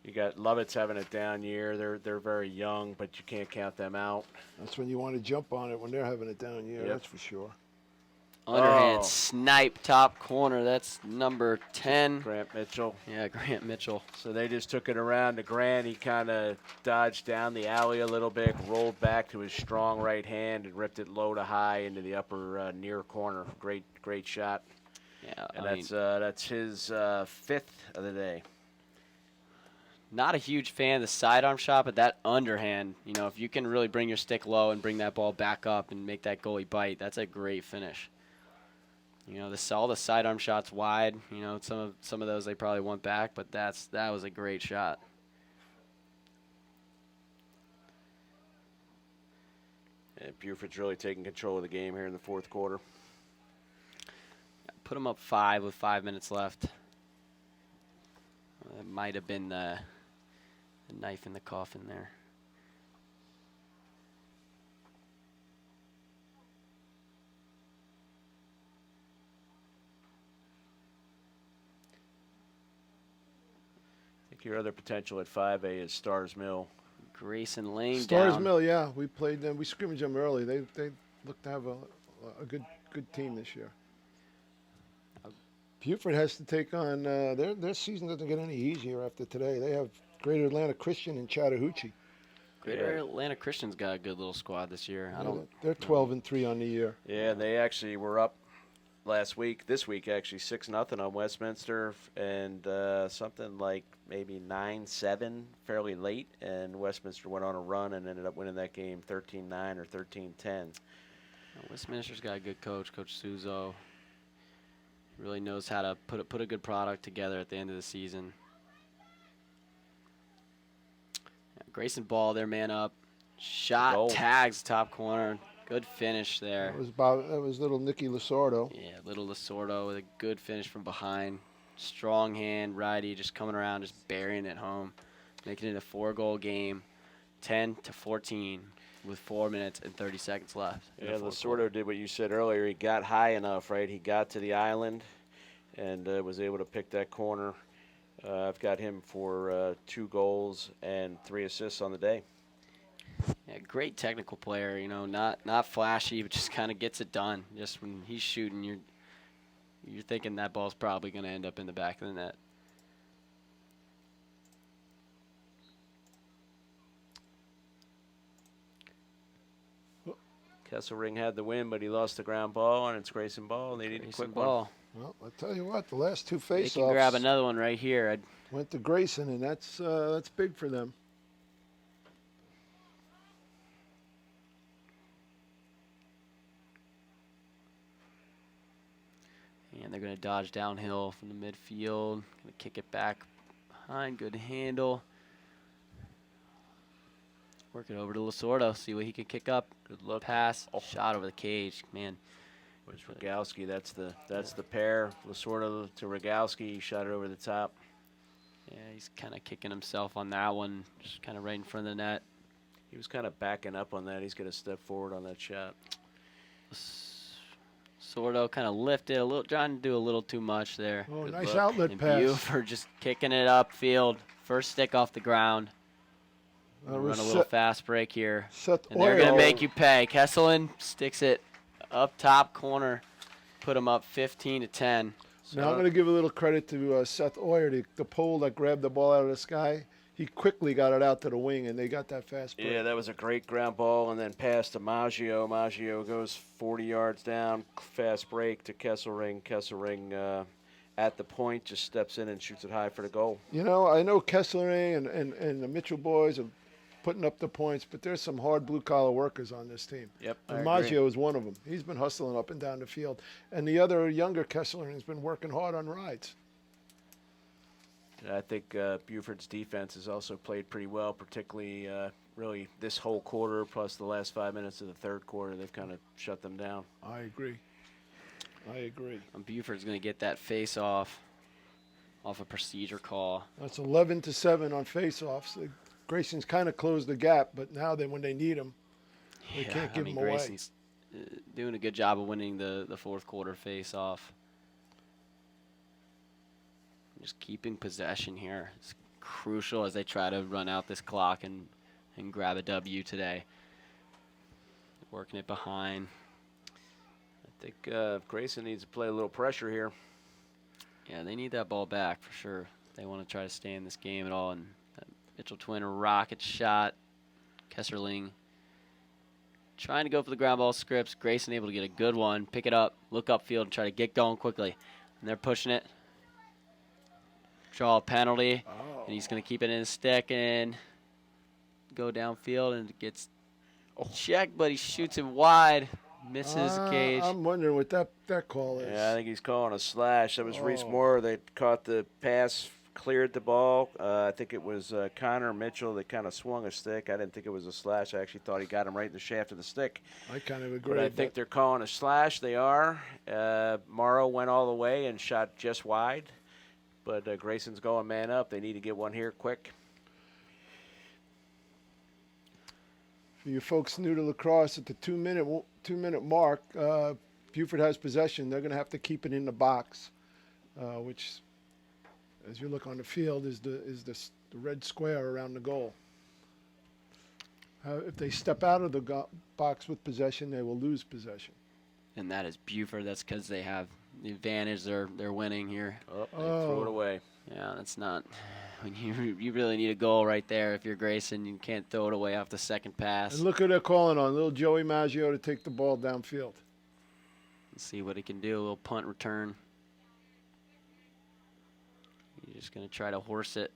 [SPEAKER 3] You got Lovett's having a down year. They're very young, but you can't count them out.
[SPEAKER 2] That's when you want to jump on it when they're having a down year.
[SPEAKER 3] Yep.
[SPEAKER 2] That's for sure.
[SPEAKER 4] Underhand
[SPEAKER 3] Oh.
[SPEAKER 4] snipe top corner. That's number 10.
[SPEAKER 3] Grant Mitchell.
[SPEAKER 4] Yeah, Grant Mitchell.
[SPEAKER 3] So they just took it around to Grant. He kind of dodged down the alley a little bit, rolled back to his strong right hand, and ripped it low to high into the upper near corner. Great shot.
[SPEAKER 4] Yeah,
[SPEAKER 3] And
[SPEAKER 4] I mean,
[SPEAKER 3] that's his fifth of the day.
[SPEAKER 4] not a huge fan of the sidearm shot, but that underhand, you know, if you can really bring your stick low and bring that ball back up and make that goalie bite, that's a great finish. You know, all the sidearm shots wide, you know, some of those they probably want back, but that was a great shot.
[SPEAKER 3] And Buford's really taking control of the game here in the fourth quarter.
[SPEAKER 4] Put them up 5 with 5 minutes left. That might have been the knife in the coffin there.
[SPEAKER 3] I think your other potential at 5A is Stars Mill.
[SPEAKER 4] Grayson Lane
[SPEAKER 2] Stars
[SPEAKER 4] down.
[SPEAKER 2] Mill, yeah, we played them. We scrimmaged them early. They look to have a good team this year. Buford has to take on their season doesn't get any easier after today. They have Greater Atlanta Christian and Chattahoochee.
[SPEAKER 4] Greater Atlanta Christian's got a good little squad this year.
[SPEAKER 2] They're 12-3 on the year.
[SPEAKER 3] Yeah, and they actually were up this week actually 6-0 on Westminster, and something like maybe 9-7 fairly late, and Westminster went on a run and ended up winning that game 13-9 or 13-10.
[SPEAKER 4] Westminster's got a good coach, Coach Suzo. Really knows how to put a good product together at the end of the season. Yeah, Grayson ball, their man up. Shot,
[SPEAKER 3] Goal.
[SPEAKER 4] tags, top corner. Good finish there.
[SPEAKER 2] That was little Nicky Lasordo.
[SPEAKER 4] Yeah, little Lasordo with a good finish from behind. Strong hand, righty, just coming around, just burying it home. Making it a 4-goal game, 10-14 with 4 minutes and 30 seconds left.
[SPEAKER 3] Yeah, Lasordo did what you said earlier. He got high enough, right? He got to the island and was able to pick that corner. I've got him for 2 goals and 3 assists on the day.
[SPEAKER 4] Yeah, great technical player, you know, not flashy, but just kind of gets it done. Just when he's shooting, you're thinking that ball's probably going to end up in the back of the net.
[SPEAKER 3] Kesselring had the win, but he lost the ground ball, and it's Grayson ball, and they need a quick
[SPEAKER 4] ball.
[SPEAKER 2] Well, I'll tell you what, the last 2
[SPEAKER 4] They
[SPEAKER 2] face-offs
[SPEAKER 4] can grab another one right here.
[SPEAKER 2] went to Grayson, and that's big for them.
[SPEAKER 4] And they're going to dodge downhill from the midfield. Going to kick it back behind. Good handle. Work it over to Lasordo. See what he can kick up.
[SPEAKER 3] Good look.
[SPEAKER 4] Pass. Shot over the cage. Man.
[SPEAKER 3] Where's Rogowski? That's the pair. Lasordo to Rogowski. He shot it over the top.
[SPEAKER 4] Yeah, he's kind of kicking himself on that one. Just kind of right in front of the net.
[SPEAKER 3] He was kind of backing up on that. He's going to step forward on that shot.
[SPEAKER 4] Sordo kind of lifted a little, trying to do a little too much there.
[SPEAKER 2] Oh,
[SPEAKER 3] Good
[SPEAKER 2] nice
[SPEAKER 3] look.
[SPEAKER 2] outlet
[SPEAKER 4] And
[SPEAKER 2] pass.
[SPEAKER 4] Buford just kicking it upfield. First stick off the ground.
[SPEAKER 2] That
[SPEAKER 4] Run
[SPEAKER 2] was
[SPEAKER 4] a little fast break here.
[SPEAKER 2] Seth
[SPEAKER 4] And they're going
[SPEAKER 2] Oil.
[SPEAKER 4] to make you pay. Kesselin sticks it up top corner. Put them up 15-10.
[SPEAKER 2] Now I'm going to give a little credit to Seth Oyer, the pole that grabbed the ball out of the sky. He quickly got it out to the wing, and they got that fast break.
[SPEAKER 3] Yeah, that was a great ground ball, and then pass to Maggio. Maggio goes 40 yards down, fast break to Kesselring. Kesselring at the point just steps in and shoots it high for the goal.
[SPEAKER 2] You know, I know Kesselring and the Mitchell boys have putting up the points, but there's some hard blue-collar workers on this team.
[SPEAKER 3] Yep,
[SPEAKER 2] And
[SPEAKER 3] I
[SPEAKER 2] Maggio
[SPEAKER 3] agree.
[SPEAKER 2] is one of them. He's been hustling up and down the field. And the other younger Kessler has been working hard on rides.
[SPEAKER 3] And I think Buford's defense has also played pretty well, particularly really this whole quarter plus the last 5 minutes of the third quarter. They've kind of shut them down.
[SPEAKER 2] I agree. I agree.
[SPEAKER 4] And Buford's going to get that face off a procedure call.
[SPEAKER 2] That's 11-7 on face-offs. Grayson's kind of closed the gap, but now when they need him, they can't give him away.
[SPEAKER 4] Grayson's doing a good job of winning the fourth quarter face off. Just keeping possession here. It's crucial as they try to run out this clock and grab a W today. Working it behind.
[SPEAKER 3] I think Grayson needs to play a little pressure here.
[SPEAKER 4] Yeah, they need that ball back for sure. They want to try to stay in this game at all. And Mitchell Twin rocket shot. Kesserling trying to go for the ground ball scripts. Grayson able to get a good one. Pick it up, look upfield, and try to get going quickly. And they're pushing it. Draw a penalty. And he's going to keep it in his stick and go downfield. And it gets checked, but he shoots it wide. Misses the cage.
[SPEAKER 2] I'm wondering what that call is.
[SPEAKER 3] Yeah, I think he's calling a slash. That was Reese Moore. They caught the pass, cleared the ball. I think it was Connor Mitchell that kind of swung a stick. I didn't think it was a slash. I actually thought he got him right in the shaft of the stick.
[SPEAKER 2] I kind of agree.
[SPEAKER 3] But I think they're calling a slash. They are. Morrow went all the way and shot just wide. But Grayson's going man up. They need to get one here quick.
[SPEAKER 2] For you folks new to lacrosse, at the two-minute mark, Buford has possession. They're going to have to keep it in the box, which, as you look on the field, is the red square around the goal. If they step out of the box with possession, they will lose possession.
[SPEAKER 4] And that is Buford. That's because they have the advantage. They're winning here.
[SPEAKER 3] They throw it away.
[SPEAKER 4] Yeah, that's not. When you really need a goal right there. If you're Grayson, you can't throw it away off the second pass.
[SPEAKER 2] And look who they're calling on, little Joey Maggio to take the ball downfield.
[SPEAKER 4] Let's see what he can do. A little punt return. He's just going to try to horse it.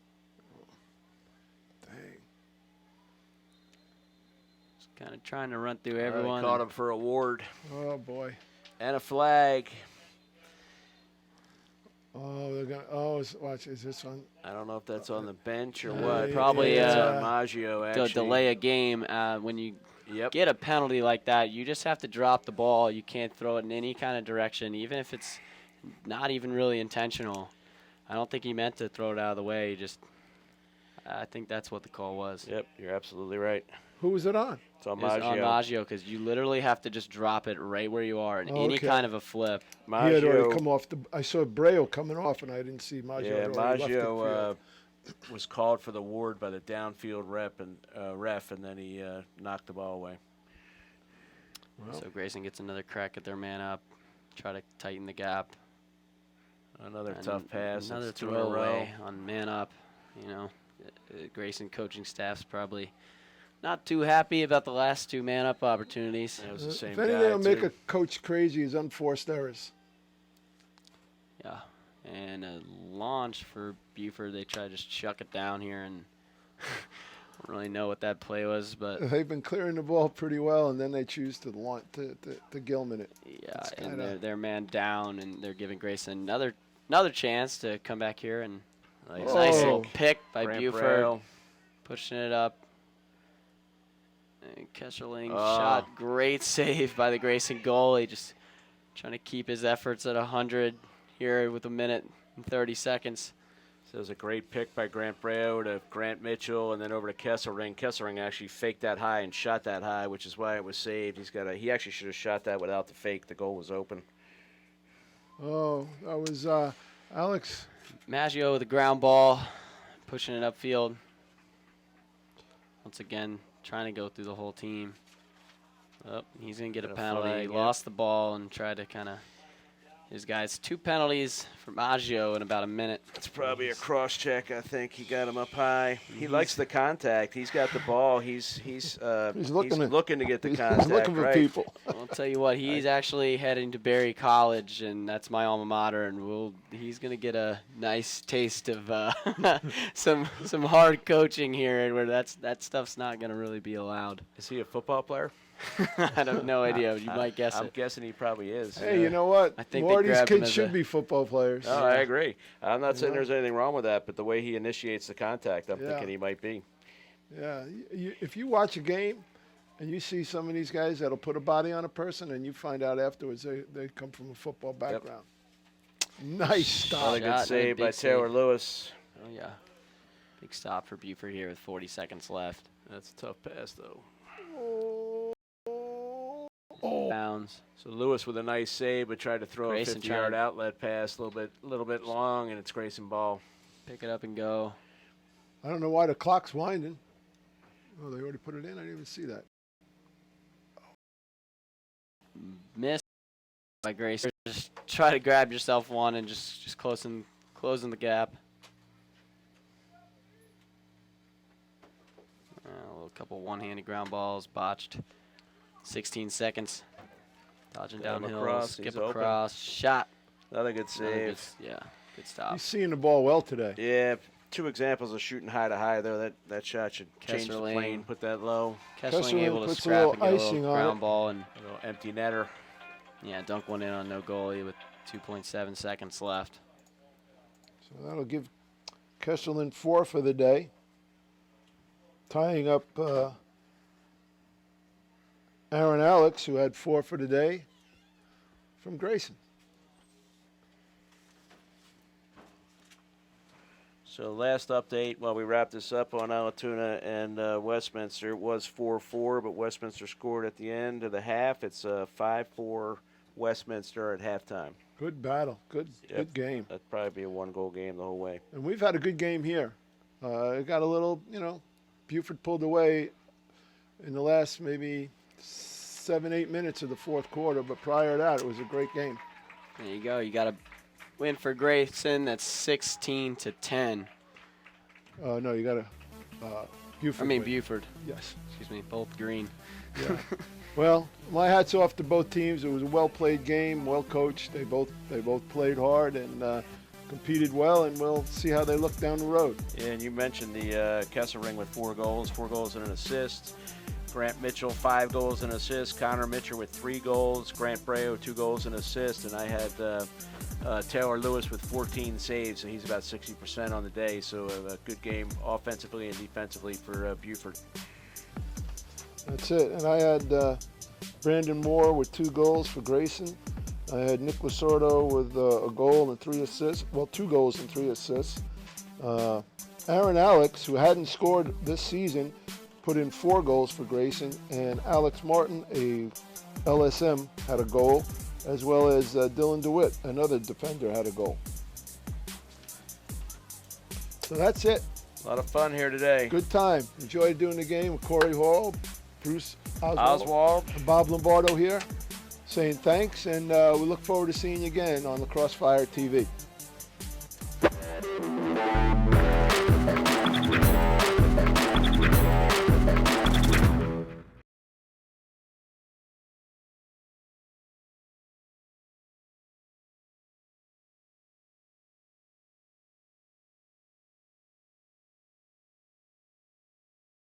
[SPEAKER 2] Dang.
[SPEAKER 4] Just kind of trying to run through everyone.
[SPEAKER 3] They caught him for a ward.
[SPEAKER 2] Oh, boy.
[SPEAKER 3] And a flag.
[SPEAKER 2] Oh, they're going to, watch, is this on?
[SPEAKER 3] I don't know if that's on the bench or what.
[SPEAKER 4] Probably
[SPEAKER 3] Maggio, actually.
[SPEAKER 4] delay a game. When you get a penalty like that, you just have to drop the ball. You can't throw it in any kind of direction, even if it's not even really intentional. I don't think he meant to throw it out of the way. I think that's what the call was.
[SPEAKER 3] Yep, you're absolutely right.
[SPEAKER 2] Who was it on?
[SPEAKER 3] It's on
[SPEAKER 4] It was
[SPEAKER 3] Maggio.
[SPEAKER 4] on Maggio, because you literally have to just drop it right where you are in any kind of a flip.
[SPEAKER 2] He had already come off I saw Braille coming off, and I didn't see Maggio.
[SPEAKER 3] Yeah,
[SPEAKER 2] had already left the
[SPEAKER 3] Maggio
[SPEAKER 2] field.
[SPEAKER 3] was called for the ward by the downfield ref, and then he knocked the ball away.
[SPEAKER 2] Well,
[SPEAKER 4] So Grayson gets another crack at their man up, try to tighten the gap.
[SPEAKER 3] Another tough pass.
[SPEAKER 4] Another
[SPEAKER 3] That's 2 in a row.
[SPEAKER 4] throwaway on man up. Grayson coaching staff's probably not too happy about the last 2 man up opportunities.
[SPEAKER 3] It was the same
[SPEAKER 2] if
[SPEAKER 3] guy,
[SPEAKER 2] anything will make
[SPEAKER 3] too.
[SPEAKER 2] a coach crazy is unforced errors.
[SPEAKER 4] Yeah, and a launch for Buford. They try to just chuck it down here, and don't really know what that play was, but
[SPEAKER 2] They've been clearing the ball pretty well, and then they choose to Gilman it.
[SPEAKER 4] yeah, and they're man down, and they're giving Grayson another chance to come back here, and nice little pick by
[SPEAKER 3] Grant
[SPEAKER 4] Buford,
[SPEAKER 3] Braille.
[SPEAKER 4] pushing it up. And Kesserling shot, great save by the Grayson goalie, just trying to keep his efforts at 100 here with 1 minute and 30 seconds.
[SPEAKER 3] So it was a great pick by Grant Braille to Grant Mitchell, and then over to Kesselring. Kesselring actually faked that high and shot that high, which is why it was saved. He actually should have shot that without the fake. The goal was open.
[SPEAKER 2] Oh, that was Alex.
[SPEAKER 4] Maggio with the ground ball, pushing it upfield. Once again, trying to go through the whole team. Oh, he's going to get a penalty.
[SPEAKER 3] flag,
[SPEAKER 4] He
[SPEAKER 3] yeah.
[SPEAKER 4] lost the ball and tried to kind of his guys. 2 penalties for Maggio in about a minute.
[SPEAKER 3] It's probably a cross check. I think he got him up high. He likes the contact. He's got the ball. He's looking to get the contact.
[SPEAKER 2] He's looking for
[SPEAKER 3] right?
[SPEAKER 2] people.
[SPEAKER 4] I'll tell you what, he's actually heading to Berry College, and that's my alma mater, and he's going to get a nice taste of some hard coaching here, where that stuff's not going to really be allowed.
[SPEAKER 3] Is he a football player?
[SPEAKER 4] I have no idea. You might guess
[SPEAKER 3] I'm
[SPEAKER 4] it.
[SPEAKER 3] guessing he probably is.
[SPEAKER 2] Hey, you know what?
[SPEAKER 4] I think
[SPEAKER 2] more of
[SPEAKER 4] they
[SPEAKER 2] these
[SPEAKER 4] grabbed him
[SPEAKER 2] kids
[SPEAKER 4] as
[SPEAKER 2] should
[SPEAKER 4] a-
[SPEAKER 2] be football players.
[SPEAKER 3] No, I agree. I'm not saying
[SPEAKER 2] know?
[SPEAKER 3] there's anything wrong with that, but the way he initiates the contact, I'm
[SPEAKER 2] Yeah.
[SPEAKER 3] thinking he might be.
[SPEAKER 2] Yeah, if you watch a game and you see some of these guys that'll put a body on a person, and you find out afterwards they come from a football background. Nice stop.
[SPEAKER 3] Another
[SPEAKER 4] Shot
[SPEAKER 3] good
[SPEAKER 4] and
[SPEAKER 3] save
[SPEAKER 4] big
[SPEAKER 3] by Taylor
[SPEAKER 4] save.
[SPEAKER 3] Lewis.
[SPEAKER 4] Oh, yeah. Big stop for Buford here with 40 seconds left.
[SPEAKER 3] That's a tough pass, though.
[SPEAKER 4] Bounds.
[SPEAKER 3] So Lewis with a nice save, but tried to throw
[SPEAKER 4] Grayson
[SPEAKER 3] a 50-yard
[SPEAKER 4] trying-
[SPEAKER 3] outlet pass, a little bit long, and it's Grayson ball.
[SPEAKER 4] Pick it up and go.
[SPEAKER 2] I don't know why the clock's winding. Oh, they already put it in? I didn't even see that.
[SPEAKER 4] Missed by Grayson. Just try to grab yourself one and just closing the gap. A couple one-handed ground balls botched. 16 seconds. Dodging
[SPEAKER 3] Got him
[SPEAKER 4] downhill,
[SPEAKER 3] across,
[SPEAKER 4] skip
[SPEAKER 3] he's open.
[SPEAKER 4] across, shot.
[SPEAKER 3] Another good
[SPEAKER 4] Another good,
[SPEAKER 3] save.
[SPEAKER 4] yeah, good stop.
[SPEAKER 2] He's seeing the ball well today.
[SPEAKER 3] Yeah, 2 examples of shooting high to high there. That shot should change the
[SPEAKER 4] Kesserling.
[SPEAKER 3] plane, put that low.
[SPEAKER 4] Kesseling
[SPEAKER 2] Kesseling
[SPEAKER 4] able to
[SPEAKER 2] puts a
[SPEAKER 4] scrap
[SPEAKER 2] little
[SPEAKER 4] and get a
[SPEAKER 2] icing
[SPEAKER 4] little
[SPEAKER 2] on
[SPEAKER 4] ground
[SPEAKER 2] it.
[SPEAKER 4] ball and
[SPEAKER 3] A little empty netter.
[SPEAKER 4] dunk one in on no goalie with 2.7 seconds left.
[SPEAKER 2] So that'll give Kesselman 4 for the day. Tying up Aaron Alex, who had 4 for the day from Grayson.
[SPEAKER 3] So last update, while we wrap this up on Alatoona and Westminster, it was 4-4, but Westminster scored at the end of the half. It's 5-4 Westminster at halftime.
[SPEAKER 2] Good battle. Good game.
[SPEAKER 3] That'd probably be a 1-goal game the whole way.
[SPEAKER 2] And we've had a good game here. It got a little, Buford pulled away in the last maybe 7-8 minutes of the fourth quarter, but prior to that, it was a great game.
[SPEAKER 4] There you go. You got a win for Grayson. That's 16-10.
[SPEAKER 2] No, you got a Buford.
[SPEAKER 4] I mean
[SPEAKER 2] win.
[SPEAKER 4] Buford.
[SPEAKER 2] Yes.
[SPEAKER 4] Excuse me. Both green.
[SPEAKER 2] Yeah. Well, my hat's off to both teams. It was a well-played game, well coached. They both played hard and competed well, and we'll see how they look down the road.
[SPEAKER 3] Yeah, and you mentioned the Kesselring with 4 goals and an assist. Grant Mitchell, 5 goals and assists. Connor Mitchell with 3 goals. Grant Breo, 2 goals and assists. And I had Taylor Lewis with 14 saves, and he's about 60% on the day. So a good game offensively and defensively for Buford.
[SPEAKER 2] That's it. And I had Brandon Moore with 2 goals for Grayson. I had Nick Lasordo with a goal and 3 assists. Well, 2 goals and 3 assists. Aaron Alex, who hadn't scored this season, put in 4 goals for Grayson. And Alex Martin, a LSM, had a goal, as well as Dylan DeWitt, another defender, had a goal. So that's it.
[SPEAKER 3] A lot of fun here today.
[SPEAKER 2] Good time. Enjoyed doing the game with Corey Hall, Bruce
[SPEAKER 3] Oswald.
[SPEAKER 2] and Bob Lombardo here, saying thanks, and we look forward to seeing you again on Lacrosse Fire TV.